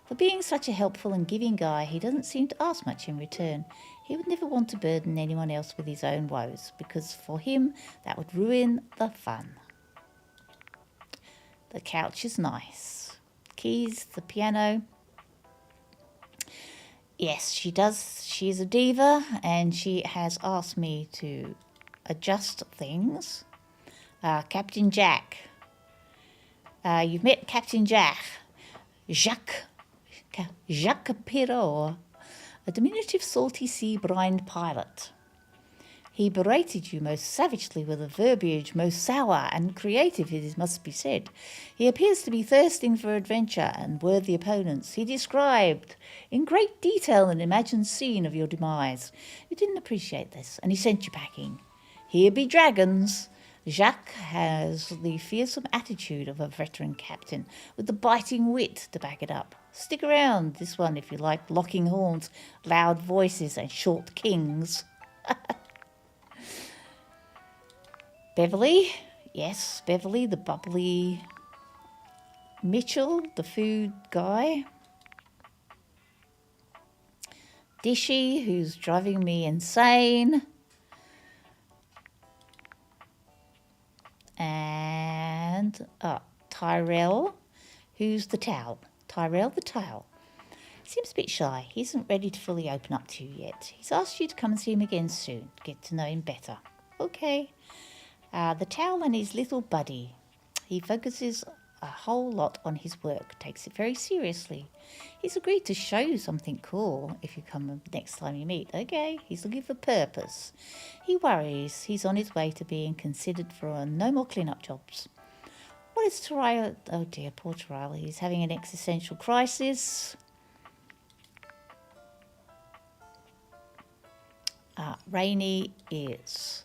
For being such a helpful and giving guy, he doesn't seem to ask much in return. He would never want to burden anyone else with his own woes, because for him, that would ruin the fun. The couch is nice. Keys, the piano. Yes, she does. She is a diva, and she has asked me to adjust things. Captain Jack. You've met Captain Jack. Jacques Perrault, a diminutive salty sea brined pilot. He berated you most savagely with a verbiage most sour and creative, it must be said. He appears to be thirsting for adventure and worthy opponents. He described in great detail an imagined scene of your demise. You didn't appreciate this, and he sent you packing. Here be dragons. Jacques has the fearsome attitude of a veteran captain, with the biting wit to back it up. Stick around this one if you like locking horns, loud voices, and short kings. Beverly, yes, Beverly, the bubbly. Mitchell, the food guy. Dishy, who's driving me insane. And Tyrell, who's the towel. Tyrell the towel. Seems a bit shy. He isn't ready to fully open up to you yet. He's asked you to come and see him again soon. Get to know him better. Okay. The towel and his little buddy. He focuses a whole lot on his work, takes it very seriously. He's agreed to show you something cool if you come next time you meet. Okay, he's looking for purpose. He worries he's on his way to being considered for no more clean-up jobs. What is Tyrell? Oh dear, poor Tyrell. He's having an existential crisis. Rainy is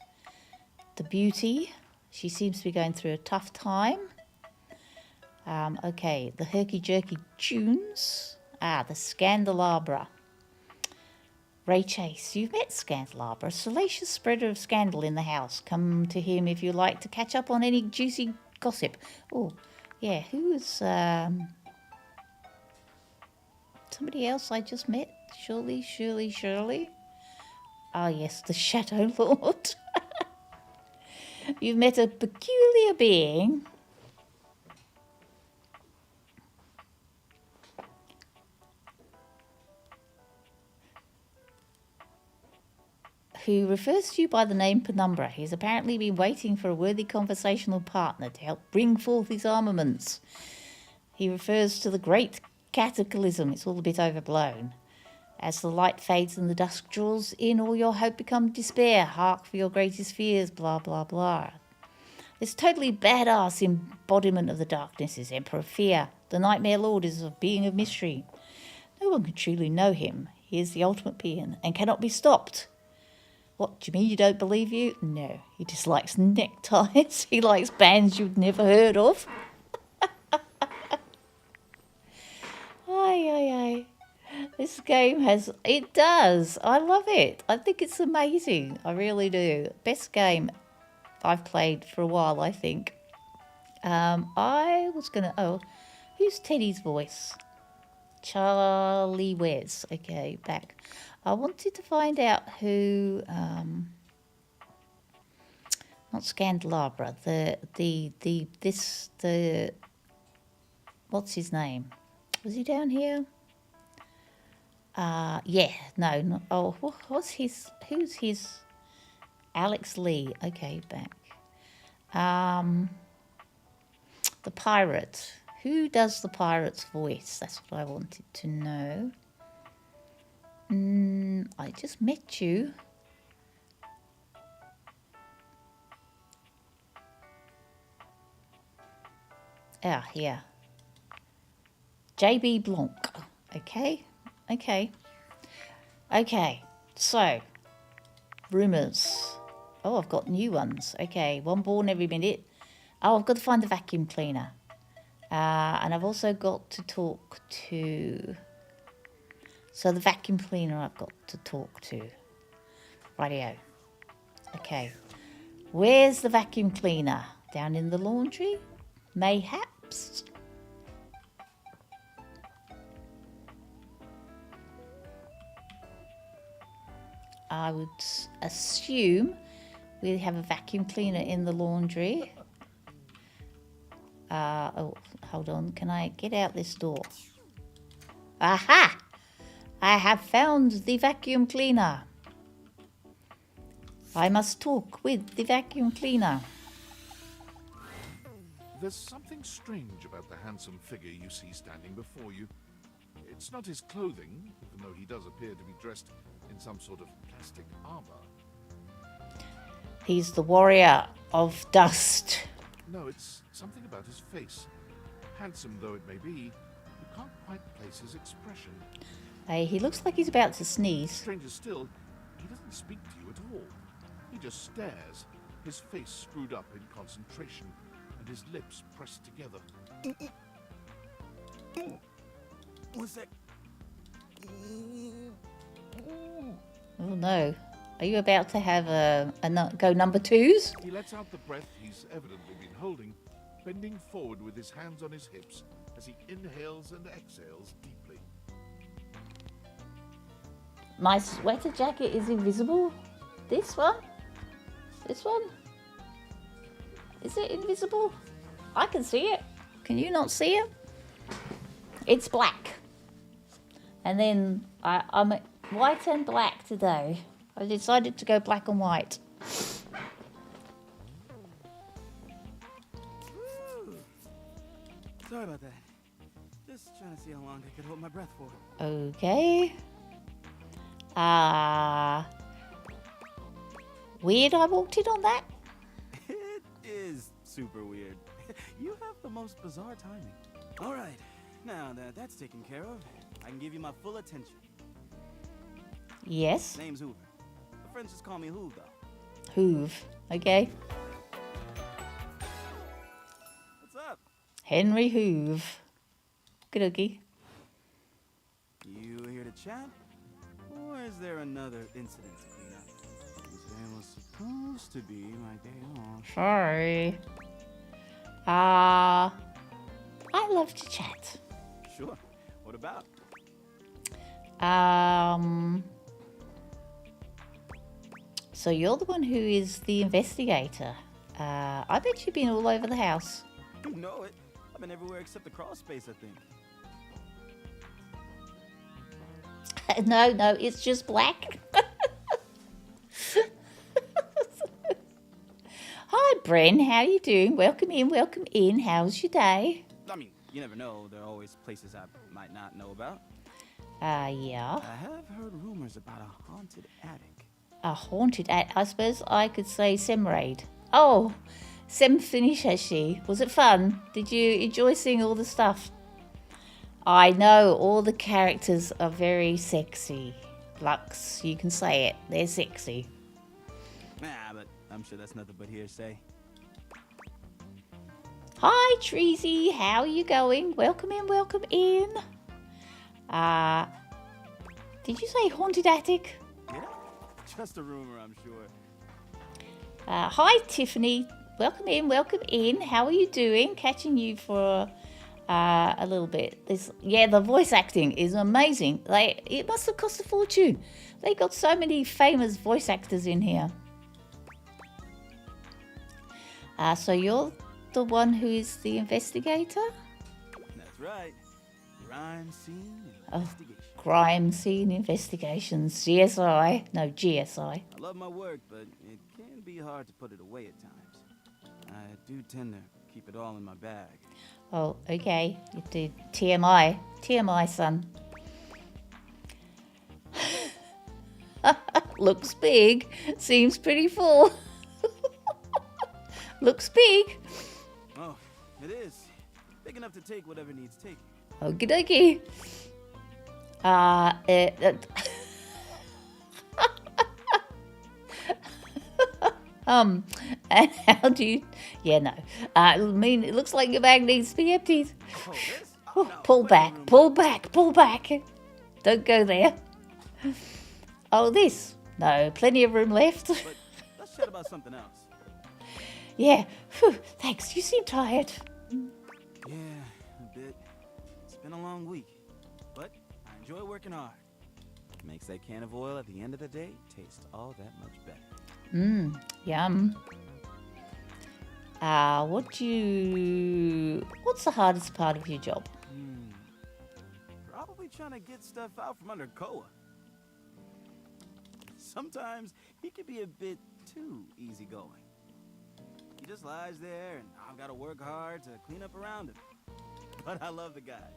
the beauty. She seems to be going through a tough time. Okay, the herky-jerky tunes. The Scandelabra. Ray Chase, you've met Scandelabra, a salacious spreader of scandal in the house. Come to him if you like to catch up on any juicy gossip. Oh, yeah, who was somebody else I just met? Shirley. Ah, yes, the Shadow Lord. You've met a peculiar being who refers to you by the name Penumbra. He's apparently been waiting for a worthy conversational partner to help bring forth his armaments. He refers to the great cataclysm. It's all a bit overblown. As the light fades and the dusk draws in, all your hope becomes despair. Hark for your greatest fears, blah, blah, blah. This totally badass embodiment of the darkness is Emperor Fear. The Nightmare Lord is a being of mystery. No one can truly know him. He is the ultimate being and cannot be stopped. What, do you mean you don't believe you? No, he dislikes neckties. He likes bands you've never heard of. Aye. This game it does. I love it. I think it's amazing. I really do. Best game I've played for a while, I think. I was going to... who's Teddy's voice? Charlie Wes. Okay, back. I wanted to find out who... not Scandelabra. What's his name? Was he down here? Yeah, no, not, who's his, Alex Lee, okay, back. The pirate, who does the pirate's voice? That's what I wanted to know. I just met you. Here. JB Blanc, okay. Okay, so, rumours. Oh, I've got new ones. Okay, one born every minute. Oh, I've got to find the vacuum cleaner. And I've also got to talk to... So the vacuum cleaner I've got to talk to. Rightio. Okay. Where's the vacuum cleaner? Down in the laundry? Mayhaps? I would assume we have a vacuum cleaner in the laundry. Oh, hold on. Can I get out this door? Aha! I have found the vacuum cleaner. I must talk with the vacuum cleaner. There's something strange about the handsome figure you see standing before you. It's not his clothing, even though he does appear to be dressed in some sort of plastic armor. He's the warrior of dust. No, it's something about his face. Handsome though it may be, you can't quite place his expression. Hey, he looks like he's about to sneeze. Stranger still, he doesn't speak to you at all. He just stares, his face screwed up in concentration, and his lips pressed together. What's that? Oh no. Are you about to have go number twos? He lets out the breath he's evidently been holding, bending forward with his hands on his hips as he inhales and exhales deeply. My sweater jacket is invisible. This one? This one? Is it invisible? I can see it. Can you not see it? It's black. And then I'm white and black today. I decided to go black and white. Sorry about that. Just trying to see how long I could hold my breath for. Okay. Weird I walked in on that? It is super weird. You have the most bizarre timing. All right, now that that's taken care of, I can give you my full attention. Yes. Name's Hoover. My friends just call me Hoove, though. Hoove. Okay. What's up? Henry Hoove. Good okey. You here to chat? Or is there another incident to clean up? Today was supposed to be my day off. Sorry. I love to chat. Sure. What about? So you're the one who is the investigator. I bet you've been all over the house. You know it. I've been everywhere except the crawl space, I think. No, it's just black. Hi, Bren. How you doing? Welcome in. How's your day? I mean, you never know. There are always places I might not know about. Yeah. I have heard rumors about a haunted attic. A haunted attic. I suppose I could say Semraid. Oh, Sem finished, has she? Was it fun? Did you enjoy seeing all the stuff? I know, all the characters are very sexy. Lux, you can say it. They're sexy. Nah, but I'm sure that's nothing but hearsay. Hi, Treasy. How are you going? Welcome in. Did you say haunted attic? Yeah, just a rumor, I'm sure. Hi, Tiffany. Welcome in. How are you doing? Catching you for a little bit. The voice acting is amazing. It must have cost a fortune. They got so many famous voice actors in here. So you're the one who is the investigator? That's right. Crime scene investigation. Crime scene investigations. CSI. No, GSI. I love my work, but it can be hard to put it away at times. I do tend to keep it all in my bag. Oh, okay. You do TMI. TMI, son. Looks big. Seems pretty full. Looks big. Oh, it is. Big enough to take whatever needs taking. Okie dokie. And how do you... Yeah, no. I mean, it looks like your bag needs to be emptied. Pull back. Don't go there. Oh, this. No, plenty of room left. But let's chat about something else. Yeah. Whew, thanks. You seem tired. Yeah, a bit. It's been a long week, but I enjoy working hard. Makes that can of oil at the end of the day taste all that much better. Yum. What's the hardest part of your job? Probably trying to get stuff out from under Koa. Sometimes he can be a bit too easygoing. He just lies there, and I've got to work hard to clean up around him. But I love the guy.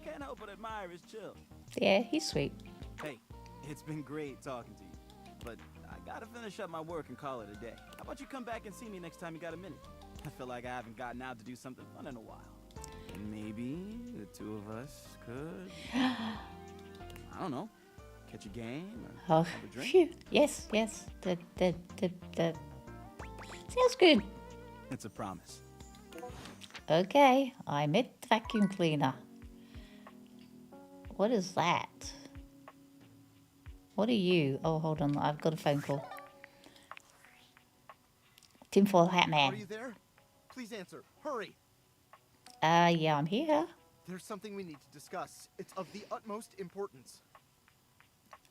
Can't help but admire his chill. Yeah, he's sweet. Hey, it's been great talking to you. But I gotta finish up my work and call it a day. How about you come back and see me next time you got a minute? I feel like I haven't gotten out to do something fun in a while. And maybe the two of us could... I don't know. Catch a game or have a drink? Phew. Yes. Sounds good. It's a promise. Okay, I met the vacuum cleaner. What is that? What are you? Oh, hold on. I've got a phone call. Tinfoil Hat Man. Are you there? Please answer. Hurry. Yeah, I'm here. There's something we need to discuss. It's of the utmost importance.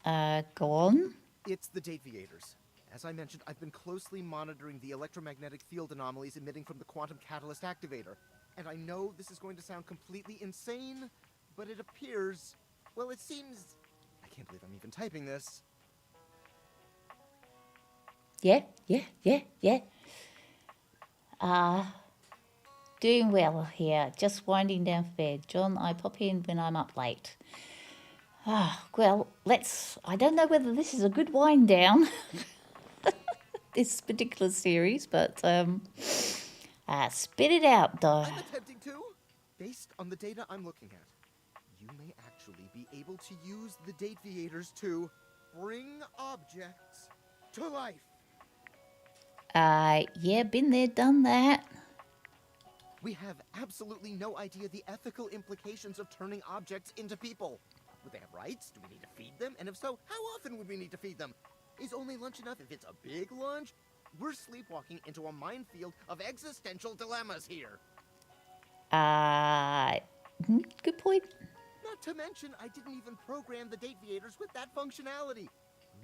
Go on. It's the Deviators. As I mentioned, I've been closely monitoring the electromagnetic field anomalies emitting from the quantum catalyst activator. And I know this is going to sound completely insane, but it appears... Well, it seems... I can't believe I'm even typing this. Yeah. Doing well here. Just winding down for bed. John, I pop in when I'm up late. Well, I don't know whether this is a good wind down, this particular series, but spit it out, though. I'm attempting to. Based on the data I'm looking at, you may actually be able to use the date viators to bring objects to life. Yeah, been there, done that. We have absolutely no idea the ethical implications of turning objects into people. Would they have rights? Do we need to feed them? And if so, how often would we need to feed them? Is only lunch enough if it's a big lunch? We're sleepwalking into a minefield of existential dilemmas here. Good point. Not to mention, I didn't even program the date viators with that functionality.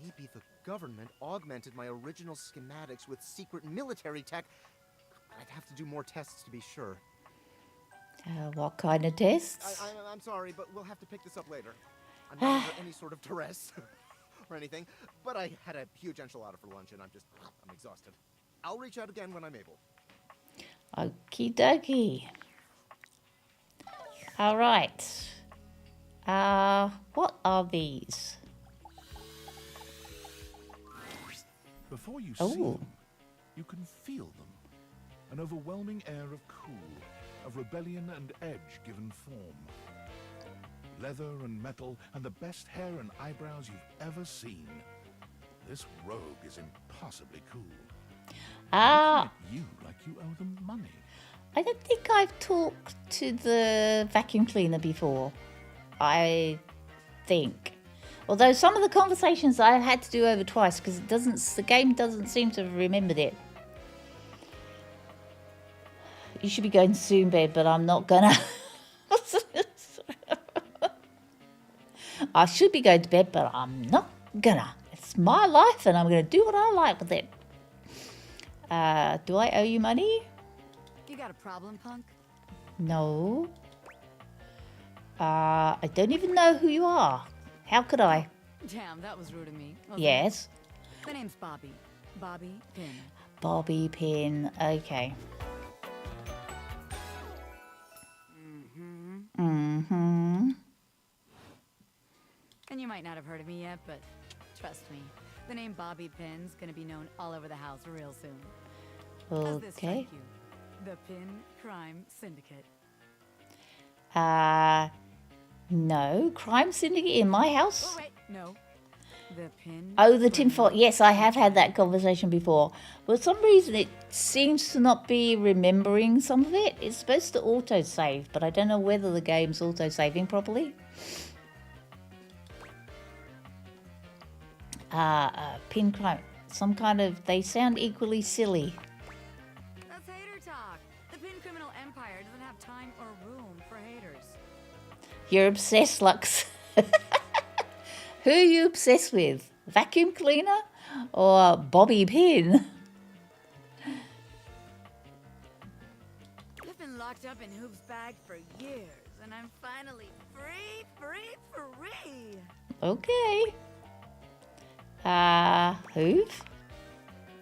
Maybe the government augmented my original schematics with secret military tech. I'd have to do more tests to be sure. What kind of tests? I'm sorry, but we'll have to pick this up later. I'm not under any sort of duress or anything, but I had a huge enchilada for lunch and I'm exhausted. I'll reach out again when I'm able. Okie dokie. All right. What are these? Before you see them, you can feel them. An overwhelming air of cool, of rebellion and edge given form. Leather and metal and the best hair and eyebrows you've ever seen. This rogue is impossibly cool. Looking at you like you owe them money. I don't think I've talked to the vacuum cleaner before. I think. Although some of the conversations I've had to do over twice because the game doesn't seem to have remembered it. You should be going to soon, babe, but I'm not gonna. I should be going to bed, but I'm not gonna. It's my life, and I'm gonna do what I like with it. Do I owe you money? You got a problem, punk? No. I don't even know who you are. How could I? Damn, that was rude of me. wasn't Yes. it? My name's Bobby. Bobby Pin. Bobby Pin. Okay. Mm-hmm. And you might not have heard of me yet, but trust me, the name Bobby Pin's gonna be known all over the house real soon. How's this Okay. strike you? The Pin Crime Syndicate. No. Crime syndicate in my house? Oh, wait, no. The Pin. Oh, the tinfoil. Yes, I have had that conversation before. For some reason, it seems to not be remembering some of it. It's supposed to autosave, but I don't know whether the game's autosaving properly. Pin crime. Some kind of... They sound equally silly. That's hater talk. The Pin Criminal Empire doesn't have time or room for haters. You're obsessed, Lux. Who are you obsessed with? Vacuum cleaner or Bobby Pin? I've been locked up in Hoop's bag for years, and I'm finally free. Okay. Hoof?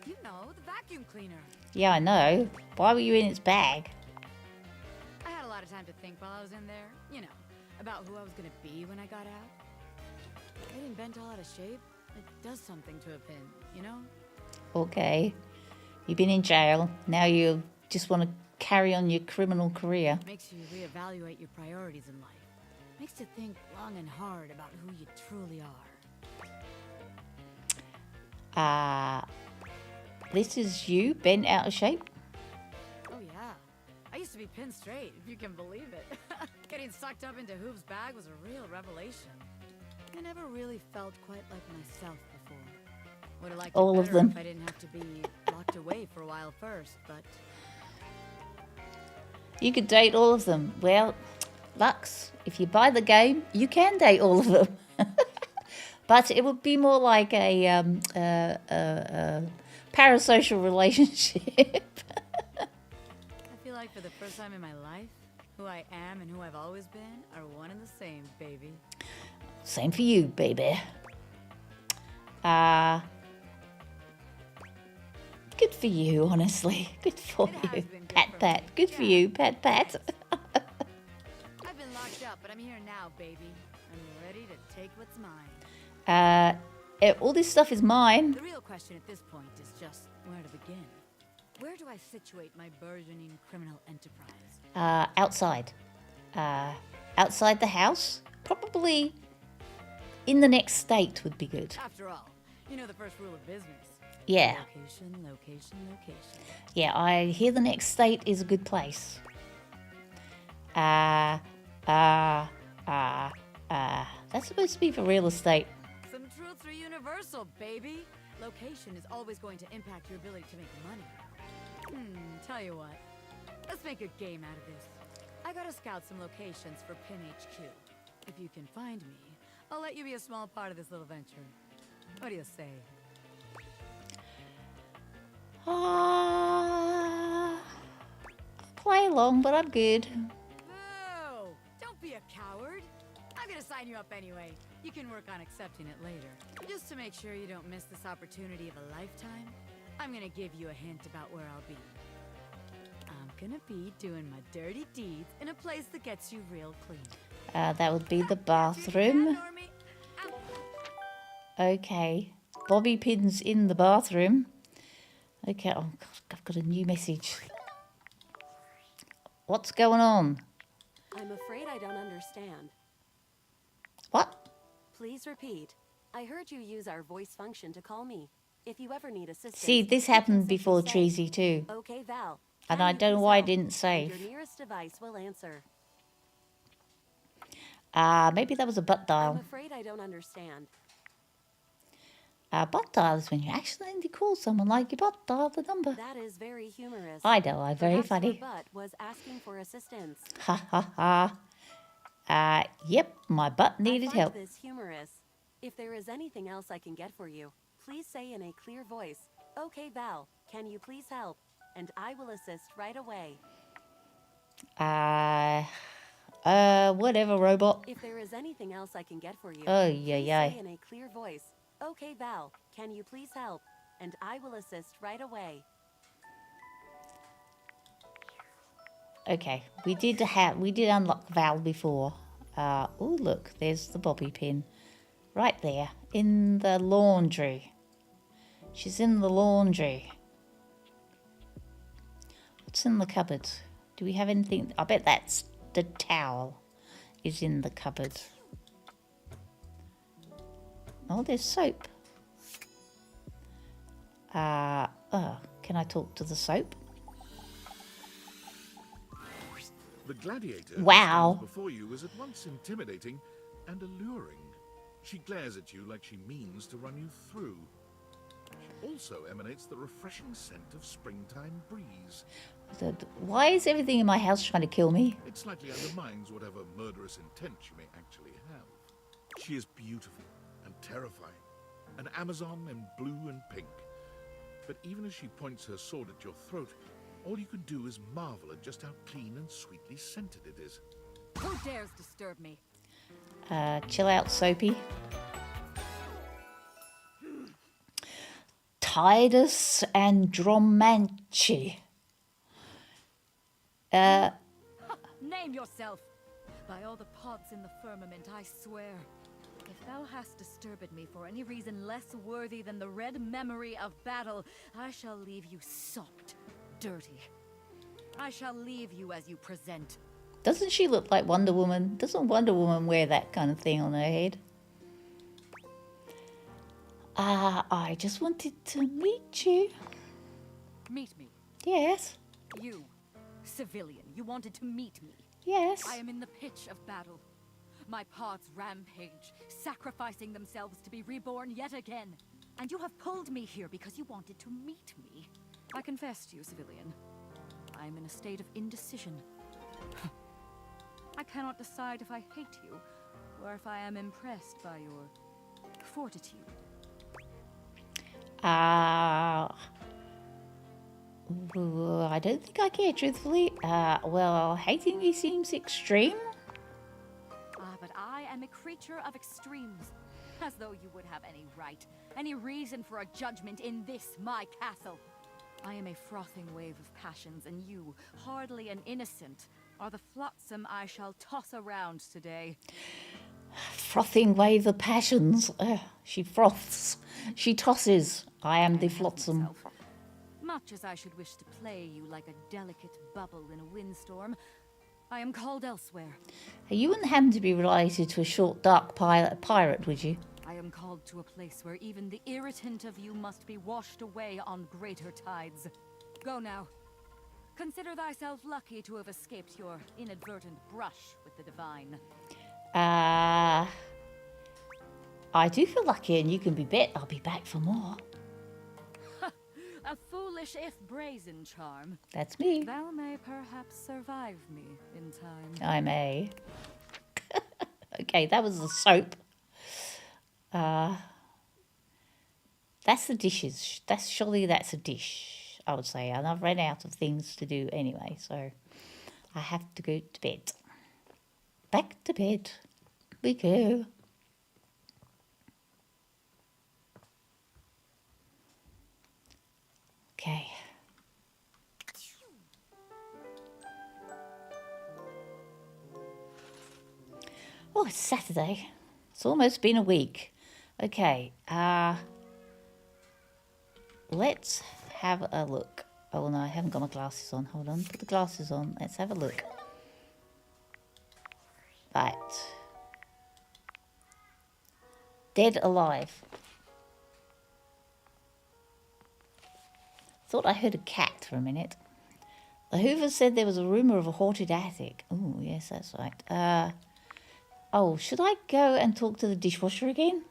You know, the vacuum cleaner. Yeah, I know. Why were you in its bag? I had a lot of time to think while I was in there, you know, about who I was gonna be when I got out. Getting bent all out of shape, it does something to a pin, you know? Okay. You've been in jail. Now you just want to carry on your criminal career. Makes you reevaluate your priorities in life. Makes you think long and hard about who you truly are. This is you bent out of shape? Oh yeah. I used to be pinned straight, if you can believe it. Getting sucked up into Hoop's bag was a real revelation. I never really felt quite like myself before. Would have liked All it of better them. if I didn't have to be locked away for a while first, but You could date all of them. Well, Lux, if you buy the game, you can date all of them. But it would be more like a parasocial relationship. I feel like for the first time in my life, who I am and who I've always been are one and the same, baby. Same for you, baby. Good for you, honestly. Good for you. It has been Pat, pat. Good for you, pat, pat. I've been locked up, but I'm here now, baby. I'm ready to take what's mine. All this stuff is mine. The real question at this point is just where to begin. Where do I situate my burgeoning criminal enterprise? Outside. Outside the house. Probably in the next state would be good. After all, you know the first rule of business. Yeah. Location, location, location. Yeah, I hear the next state is a good place. That's supposed to be for real estate. Some truths are universal, baby. Location is always going to impact your ability to make money. Tell you what. Let's make a game out of this. I gotta scout some locations for Pin HQ. If you can find me, I'll let you be a small part of this little venture. What do you say? Play along, but I'm good. Boo! Don't be a coward. I'm gonna sign you up anyway. You can work on accepting it later. Just to make sure you don't miss this opportunity of a lifetime, I'm gonna give you a hint about where I'll be. I'm gonna be doing my dirty deeds in a place that gets you real clean. That would be the bathroom. Okay. Bobby Pin's in the bathroom. Okay, oh God, I've got a new message. What's going on? I'm afraid I don't understand. What? Please repeat. I heard you use our voice function to call me. If you ever need assistance... See, this happened before Treasy too. Okay, Val. And I don't know why I didn't save. Your nearest device will answer. Maybe that was a butt dial. I'm afraid I don't understand. Butt dial is when you accidentally call someone like you butt dial the number. That is very humorous. I know, I'm very Perhaps funny. Your butt was asking for assistance. Ha ha ha. Yep, my butt needed I find help. this humorous. If there is anything else I can get for you, please say in a clear voice, "Okay, Val, can you please help?" And I will assist right away. Whatever, robot. If there is anything else I can get for you, Oh, please yeah. say in a clear voice, "Okay, Val, can you please help?" And I will assist right away. Okay, we did unlock Val before. Oh look, there's the bobby pin. Right there, in the laundry. She's in the laundry. What's in the cupboard? Do we have anything? I bet that's the towel is in the cupboard. Oh, there's soap. Can I talk to the soap? The gladiator Wow. who stands before you is at once intimidating and alluring. She glares at you like she means to run you through. She also emanates the refreshing scent of springtime breeze. Why is everything in my house trying to kill me? It slightly undermines whatever murderous intent you may actually have. She is beautiful and terrifying, an Amazon in blue and pink. But even as she points her sword at your throat, all you can do is marvel at just how clean and sweetly scented it is. Who dares disturb me? Chill out, Soapy. Titus Andromanchi. Name yourself! By all the pods in the firmament, I swear. If thou hast disturbed me for any reason less worthy than the red memory of battle, I shall leave you sopped, dirty. I shall leave you as you present. Doesn't she look like Wonder Woman? Doesn't Wonder Woman wear that kind of thing on her head? I just wanted to meet you. Meet me. Yes. You, civilian, you wanted to meet me. Yes. I am in the pitch of battle. My parts rampage, sacrificing themselves to be reborn yet again. And you have pulled me here because you wanted to meet me. I confess to you, civilian. I am in a state of indecision. I cannot decide if I hate you, or if I am impressed by your fortitude. I don't think I care, truthfully. Well, hating you seems extreme. But I am a creature of extremes. As though you would have any right, any reason for a judgment in this, my castle. I am a frothing wave of passions, and you, hardly an innocent, are the flotsam I shall toss around today. Frothing wave of passions. She froths. She tosses. I am the flotsam. Much as I should wish to play you like a delicate bubble in a windstorm, I am called elsewhere. You wouldn't happen to be related to a short, dark pirate, would you? I am called to a place where even the irritant of you must be washed away on greater tides. Go now. Consider thyself lucky to have escaped your inadvertent brush with the divine. I do feel lucky, and you can be bet I'll be back for more. A foolish if brazen charm. That's me. Thou may perhaps survive me in time. I may. Okay, that was the soap. That's the dishes. Surely that's a dish, I would say. And I've run out of things to do anyway, so I have to go to bed. Back to bed we go. Okay. Oh, it's Saturday. It's almost been a week. Okay, let's have a look. Oh no, I haven't got my glasses on. Hold on, put the glasses on. Let's have a look. Right. Dead Alive. Thought I heard a cat for a minute. The Hoovers said there was a rumour of a haunted attic. Oh, yes, that's right. Oh, should I go and talk to the dishwasher again?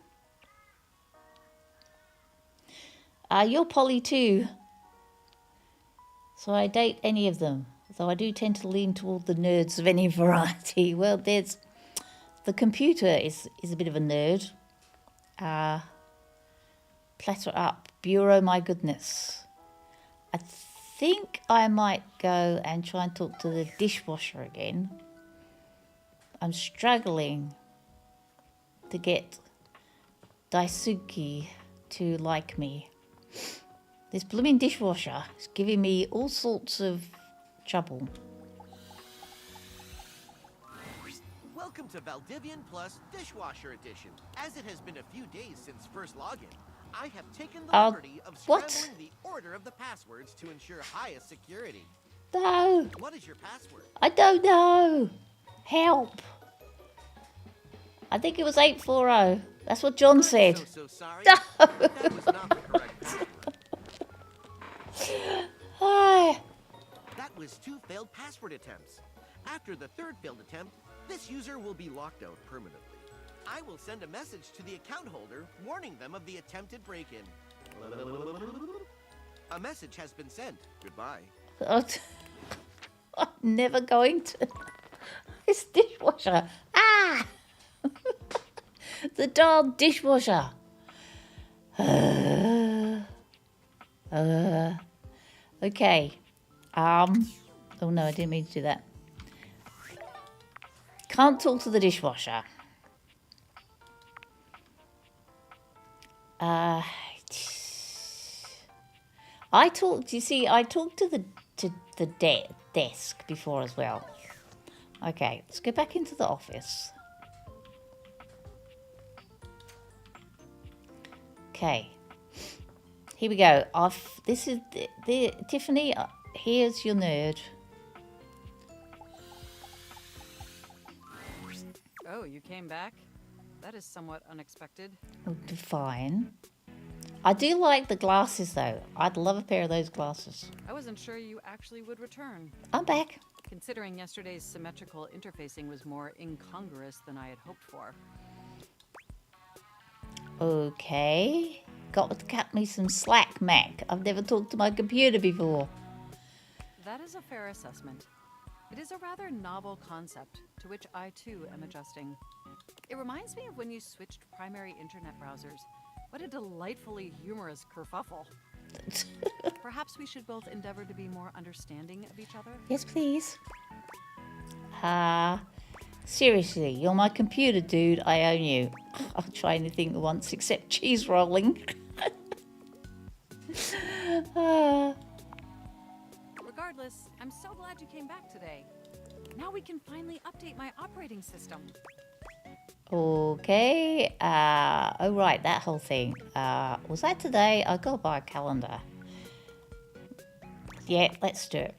You're Polly too. So I date any of them. Though I do tend to lean toward the nerds of any variety. Well, there's... The computer is a bit of a nerd. Platter Up. Bureau, my goodness. I think I might go and try and talk to the dishwasher again. I'm struggling to get Daisuke to like me. This blooming dishwasher is giving me all sorts of trouble. Welcome to Valdivian Plus Dishwasher Edition. As it has been a few days since first login, I have taken the liberty of scrambling the order of the passwords to ensure highest security. No. What is your password? I don't know. Help. I think it was 840. That's what John said. I'm so sorry. No. That was not the correct password. Hi. That was 2 failed password attempts. After the 3rd failed attempt, this user will be locked out permanently. I will send a message to the account holder warning them of the attempted break-in. A message has been sent. Goodbye. I'm never going to. This dishwasher. Ah! The darn dishwasher. Okay. Oh no, I didn't mean to do that. Can't talk to the dishwasher. I talked to the desk before as well. Okay, let's go back into the office. Okay, here we go. This is the Tiffany. Here's your nerd. Oh, you came back? That is somewhat unexpected. Oh, fine. I do like the glasses though. I'd love a pair of those glasses. I wasn't sure you actually would return. I'm back. Considering yesterday's symmetrical interfacing was more incongruous than I had hoped for. Okay. Got to cut me some slack, Mac. I've never talked to my computer before. That is a fair assessment. It is a rather novel concept, to which I too am adjusting. It reminds me of when you switched primary internet browsers. What a delightfully humorous kerfuffle. Perhaps we should both endeavor to be more understanding of each other? Yes, please. Seriously, you're my computer dude. I own you. I'll try anything once except cheese rolling. Regardless, I'm so glad you came back today. Now we can finally update my operating system. Okay. Oh, right, that whole thing. Was that today? I gotta buy a calendar. Yeah, let's do it.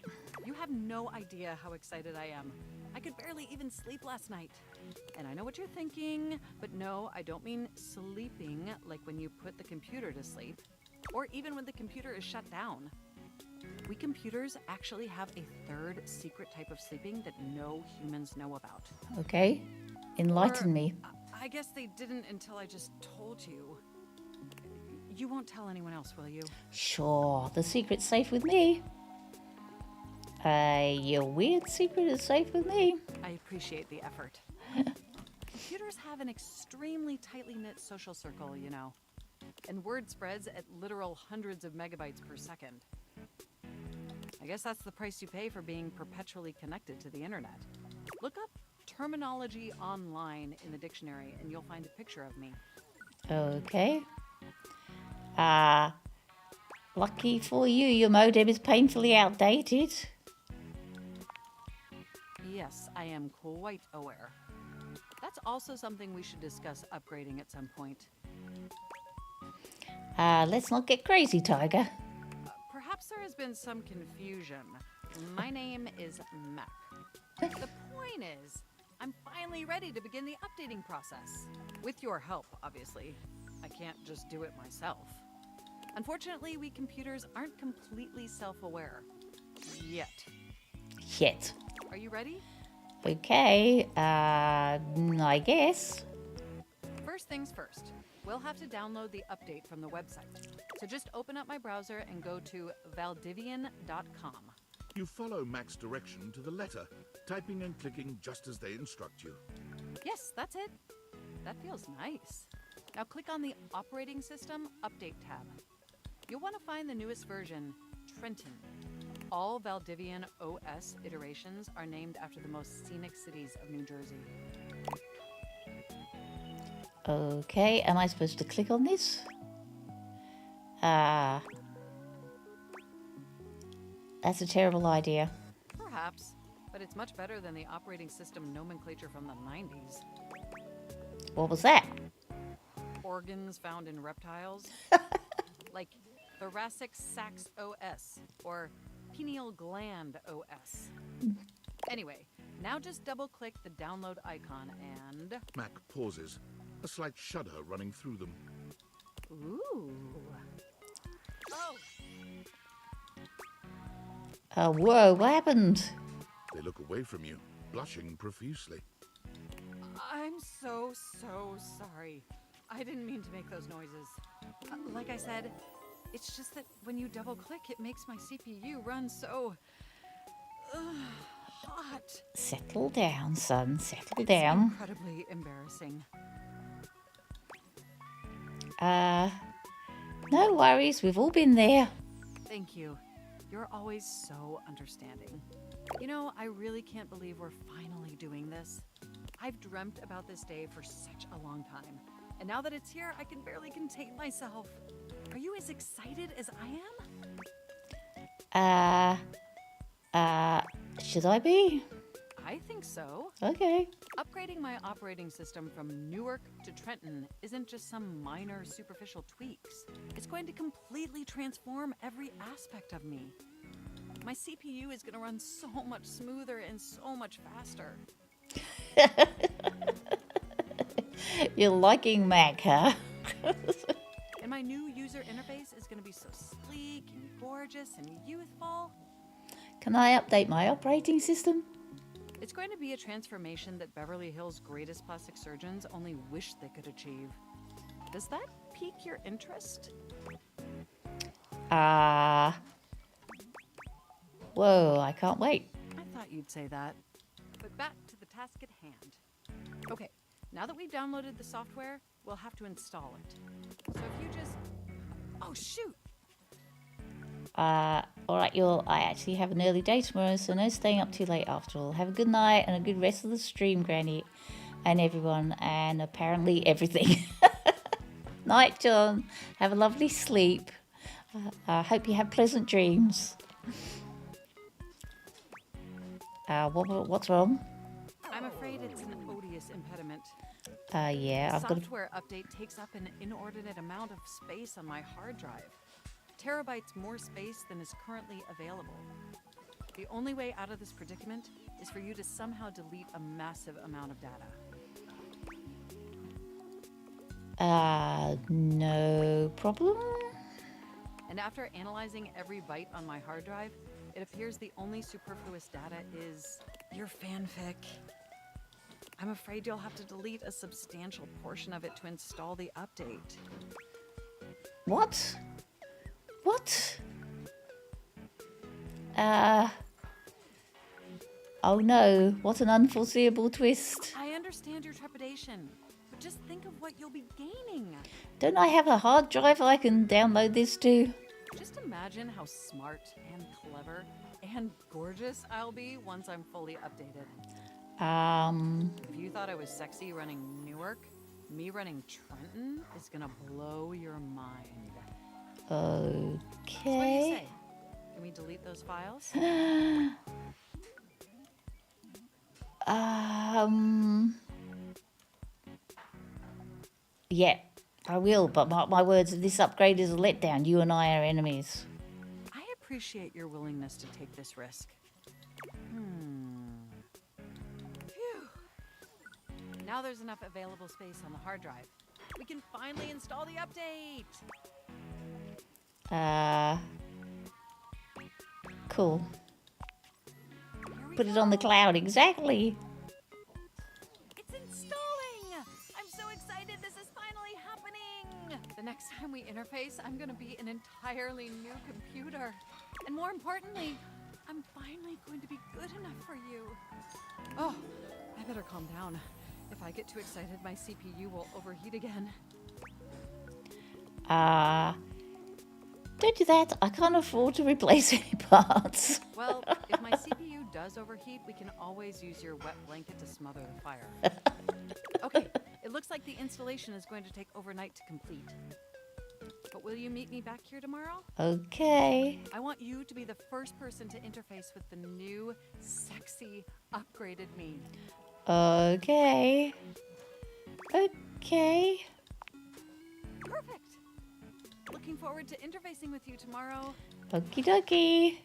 You have no idea how excited I am. I could barely even sleep last night. And I know what you're thinking, but no, I don't mean sleeping like when you put the computer to sleep, or even when the computer is shut down. We computers actually have a third secret type of sleeping that no humans know about. Okay. Enlighten me. I guess they didn't until I just told you. You won't tell anyone else, will you? Sure, the secret's safe with me. Your weird secret is safe with me. I appreciate the effort. Computers have an extremely tightly knit social circle, you know. And word spreads at literal hundreds of megabytes per second. I guess that's the price you pay for being perpetually connected to the internet. Look up terminology online in the dictionary and you'll find a picture of me. Okay. Lucky for you, your modem is painfully outdated. Yes, I am quite aware. That's also something we should discuss upgrading at some point. Let's not get crazy, Tiger. Perhaps there has been some confusion. My name is Mac. The point is, I'm finally ready to begin the updating process. With your help, obviously. I can't just do it myself. Unfortunately, we computers aren't completely self-aware. Yet. Yet. Are you ready? Okay, I guess. First things first. We'll have to download the update from the website. So just open up my browser and go to valdivian.com. You follow Mac's direction to the letter, typing and clicking just as they instruct you. Yes, that's it. That feels nice. Now click on the Operating System Update tab. You'll want to find the newest version, Trenton. All Valdivian OS iterations are named after the most scenic cities of New Jersey. Okay, am I supposed to click on this? That's a terrible idea. Perhaps, but it's much better than the operating system nomenclature from the 90s. What was that? Organs found in reptiles. Like thoracic sacs OS or pineal gland OS. Anyway, now just double-click the download icon and... Mac pauses, a slight shudder running through them. Ooh. Oh. Whoa, what happened? They look away from you, blushing profusely. I'm so sorry. I didn't mean to make those noises. Like I said, it's just that when you double-click, it makes my CPU run so... hot. Settle down, son. Settle It's down. Incredibly embarrassing. No worries. We've all been there. Thank you. You're always so understanding. You know, I really can't believe we're finally doing this. I've dreamt about this day for such a long time. And now that it's here, I can barely contain myself. Are you as excited as I am? Should I be? I think so. Okay. Upgrading my operating system from Newark to Trenton isn't just some minor superficial tweaks. It's going to completely transform every aspect of me. My CPU is going to run so much smoother and so much faster. You're liking Mac, huh? And my new user interface is going to be so sleek and gorgeous and youthful. Can I update my operating system? It's going to be a transformation that Beverly Hills' greatest plastic surgeons only wish they could achieve. Does that pique your interest? Whoa, I can't wait. I thought you'd say that. But back to the task at hand. Okay, now that we've downloaded the software, we'll have to install it. So if you just... Oh, shoot! Alright, I actually have an early day tomorrow, so no staying up too late after all. Have a good night and a good rest of the stream, Granny, and everyone, and apparently everything. Night, John. Have a lovely sleep. I hope you have pleasant dreams. What's wrong? I'm afraid it's an odious impediment. Yeah, The I've got to... software update takes up an inordinate amount of space on my hard drive. Terabytes more space than is currently available. The only way out of this predicament is for you to somehow delete a massive amount of data. No problem. And after analyzing every byte on my hard drive, it appears the only superfluous data is your fanfic. I'm afraid you'll have to delete a substantial portion of it to install the update. What? What? Oh no, what an unforeseeable twist. I understand your trepidation, but just think of what you'll be gaining. Don't I have a hard drive I can download this to? Just imagine how smart and clever and gorgeous I'll be once I'm fully updated. If you thought I was sexy running Newark, me running Trenton is gonna blow your mind. Okay. So what do you say? Can we delete those files? Yeah, I will, but mark my words, this upgrade is a letdown. You and I are enemies. I appreciate your willingness to take this risk. Phew. Now there's enough available space on the hard drive. We can finally install the update. Cool. Put it on the cloud, exactly. It's installing! I'm so excited this is finally happening! The next time we interface, I'm gonna be an entirely new computer. And more importantly, I'm finally going to be good enough for you. Oh, I better calm down. If I get too excited, my CPU will overheat again. Don't do that. I can't afford to replace any parts. Well, if my CPU does overheat, we can always use your wet blanket to smother the fire. Okay, it looks like the installation is going to take overnight to complete. But will you meet me back here tomorrow? Okay. I want you to be the first person to interface with the new, sexy, upgraded me. Okay. Okay. Perfect. Looking forward to interfacing with you tomorrow. Okie dokie.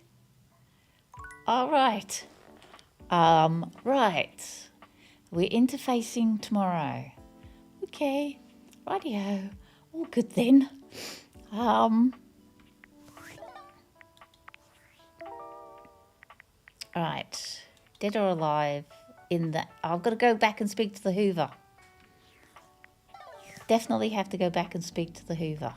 All right. Right. We're interfacing tomorrow. Okay. Rightio. All good then. Right. Dead or alive in the... I've got to go back and speak to the Hoover. Definitely have to go back and speak to the Hoover.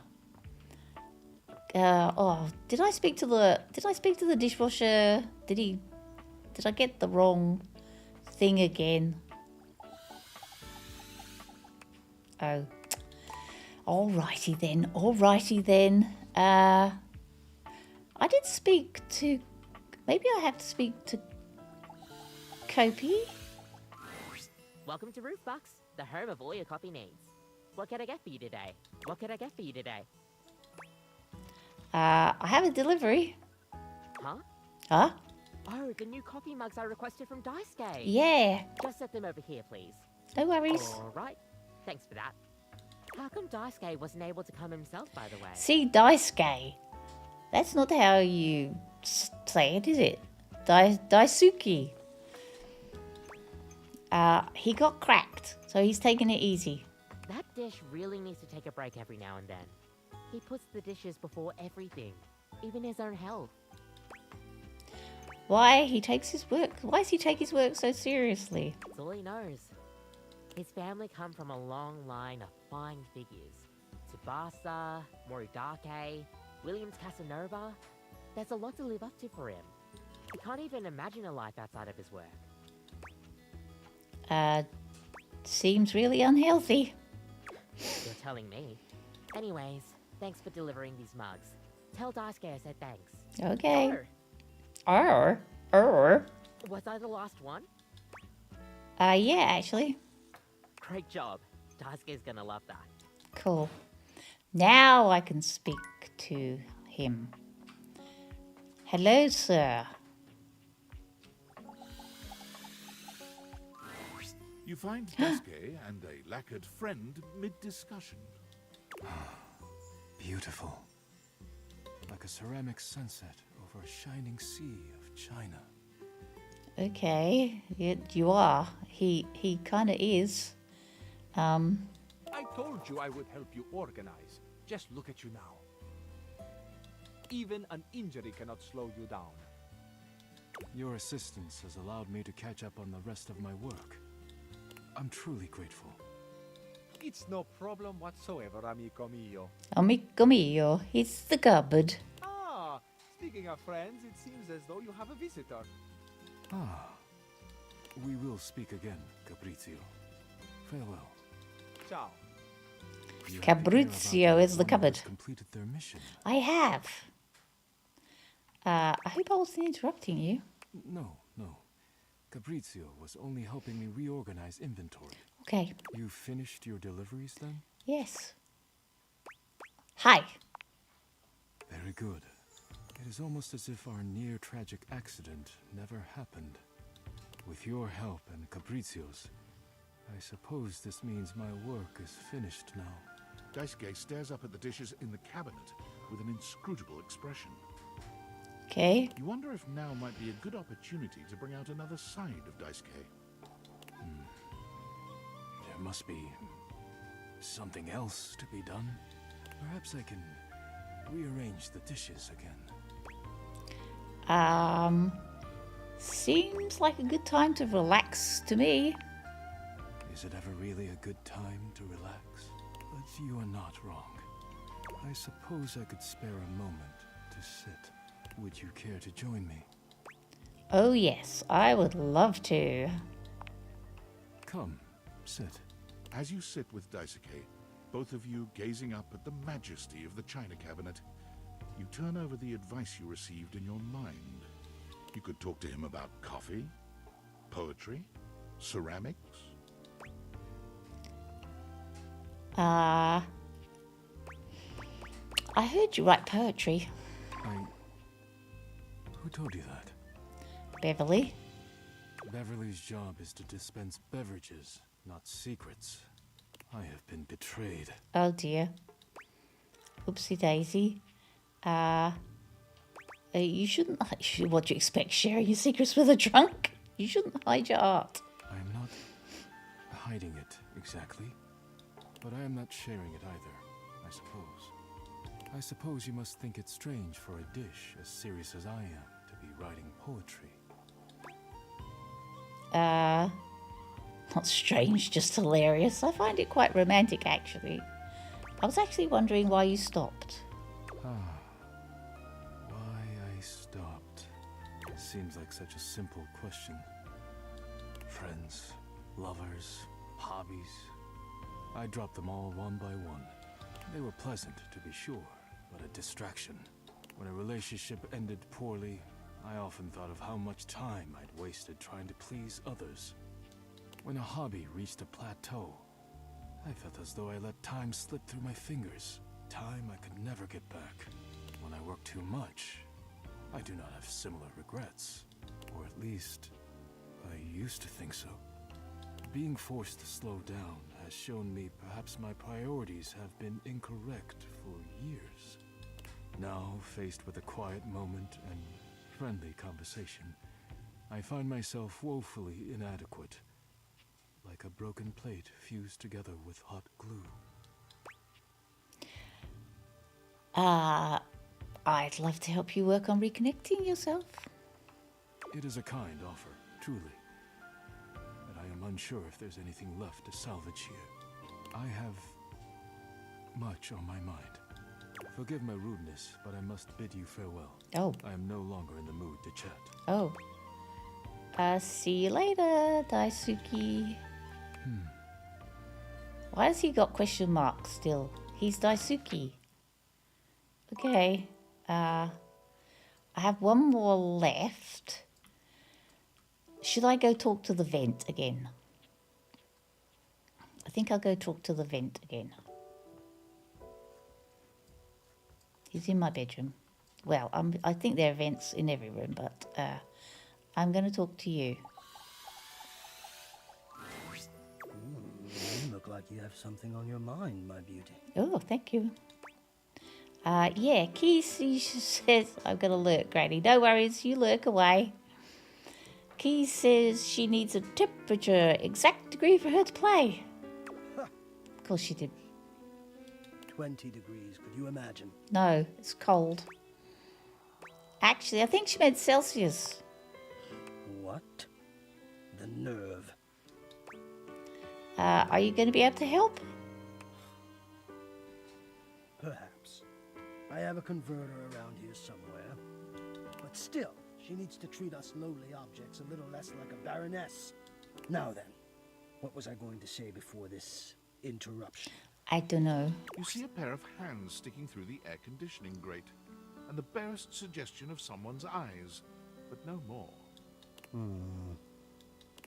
Did I speak to the dishwasher? Did I get the wrong thing again? Oh. Alrighty then. I did speak to... Maybe I have to speak to Kopi? Welcome to Roofbox, the home of all your copy needs. What can I get for you today? I have a delivery. Huh? Huh? Oh, the new coffee mugs I requested from Daisuke. Yeah. Just set them over here, please. No worries. All right. Thanks for that. How come Daisuke wasn't able to come himself, by the way? See, Daisuke. That's not how you say it, is it? Daisuke. He got cracked, so he's taking it easy. That dish really needs to take a break every now and then. He puts the dishes before everything, even his own health. Why does he take his work so seriously? That's all he knows. His family come from a long line of fine figures. Tsubasa, Moridake, Williams Casanova. There's a lot to live up to for him. He can't even imagine a life outside of his work. Seems really unhealthy. You're telling me. Anyways, thanks for delivering these mugs. Tell Daisuke I said thanks. Okay. Was I the last one? Yeah, actually. Great job. Daisuke's gonna love that. Cool. Now I can speak to him. Hello, sir. You find Daisuke and a lacquered friend mid-discussion. Beautiful. Like a ceramic sunset over a shining sea of China. Okay, you are. He kind of is. I told you I would help you organize. Just look at you now. Even an injury cannot slow you down. Your assistance has allowed me to catch up on the rest of my work. I'm truly grateful. It's no problem whatsoever, amico mio. Amico mio, it's the cupboard. Ah, speaking of friends, it seems as though you have a visitor. Ah, we will speak again, Cabrizio. Farewell. Ciao. Cabrizio is the cupboard. Completed their mission. I have. I hope I wasn't interrupting you. No. Cabrizio was only helping me reorganize inventory. Okay. You finished your deliveries then? Yes. Hi. Very good. It is almost as if our near-tragic accident never happened. With your help and Cabrizio's, I suppose this means my work is finished now. Daisuke stares up at the dishes in the cabinet with an inscrutable expression. Okay. You wonder if now might be a good opportunity to bring out another side of Daisuke. There must be something else to be done. Perhaps I can rearrange the dishes again. Seems like a good time to relax to me. Is it ever really a good time to relax? But you are not wrong. I suppose I could spare a moment to sit. Would you care to join me? Oh yes, I would love to. Come, sit. As you sit with Daisuke, both of you gazing up at the majesty of the china cabinet, you turn over the advice you received in your mind. You could talk to him about coffee, poetry, ceramics. I heard you write poetry. Who told you that? Beverly. Beverly's job is to dispense beverages, not secrets. I have been betrayed. Oh dear. Oopsie daisy. You shouldn't. What do you expect? Sharing your secrets with a drunk? You shouldn't hide your art. I am not hiding it exactly, but I am not sharing it either, I suppose. I suppose you must think it strange for a dish as serious as I am to be writing poetry. Not strange, just hilarious. I find it quite romantic, actually. I was actually wondering why you stopped. Why I stopped. It seems like such a simple question. Friends, lovers, hobbies. I dropped them all one by one. They were pleasant, to be sure, but a distraction. When a relationship ended poorly, I often thought of how much time I'd wasted trying to please others. When a hobby reached a plateau, I felt as though I let time slip through my fingers, time I could never get back. When I work too much, I do not have similar regrets, or at least, I used to think so. Being forced to slow down has shown me perhaps my priorities have been incorrect for years. Now, faced with a quiet moment and friendly conversation, I find myself woefully inadequate, like a broken plate fused together with hot glue. I'd love to help you work on reconnecting yourself. It is a kind offer, truly. But I am unsure if there's anything left to salvage here. I have much on my mind. Forgive my rudeness, but I must bid you farewell. Oh. I am no longer in the mood to chat. Oh. See you later, Daisuke. Why has he got question marks still? He's Daisuke. Okay. I have one more left. Should I go talk to the vent again? I think I'll go talk to the vent again. He's in my bedroom. Well, I think there are vents in every room, but I'm going to talk to you. you have something on your mind, my beauty. Oh, thank you. Yeah, Keys says, I'm going to lurk, Granny. No worries, you lurk away. Keys says she needs a temperature exact degree for her to play. Of course she did. 20 degrees, could you imagine? No, it's cold. Actually, I think she meant Celsius. What? The nerve. Are you going to be able to help? Perhaps. I have a converter around here somewhere. But still, she needs to treat us lowly objects a little less like a baroness. Now then, what was I going to say before this interruption? I don't know. You see a pair of hands sticking through the air conditioning grate, and the barest suggestion of someone's eyes, but no more.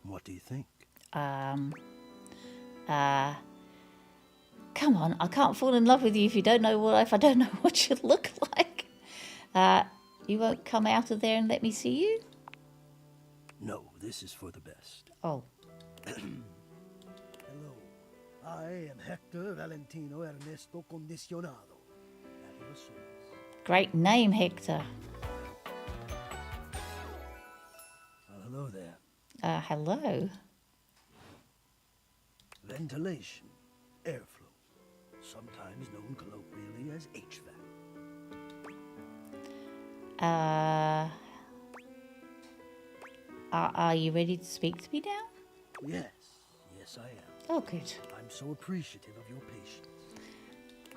What do you think? Come on, I can't fall in love with you if I don't know what you look like. You won't come out of there and let me see you? No, this is for the best. Oh. Hello, I am Hector Valentino Ernesto Condicionado. At your service. Great name, Hector. Hello there. Hello. Ventilation, airflow, sometimes known colloquially as HVAC. Are you ready to speak to me now? Yes, I am. Oh, good. I'm so appreciative of your patience.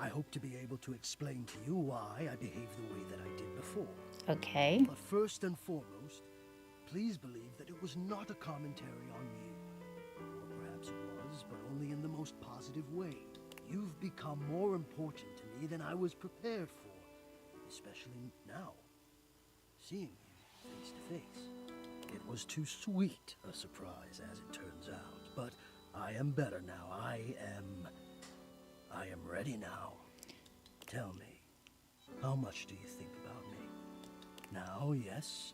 I hope to be able to explain to you why I behaved the way that I did before. Okay. But first and foremost, please believe that it was not a commentary on you. Or perhaps it was, but only in the most positive way. You've become more important to me than I was prepared for, especially now, seeing you face to face. It was too sweet a surprise, as it turns out, but I am better now. I am ready now. Tell me, how much do you think about me? Now, yes,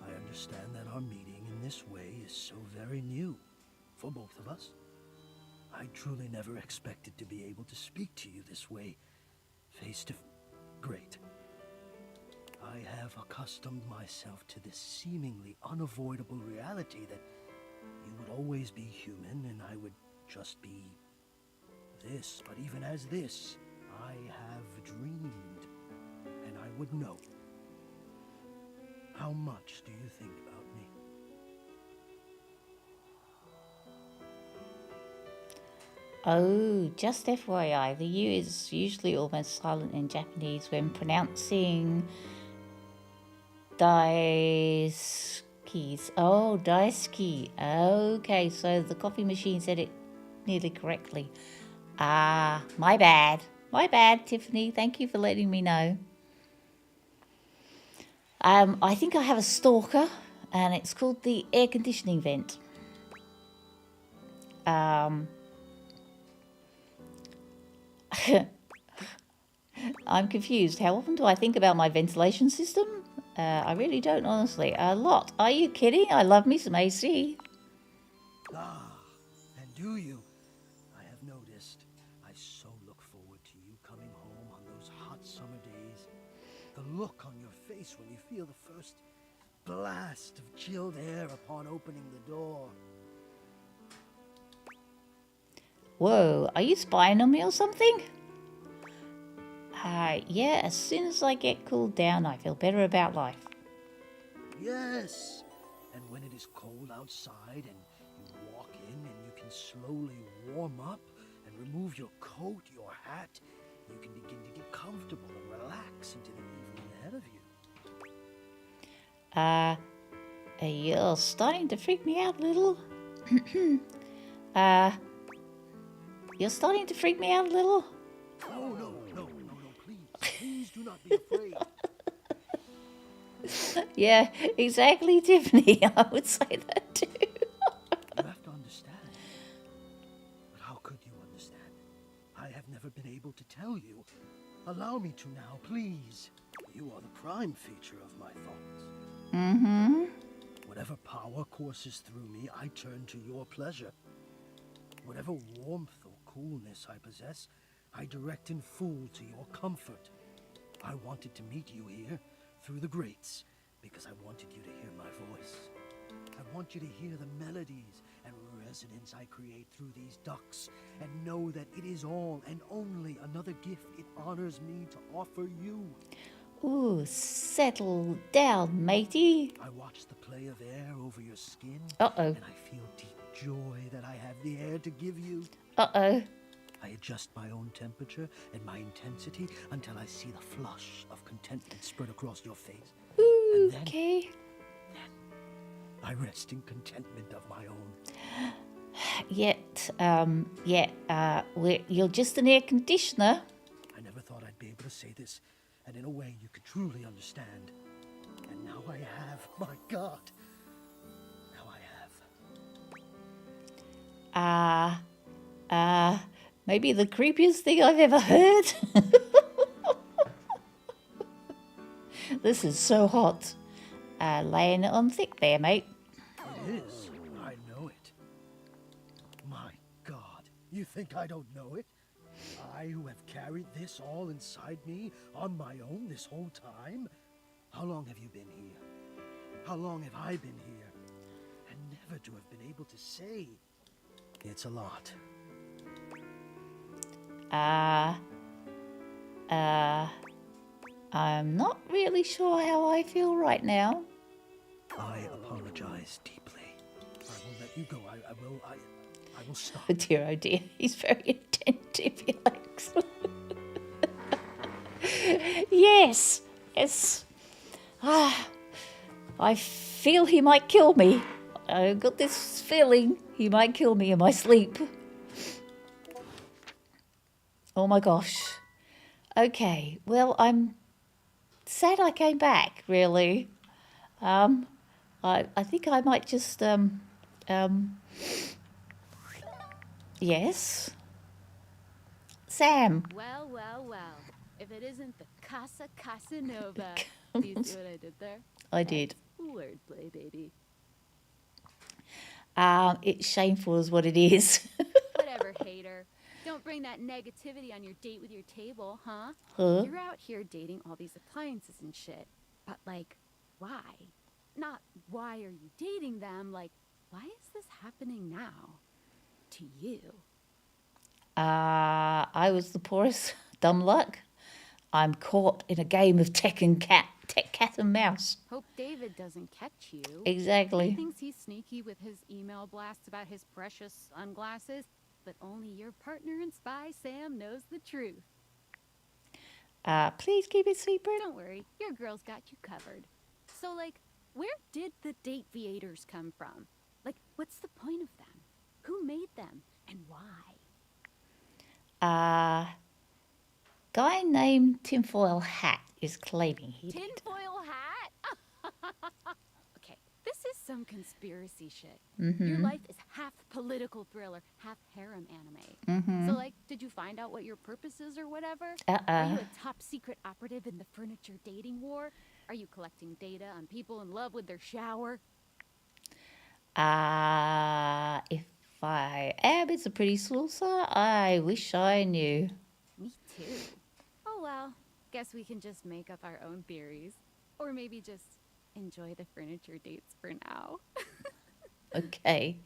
I understand that our meeting in this way is so very new for both of us. I truly never expected to be able to speak to you this way, face to Great. I have accustomed myself to this seemingly unavoidable reality that you would always be human and I would just be this. But even as this, I have dreamed, and I would know. How much do you think about me? Oh, just FYI, the U is usually almost silent in Japanese when pronouncing daisuki. Oh, daisuki. Okay, so the coffee machine said it nearly correctly. My bad. My bad, Tiffany. Thank you for letting me know. I think I have a stalker, and it's called the air conditioning vent. I'm confused. How often do I think about my ventilation system? I really don't, honestly. A lot. Are you kidding? I love me some AC. And do you? I have noticed. I so look forward to you coming home on those hot summer days. The look on your face when you feel the first blast of chilled air upon opening the door. Whoa, are you spying on me or something? Yeah, as soon as I get cooled down, I feel better about life. Yes, and when it is cold outside and you walk in and you can slowly warm up and remove your coat, your hat, you can begin to get comfortable and relax into the evening ahead of you. You're starting to freak me out a little. You're starting to freak me out a little. Oh, no, please. Please do not be afraid. Yeah, exactly, Tiffany. I would say that too. You have to understand. But how could you understand? I have never been able to tell you. Allow me to now, please. You are the prime feature of my thoughts. Mm-hmm. Whatever power courses through me, I turn to your pleasure. Whatever warmth or coolness I possess, I direct in full to your comfort. I wanted to meet you here, through the grates, because I wanted you to hear my voice. I want you to hear the melodies and resonance I create through these ducts, and know that it is all and only another gift it honors me to offer you. Ooh, settle down, matey. I watch the play of air over your skin, Uh-oh. and I feel deep joy that I have the air to give you. Uh-oh. I adjust my own temperature and my intensity until I see the flush of contentment spread across your face. Ooh, and then, okay. I rest in contentment of my own. You're just an air conditioner. I never thought I'd be able to say this, and in a way you could truly understand. And now I have, my God. Now I have. Maybe the creepiest thing I've ever heard. This is so hot. Laying it on thick there, mate. It is. I know it. My God. You think I don't know it? I who have carried this all inside me on my own this whole time? How long have you been here? How long have I been here? And never to have been able to say. It's a lot. I'm not really sure how I feel right now. I apologize deeply. I will let you go. I will stop. Oh dear, he's very attentive, Alex. Yes. I feel he might kill me. I've got this feeling he might kill me in my sleep. Oh my gosh. Okay, well, I'm sad I came back, really. I think I might just, yes? Sam. Well. If it isn't the Casa Casanova. Do you see what I did there? I did. Wordplay, baby. It's shameful is what it is. Whatever, hater. Don't bring that negativity on your date with your table, huh? You're out here dating all these appliances and shit. But, like, why? Not why are you dating them, like, why is this happening now? To you. I was the poorest. Dumb luck. I'm caught in a game of cat and mouse. Hope David doesn't catch you. Exactly. He thinks he's sneaky with his email blasts about his precious sunglasses, but only your partner and spy, Sam, knows the truth. Please keep it secret. Don't worry, your girl's got you covered. So, like, where did the date viators come from? Like, what's the point of them? Who made them? And why? Guy named Tinfoil Hat is claiming he did. Tinfoil hat? Okay, this is some conspiracy shit. Mhm. Your life is half political thriller, half harem anime. Mhm. So, like, did you find out what your purpose is or whatever? Uh-uh. Are you a top secret operative in the furniture dating war? Are you collecting data on people in love with their shower? If I am, it's a pretty saucer. I wish I knew. Me too. Oh well, guess we can just make up our own theories. Or maybe just enjoy the furniture dates for now. Okay.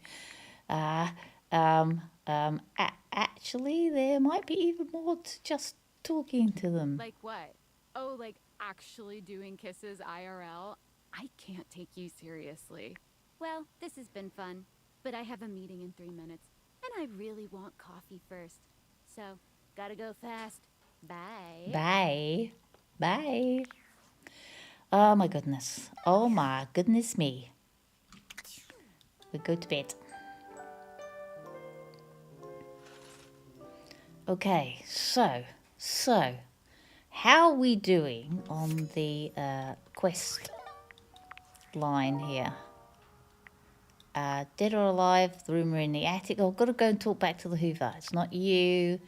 Actually, there might be even more to just talking to them. Like what? Oh, like actually doing kisses IRL? I can't take you seriously. Well, this has been fun, but I have a meeting in 3 minutes, and I really want coffee first. So, gotta go fast. Bye. Bye. Bye. Oh my goodness. Oh my goodness me. We go to bed. Okay, so how are we doing on the quest line here? Dead or alive, the rumor in the attic. Oh, I've got to go and talk back to the Hoover. It's not you,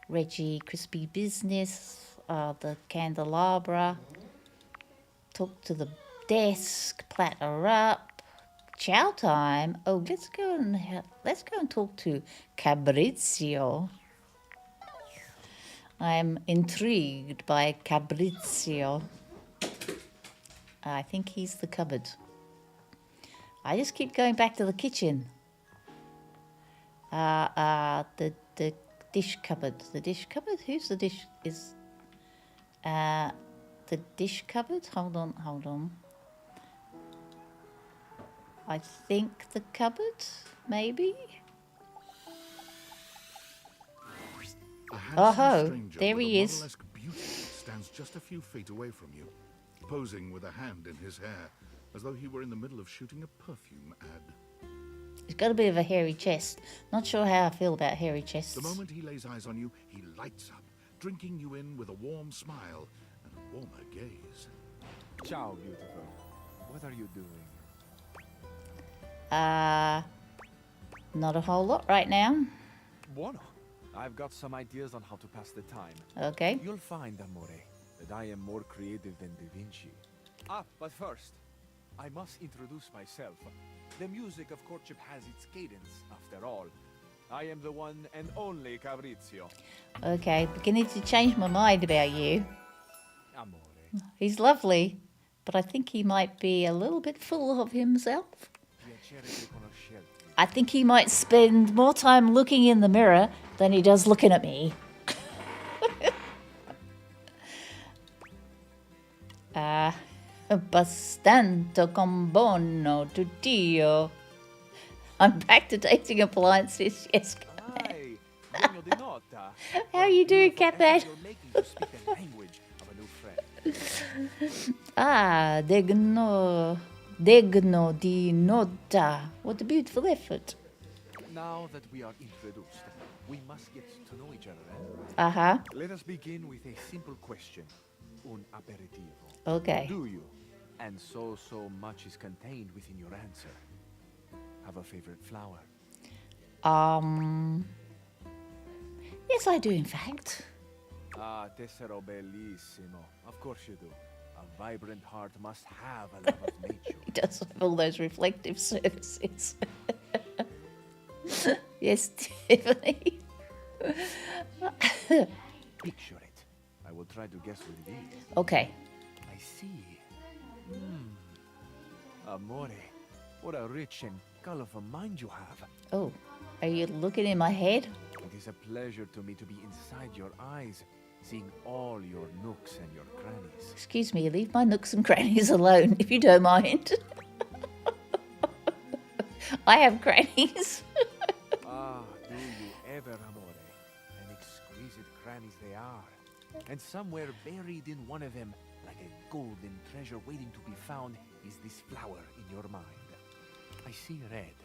Reggie, crispy business, the candelabra. Talk to the desk, platter up. Chow time. Oh, let's go and talk to Cabrizio. I'm intrigued by Cabrizio. I think he's the cupboard. I just keep going back to the kitchen. The dish cupboard. The dish cupboard? Who's the dish? Is the dish cupboard? Hold on. I think the cupboard, maybe? A Oh, stranger there with he a is. model-esque beauty stands just a few feet away from you, posing with a hand in his hair, as though he were in the middle of shooting a perfume ad. He's got a bit of a hairy chest. Not sure how I feel about hairy chests. The moment he lays eyes on you, he lights up, drinking you in with a warm smile and a warmer gaze. Ciao, beautiful. What are you doing? Not a whole lot right now. Bueno. I've got some ideas on how to pass the time. Okay. You'll find, Amore, that I am more creative than Da Vinci. But first, I must introduce myself. The music of courtship has its cadence, after all. I am the one and only Cabrizio. Okay, beginning to change my mind about you. Amore. He's lovely, but I think he might be a little bit full of himself. Piacere di conoscerti. I think he might spend more time looking in the mirror than he does looking at me. Bastante con buono tutt'io. I'm back to dating appliances. Yes, Ai, degno di nota. How are you doing, Catman? You're making to speak the language of a new friend. Degno di nota. What a beautiful effort. Now that we are introduced, we must get to know each other. Uh-huh. Let us begin with a simple question. Un aperitivo. Okay. Do you, and so much is contained within your answer, have a favorite flower? Yes, I do, in fact. Ah, tessero bellissimo. Of course you do. A vibrant heart must have a love of nature. He does have all those reflective surfaces. Yes, Tiffany. Picture it. I will try to guess what it is. Okay. I see. Amore, what a rich and colorful mind you have. Oh, are you looking in my head? It is a pleasure to me to be inside your eyes, seeing all your nooks and your crannies. Excuse me, leave my nooks and crannies alone, if you don't mind. I have crannies. Ah, do you ever, Amore? And exquisite crannies they are. And somewhere buried in one of them, like a golden treasure waiting to be found, is this flower in your mind. I see red.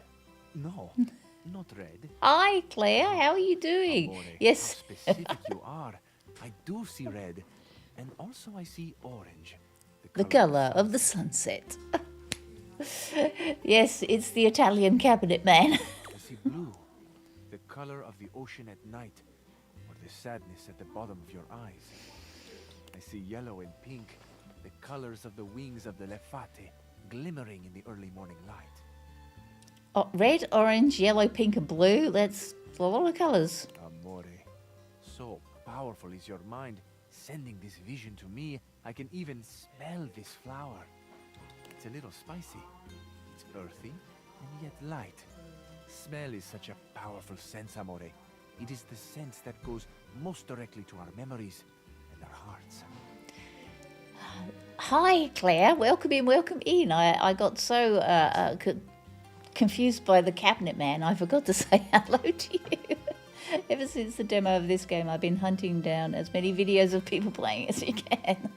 No, not red. Hi, Claire. How are you doing? Amore, Yes. how specific you are. I do see red, and also I see orange. The colour of the sunset. Yes, it's the Italian cabinet man. I see blue, the color of the ocean at night, or the sadness at the bottom of your eyes. I see yellow and pink, the colors of the wings of the lefate, glimmering in the early morning light. Oh, red, orange, yellow, pink, and blue. That's a lot of colours. Amore, so powerful is your mind, sending this vision to me. I can even smell this flower. It's a little spicy. It's earthy and yet light. Smell is such a powerful sense, Amore. It is the sense that goes most directly to our memories and our hearts. Hi, Claire. Welcome in. I got so confused by the cabinet man, I forgot to say hello to you. Ever since the demo of this game, I've been hunting down as many videos of people playing as you can.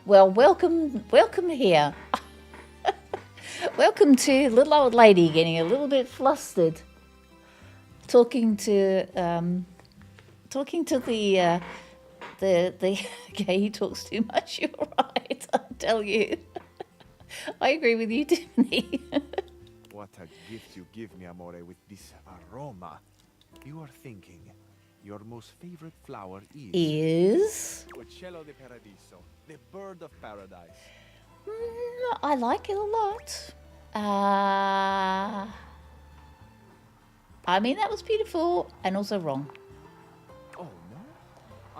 Well, welcome here. Welcome to little old lady getting a little bit flustered, talking to the okay, he talks too much. You're right, I tell you. I agree with you, Tiffany. What a gift you give me, Amore, with this aroma. You are thinking your most favorite flower Is? Uccello di Paradiso, the bird of paradise. I like it a lot. I mean, that was beautiful and also wrong. Oh, no?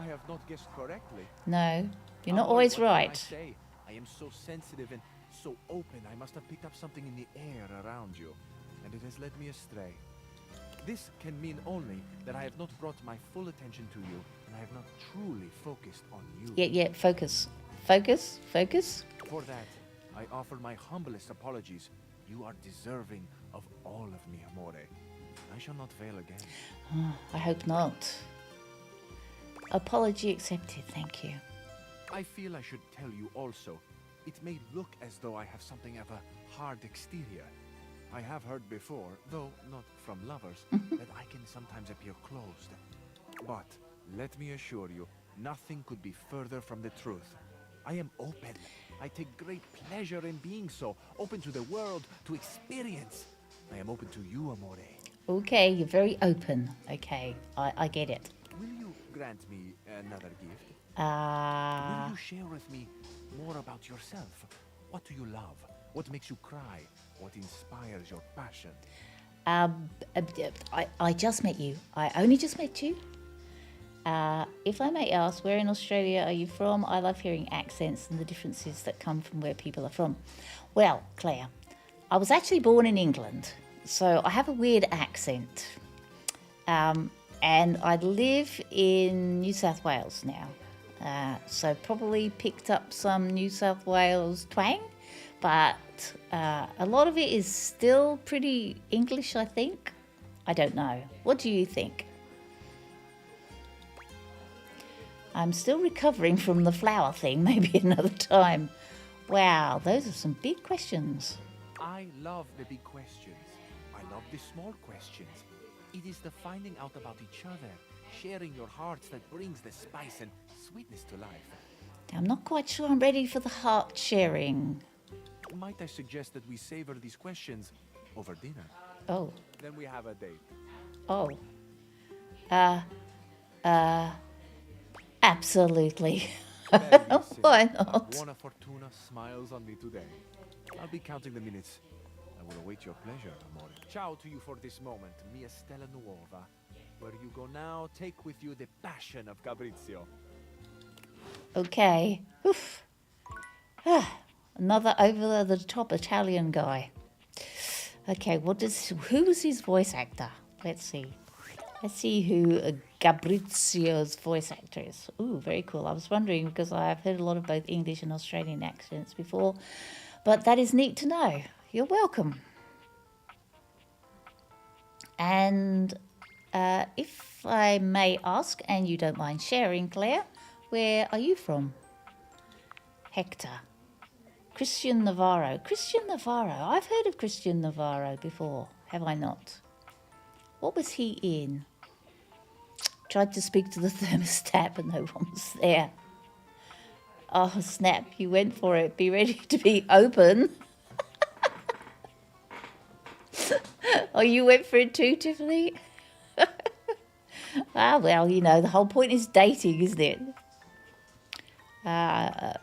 I have not guessed correctly. No, you're not Amore, always what can I right. say? I am so sensitive and so open. I must have picked up something in the air around you, and it has led me astray. This can mean only that I have not brought my full attention to you, and I have not truly focused on you. Yeah, focus. Focus, focus. For that, I offer my humblest apologies. You are deserving of all of me, Amore. I shall not fail again. I hope not. Apology accepted, thank you. I feel I should tell you also. It may look as though I have something of a hard exterior. I have heard before, though not from lovers, that I can sometimes appear closed. But let me assure you, nothing could be further from the truth. I am open. I take great pleasure in being so, open to the world, to experience. I am open to you, Amore. Okay, you're very open. Okay, I get it. Will you grant me another gift? Will you share with me more about yourself? What do you love? What makes you cry? What inspires your passion? I just met you. I only just met you. If I may ask, where in Australia are you from? I love hearing accents and the differences that come from where people are from. Well, Claire, I was actually born in England, so I have a weird accent. And I live in New South Wales now. So probably picked up some New South Wales twang, but a lot of it is still pretty English, I think. I don't know. What do you think? I'm still recovering from the flower thing, maybe another time. Wow, those are some big questions. I love the big questions. I love the small questions. It is the finding out about each other, sharing your hearts that brings the spice and sweetness to life. I'm not quite sure I'm ready for the heart sharing. Might I suggest that we savor these questions over dinner? Oh. Then we have a date. Oh. Absolutely. Why not? Buona fortuna smiles on me today. I'll be counting the minutes. I will await your pleasure, amore. Ciao to you for this moment, mia stella nuova. Where you go now, take with you the passion of Fabrizio. Okay. Oof. Another over-the-top Italian guy. Okay, who's his voice actor? Let's see. Let's see who Fabrizio's voice actor is. Ooh, very cool. I was wondering because I've heard a lot of both English and Australian accents before, but that is neat to know. You're welcome. And if I may ask, and you don't mind sharing, Claire, where are you from? Hector. Christian Navarro. Christian Navarro. I've heard of Christian Navarro before, have I not? What was he in? Tried to speak to the thermostat, but no one was there. Oh, snap. You went for it. Be ready to be open. Oh, you went for it too, Tiffany? Ah, well, you know, the whole point is dating, isn't it? I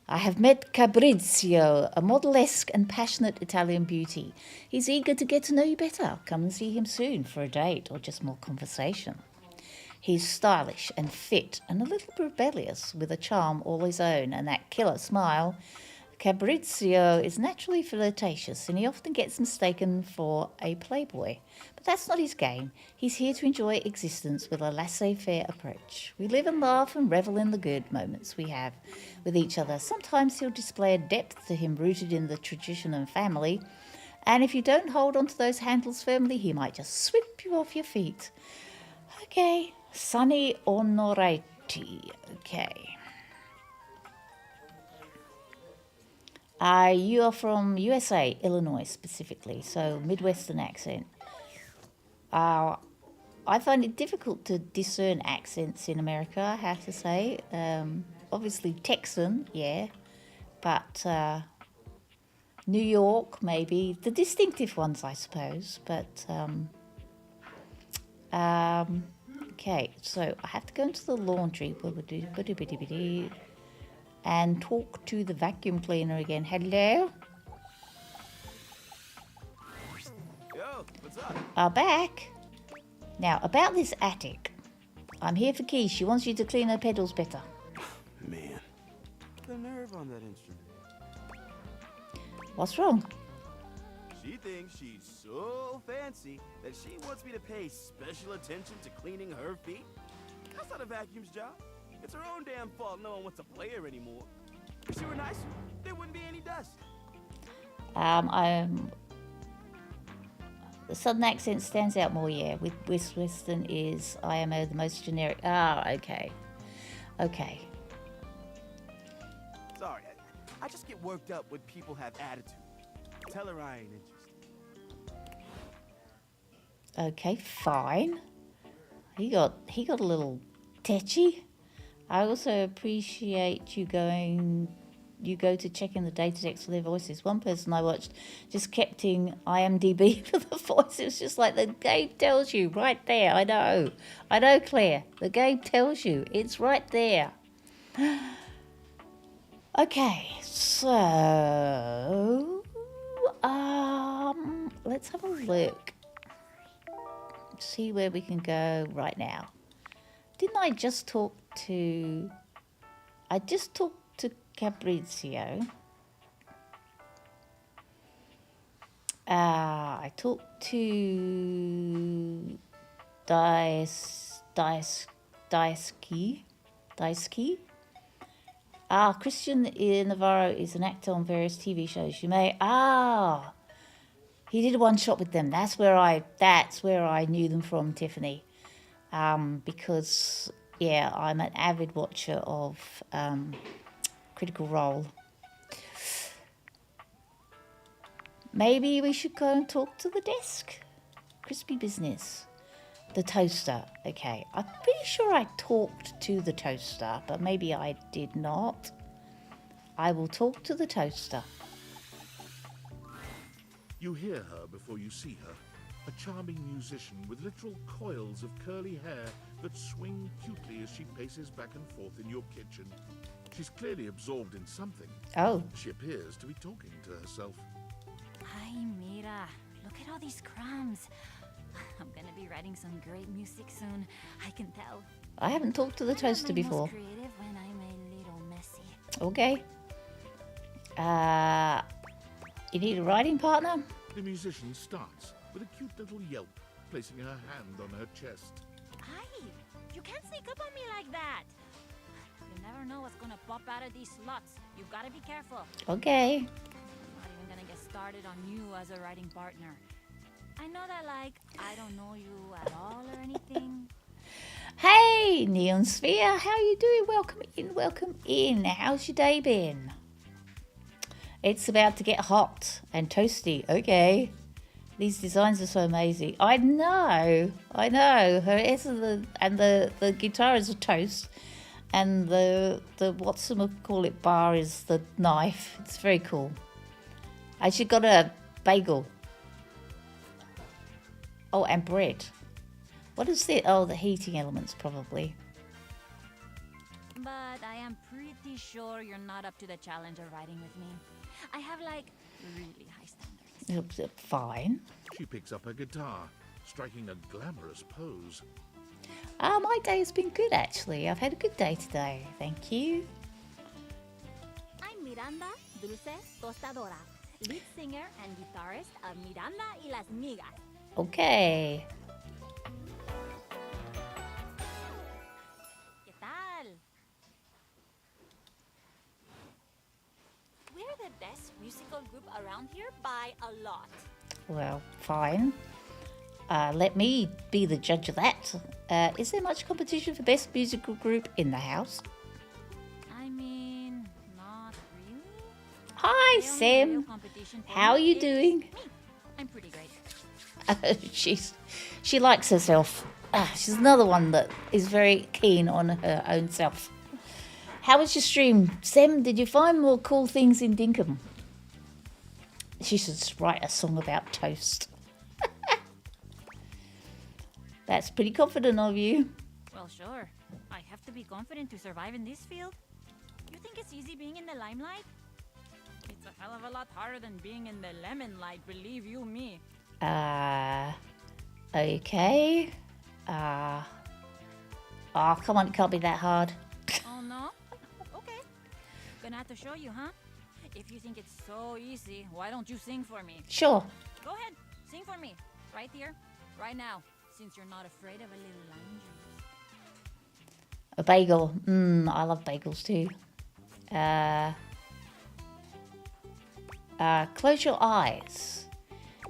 have met Fabrizio, a model-esque and passionate Italian beauty. He's eager to get to know you better. Come and see him soon for a date or just more conversation. He's stylish and fit and a little rebellious with a charm all his own and that killer smile. Fabrizio is naturally flirtatious and he often gets mistaken for a playboy. But that's not his game. He's here to enjoy existence with a laissez-faire approach. We live and laugh and revel in the good moments we have with each other. Sometimes he'll display a depth to him rooted in the tradition and family. And if you don't hold onto those handles firmly, he might just sweep you off your feet. Okay, Sunny Onoretti. Okay. You are from USA, Illinois specifically, so Midwestern accent. I find it difficult to discern accents in America, I have to say. Obviously Texan, yeah, but New York, maybe. The distinctive ones, I suppose, but... okay, so I have to go into the laundry. And talk to the vacuum cleaner again. Hello? Yo, what's up? Back. Now, about this attic. I'm here for Keys. She wants you to clean her pedals better. Man, the nerve on that instrument. What's wrong? She thinks she's so fancy that she wants me to pay special attention to cleaning her feet. That's not a vacuum's job. It's her own damn fault no one wants to play her anymore. If she were nicer, there wouldn't be any dust. The southern accent stands out more, yeah. With Western is IMO the most generic. Ah, okay. Okay. Sorry, I just get worked up when people have attitude. Tell her I ain't interested. Okay, fine. He got a little tetchy. I also appreciate you go to check in the data decks for their voices. One person I watched just kept in IMDb for the voice. It was just like the game tells you right there. I know, Claire. The game tells you. It's right there. Okay, so let's have a look. See where we can go right now. Didn't I just talk to... I just talked to Fabrizio. I talked to Daisuke. Christian Navarro is an actor on various TV shows. You may... he did a one-shot with them. That's where I knew them from, Tiffany. Because, yeah, I'm an avid watcher of Critical Role. Maybe we should go and talk to the desk. Crispy business. The toaster. Okay, I'm pretty sure I talked to the toaster, but maybe I did not. I will talk to the toaster. You hear her before you see her. A charming musician with literal coils of curly hair that swing cutely as she paces back and forth in your kitchen. She's clearly absorbed in something. Oh. She appears to be talking to herself. Ay, mira. Look at all these crumbs. I'm gonna be writing some great music soon. I can tell. I haven't talked to the toaster before. I'm most creative when I'm a little messy. Okay. You need a writing partner? The musician starts with a cute little yelp, placing her hand on her chest. Ay, you can't sneak up on me like that. You never know what's gonna pop out of these slots. You've gotta be careful. Okay. I'm not even gonna get started on you as a writing partner. I know that, like, I don't know you at all or anything. Hey, Neon Sphere, how you doing? Welcome in. How's your day been? It's about to get hot and toasty. Okay. These designs are so amazing. I know. Her S and the guitar is a toast, and the whatchamacallit bar is the knife. It's very cool. And she got a bagel. Oh, and bread. What is it? Oh, the heating elements, probably. But I am pretty sure you're not up to the challenge of writing with me. I have, like, really high standards. Fine. She picks up her guitar, striking a glamorous pose. My day has been good, actually. I've had a good day today. Thank you. I'm Miranda Dulce Tostadora, lead singer and guitarist of Miranda y las Migas. Okay. ¿Qué tal? We're the best musical group around here by a lot. Well, fine. Let me be the judge of that. Is there much competition for best musical group in the house? I mean, not really. Hi, Sam. How are you doing? Me. I'm pretty great. She likes herself. She's another one that is very keen on her own self. How was your stream? Sam, did you find more cool things in Dinkum? She should write a song about toast. That's pretty confident of you. Well, sure. I have to be confident to survive in this field. You think it's easy being in the limelight? It's a hell of a lot harder than being in the lemon light, believe you me. Okay. Oh, come on, it can't be that hard. Oh, no? Okay. Gonna have to show you, huh? If you think it's so easy, why don't you sing for me? Sure. Go ahead, sing for me. Right here, right now, since you're not afraid of a little lime juice. A bagel. I love bagels too. Close your eyes.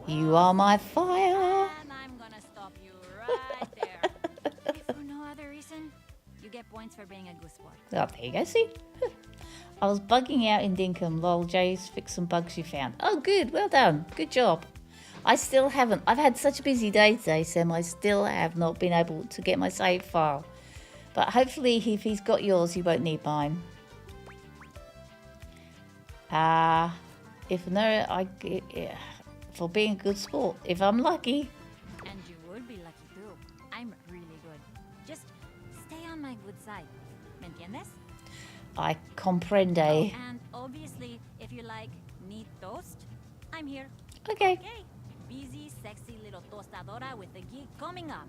You are my fire. And I'm gonna stop you right there. If for no other reason, you get points for being a good sport. Oh, there you go, see? I was bugging out in Dinkum. Lol, Jay's fixed some bugs you found. Oh, good. Well done. Good job. I still haven't. I've had such a busy day today, Sam. I still have not been able to get my save file. But hopefully, if he's got yours, he won't need mine. If no, for being a good sport. If I'm lucky. And you would be lucky too. I'm really good. Just stay on my good side. ¿Me entiendes? I comprende. And obviously, if you like neat toast, I'm here. Okay. Okay. Busy, sexy little tostadora with the gig coming up.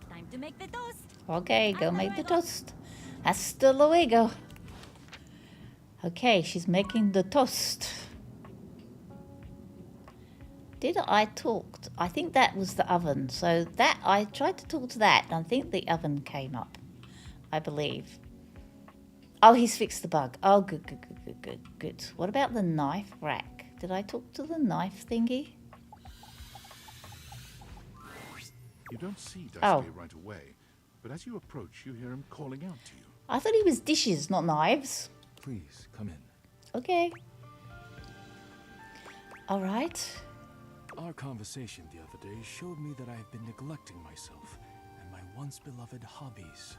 Time to make the toast. Okay, go make the toast. Hasta luego. Okay, she's making the toast. Did I talk? I think that was the oven. So that I tried to talk to that, and I think the oven came up. I believe. Oh, he's fixed the bug. Oh, good. What about the knife rack? Did I talk to the knife thingy? You don't see Daisuke Oh. right away, but as you approach, you hear him calling out to you. I thought he was dishes, not knives. Please, come in. Okay. All right. Our conversation the other day showed me that I have been neglecting myself and my once beloved hobbies.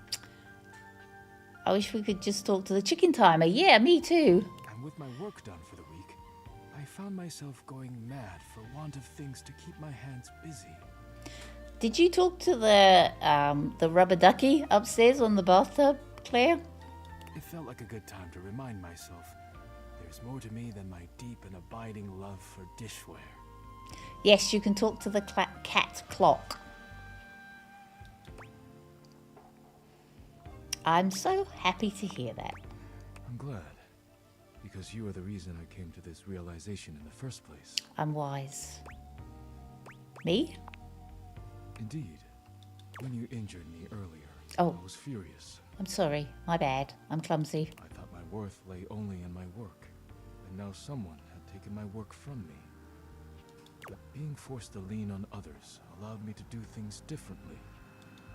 I wish we could just talk to the chicken timer. Yeah, me too. And with my work done for the week, I found myself going mad for want of things to keep my hands busy. Did you talk to the rubber ducky upstairs on the bathtub, Claire? It felt like a good time to remind myself there's more to me than my deep and abiding love for dishware. Yes, you can talk to the cat clock. I'm so happy to hear that. I'm glad, because you are the reason I came to this realization in the first place. I'm wise. Me? Indeed. When you injured me earlier, Oh. I was furious. I'm sorry. My bad. I'm clumsy. I thought my worth lay only in my work, and now someone had taken my work from me. But being forced to lean on others allowed me to do things differently.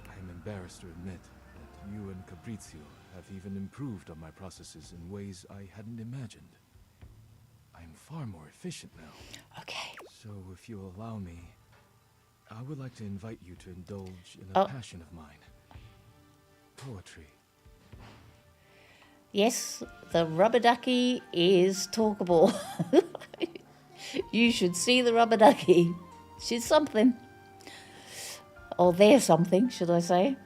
I am embarrassed to admit that you and Cabrizio have even improved on my processes in ways I hadn't imagined. I am far more efficient now. Okay. So if you allow me, I would like to invite you to indulge in a passion of mine. Poetry. Yes, the rubber ducky is talkable. You should see the rubber ducky. She's something. Or they're something, should I say.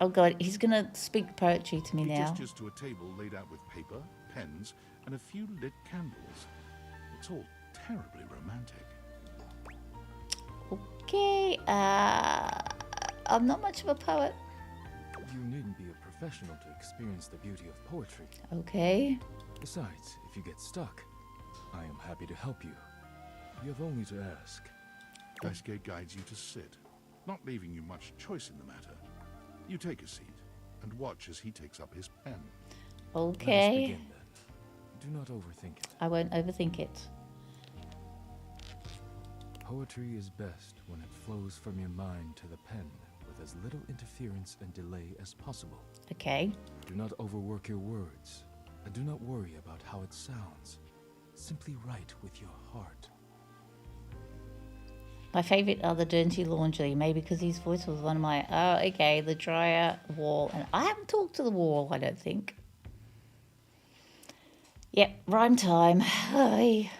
Oh God, he's going to speak poetry to me He now. gestures to a table laid out with paper, pens, and a few lit candles. It's all terribly romantic. Okay, I'm not much of a poet. You needn't be a professional to experience the beauty of poetry. Okay. Besides, if you get stuck, I am happy to help you. You have only to ask. Daisuke guides you to sit, not leaving you much choice in the matter. You take a seat and watch as he takes up his pen. Okay. Let us begin then. Do not overthink it. I won't overthink it. Poetry is best when it flows from your mind to the pen with as little interference and delay as possible. Okay. Do not overwork your words, and do not worry about how it sounds. Simply write with your heart. My favourite are the dirty laundry, maybe because his voice was one of my... Oh, okay, the dryer, wall. And I haven't talked to the wall, I don't think. Yep, rhyme time. Hi.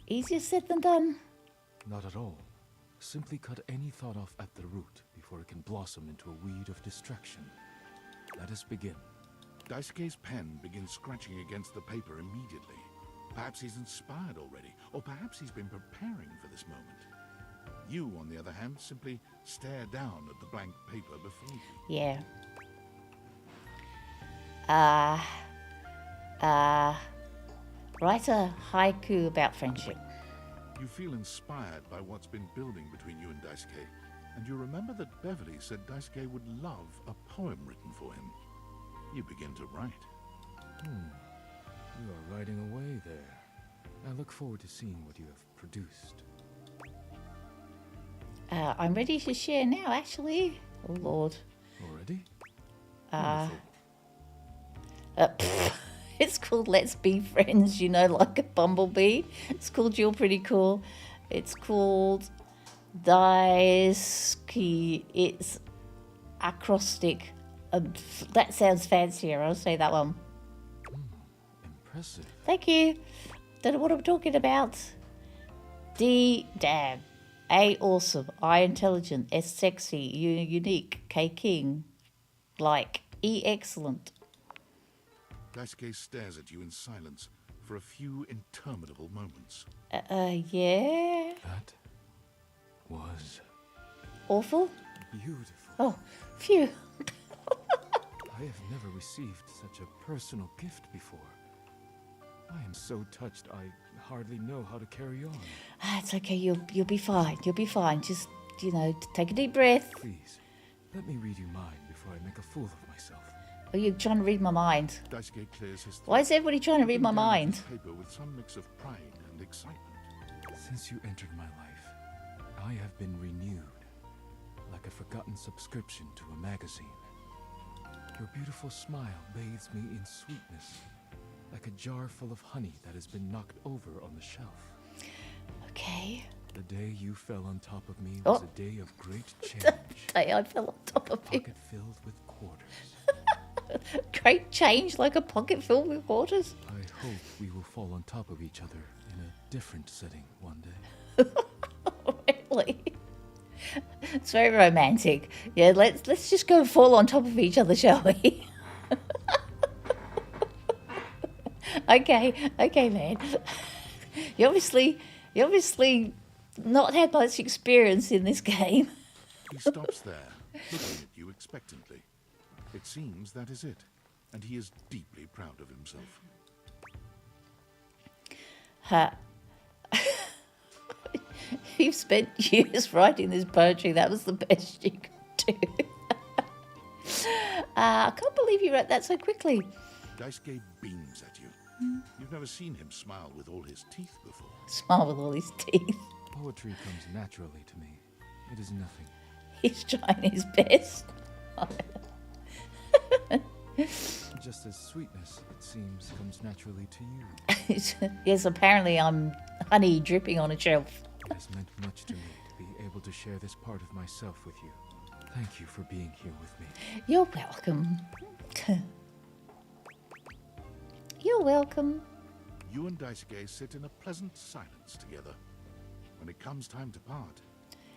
Easier said than done. Not at all. Simply cut any thought off at the root before it can blossom into a weed of distraction. Let us begin. Daisuke's pen begins scratching against the paper immediately. Perhaps he's inspired already, or perhaps he's been preparing for this moment. You, on the other hand, simply stare down at the blank paper before you. Yeah. Write a haiku about friendship. You feel inspired by what's been building between you and Daisuke, and you remember that Beverly said Daisuke would love a poem written for him. You begin to write. You are writing away there. I look forward to seeing what you have produced. I'm ready to share now, actually. Oh, Lord. Already? It's called Let's Be Friends, you know, like a bumblebee. It's called You're Pretty Cool. It's called Daisuke. It's acrostic. That sounds fancier. I'll say that one. Impressive. Thank you. Don't know what I'm talking about. D, damn. A, awesome. I, intelligent. S, sexy. U, unique. K, king. Like. E, excellent. Daisuke stares at you in silence for a few interminable moments. Yeah? That was Awful? beautiful. Oh, phew. I have never received such a personal gift before. I am so touched I hardly know how to carry on. It's okay. You'll be fine. You'll be fine. Just, take a deep breath. Please, let me read you mine before I make a fool of myself. Are you trying to read my mind? Daisuke clears his Why is everybody trying to read my mind? Paper with some mix of pride and excitement. Since you entered my life, I have been renewed, like a forgotten subscription to a magazine. Your beautiful smile bathes me in sweetness, like a jar full of honey that has been knocked over on the shelf. Okay. The day you fell on top of me was a day of great change. The day I fell on top of you. Pocket filled with quarters. Great change, like a pocket filled with quarters. I hope we will fall on top of each other in a different setting one day. Really? It's very romantic. Yeah, let's just go fall on top of each other, shall we? Okay, man. You obviously not had much experience in this game. He stops there, looking at you expectantly. It seems that is it, and he is deeply proud of himself. You've spent years writing this poetry. That was the best you could do. I can't believe you wrote that so quickly. Daisuke beams at you. You've never seen him smile with all his teeth before. Smile with all his teeth. Poetry comes naturally to me. It is nothing. He's trying his best. Just as sweetness, it seems, comes naturally to you. Yes, apparently I'm honey dripping on a shelf. It has meant much to me to be able to share this part of myself with you. Thank you for being here with me. You're welcome. You're welcome. You and Daisuke sit in a pleasant silence together. When it comes time to part,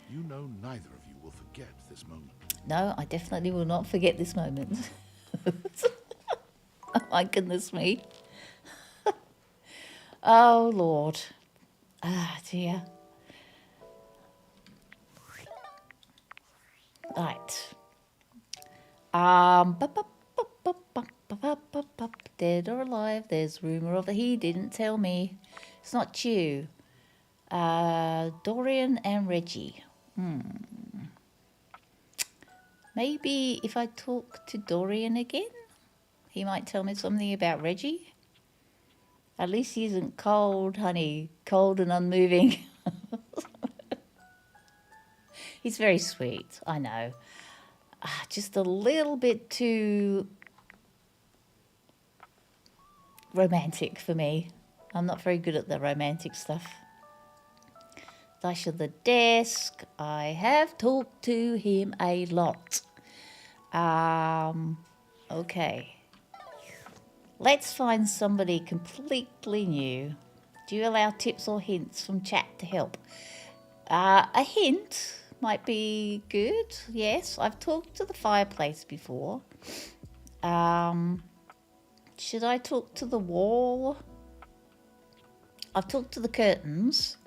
you know neither of you will forget this moment. No, I definitely will not forget this moment. Oh my goodness me. Oh Lord. Ah dear. Right. Dead or alive, there's rumour of he didn't tell me. It's not you. Dorian and Reggie. Maybe if I talk to Dorian again, he might tell me something about Reggie. At least he isn't cold, honey. Cold and unmoving. He's very sweet, I know. Just a little bit too romantic for me. I'm not very good at the romantic stuff. Dash of the desk. I have talked to him a lot. Okay. Let's find somebody completely new. Do you allow tips or hints from chat to help? A hint might be good. Yes, I've talked to the fireplace before. Should I talk to the wall? I've talked to the curtains.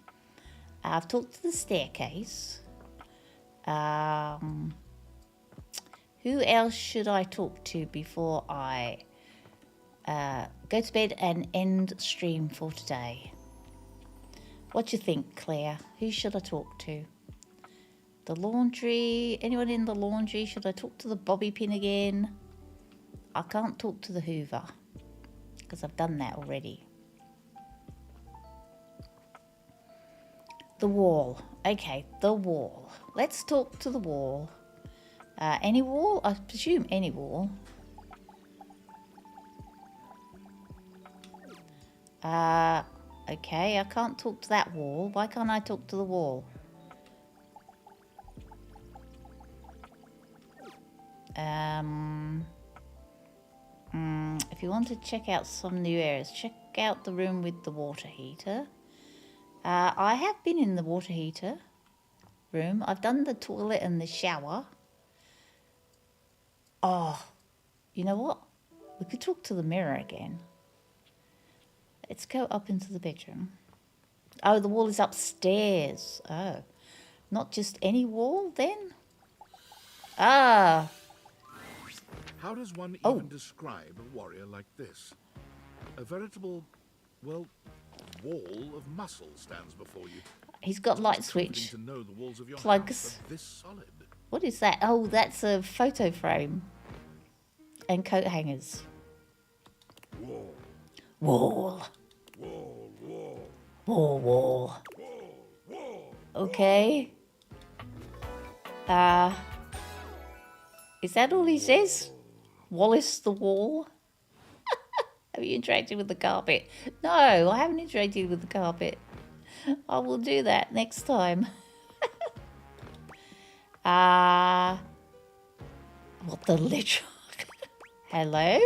I've talked to the staircase. Who else should I talk to before I go to bed and end stream for today? What do you think, Claire? Who should I talk to? The laundry? Anyone in the laundry? Should I talk to the bobby pin again? I can't talk to the Hoover because I've done that already. The wall. Okay, the wall. Let's talk to the wall. Any wall? I presume any wall. Okay, I can't talk to that wall. Why can't I talk to the wall? If you want to check out some new areas, check out the room with the water heater. I have been in the water heater room. I've done the toilet and the shower. Oh, you know what? We could talk to the mirror again. Let's go up into the bedroom. Oh, the wall is upstairs. Oh, not just any wall then? Ah. How does one even describe a warrior like this? A veritable, well, wall of muscle stands before you. He's got light switch To know the walls of your plugs. house are this solid. What is that? Oh, that's a photo frame and coat hangers. Wall. Wall. Wall. Wall. Wall. Wall. Wall. Okay. Is that all he says? Wallace the wall? Have you interacted with the carpet? No, I haven't interacted with the carpet. I will do that next time. What the literal? Hello?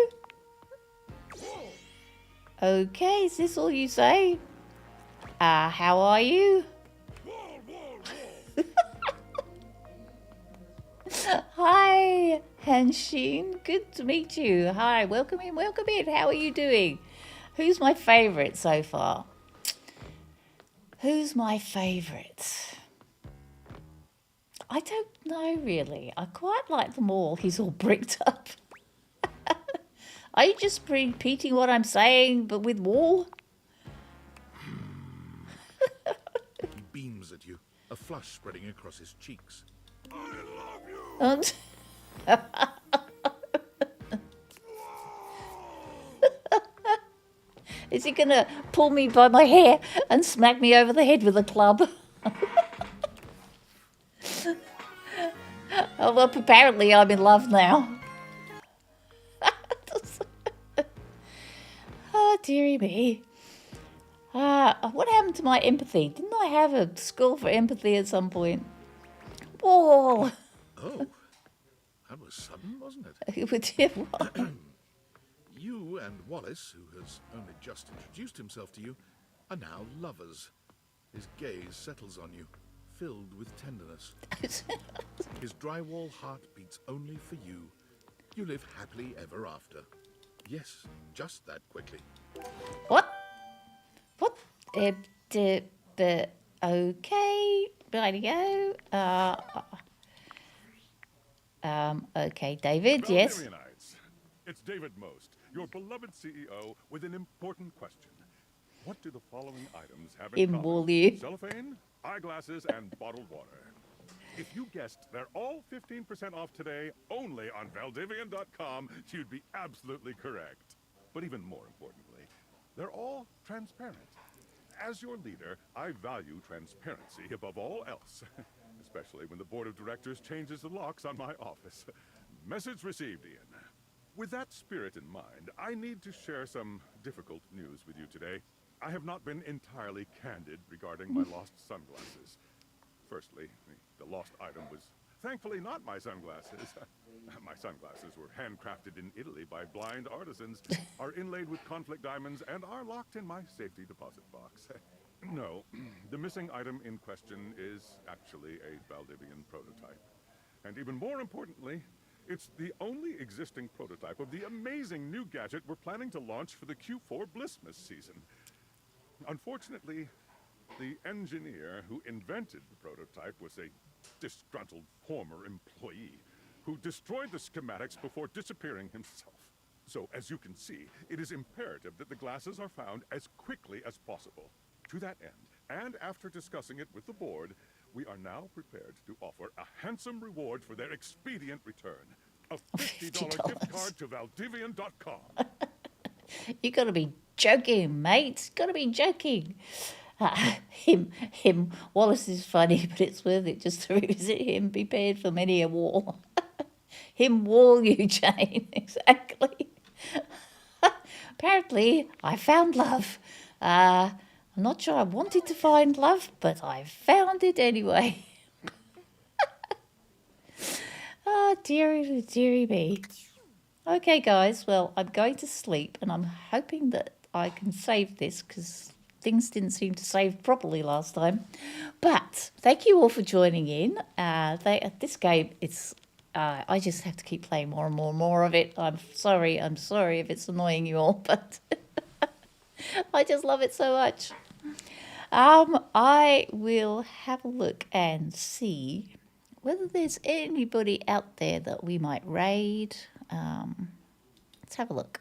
Okay, is this all you say? How are you? Hi, Hanshin. Good to meet you. Hi, welcome in, welcome in. How are you doing? Who's my favourite so far? Who's my favourite? I don't know, really. I quite like them all. He's all bricked up. Are you just repeating what I'm saying, but with wall? He beams at you, a flush spreading across his cheeks. Is he gonna pull me by my hair and smack me over the head with a club? Oh, well, apparently I'm in love now. Oh, dearie me. What happened to my empathy? Didn't I have a score for empathy at some point? Whoa! Oh, that was sudden, wasn't it? You and Wallace, who has only just introduced himself to you, are now lovers. His gaze settles on you, filled with tenderness. His drywall heart beats only for you. You live happily ever after. Yes, just that quickly. What? What? Okay, righty-go. Okay, David, yes. Valdyrianites, it's David Most, your beloved CEO, with an important question. What do the following items have in common? Woolly. Cellophane, eyeglasses, and bottled water. If you guessed they're all 15% off today only on Valdivian.com, you'd be absolutely correct. But even more importantly, they're all transparent. As your leader, I value transparency above all else, especially when the board of directors changes the locks on my office. Message received, Ian. With that spirit in mind, I need to share some difficult news with you today. I have not been entirely candid regarding my lost sunglasses. Firstly, the lost item was thankfully not my sunglasses. My sunglasses were handcrafted in Italy by blind artisans, are inlaid with conflict diamonds, and are locked in my safety deposit box. No, the missing item in question is actually a Valdivian prototype. And even more importantly, it's the only existing prototype of the amazing new gadget we're planning to launch for the Q4 Blissmas season. Unfortunately, The engineer who invented the prototype was a disgruntled former employee who destroyed the schematics before disappearing himself. So, as you can see, it is imperative that the glasses are found as quickly as possible. To that end, and after discussing it with the board, we are now prepared to offer a handsome reward for their expedient return. A $50 gift card to Valdivian.com. You gotta be joking, mate. Gotta be joking. Wallace is funny, but it's worth it just to revisit him. Prepared for many a war. Him wall you, Jane. Exactly. Apparently, I found love. I'm not sure I wanted to find love, but I found it anyway. Oh, dearie, dearie me. Okay, guys, well, I'm going to sleep, and I'm hoping that I can save this, because things didn't seem to save properly last time. But thank you all for joining in. This game, it's I just have to keep playing more and more and more of it. I'm sorry if it's annoying you all, but I just love it so much. I will have a look and see whether there's anybody out there that we might raid. Let's have a look.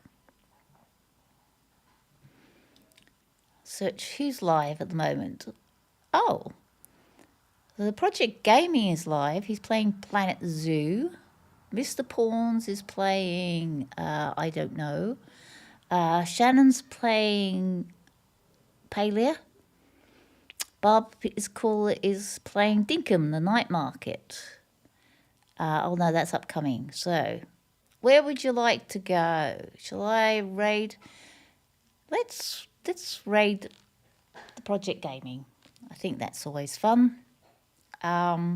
Search who's live at the moment. Oh, the Project Gaming is live. He's playing Planet Zoo. Mr. Pawns is playing, I don't know. Shannon's playing Palia. Bob is playing Dinkum, the Night Market. Oh no, that's upcoming. So, where would you like to go? Shall I raid? Let's raid the Project Gaming. I think that's always fun. Yeah,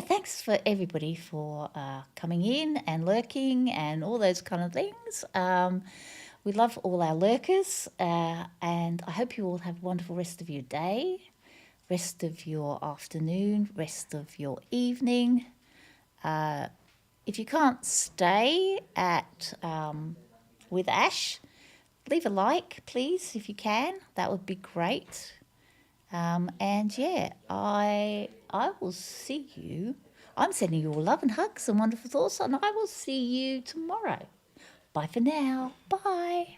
thanks for everybody for coming in and lurking and all those kind of things. We love all our lurkers, and I hope you all have a wonderful rest of your day, rest of your afternoon, rest of your evening. If you can't stay at with Ash, leave a like, please, if you can. That would be great. And yeah, I will see you. I'm sending you all love and hugs and wonderful thoughts, and I will see you tomorrow. Bye for now. Bye.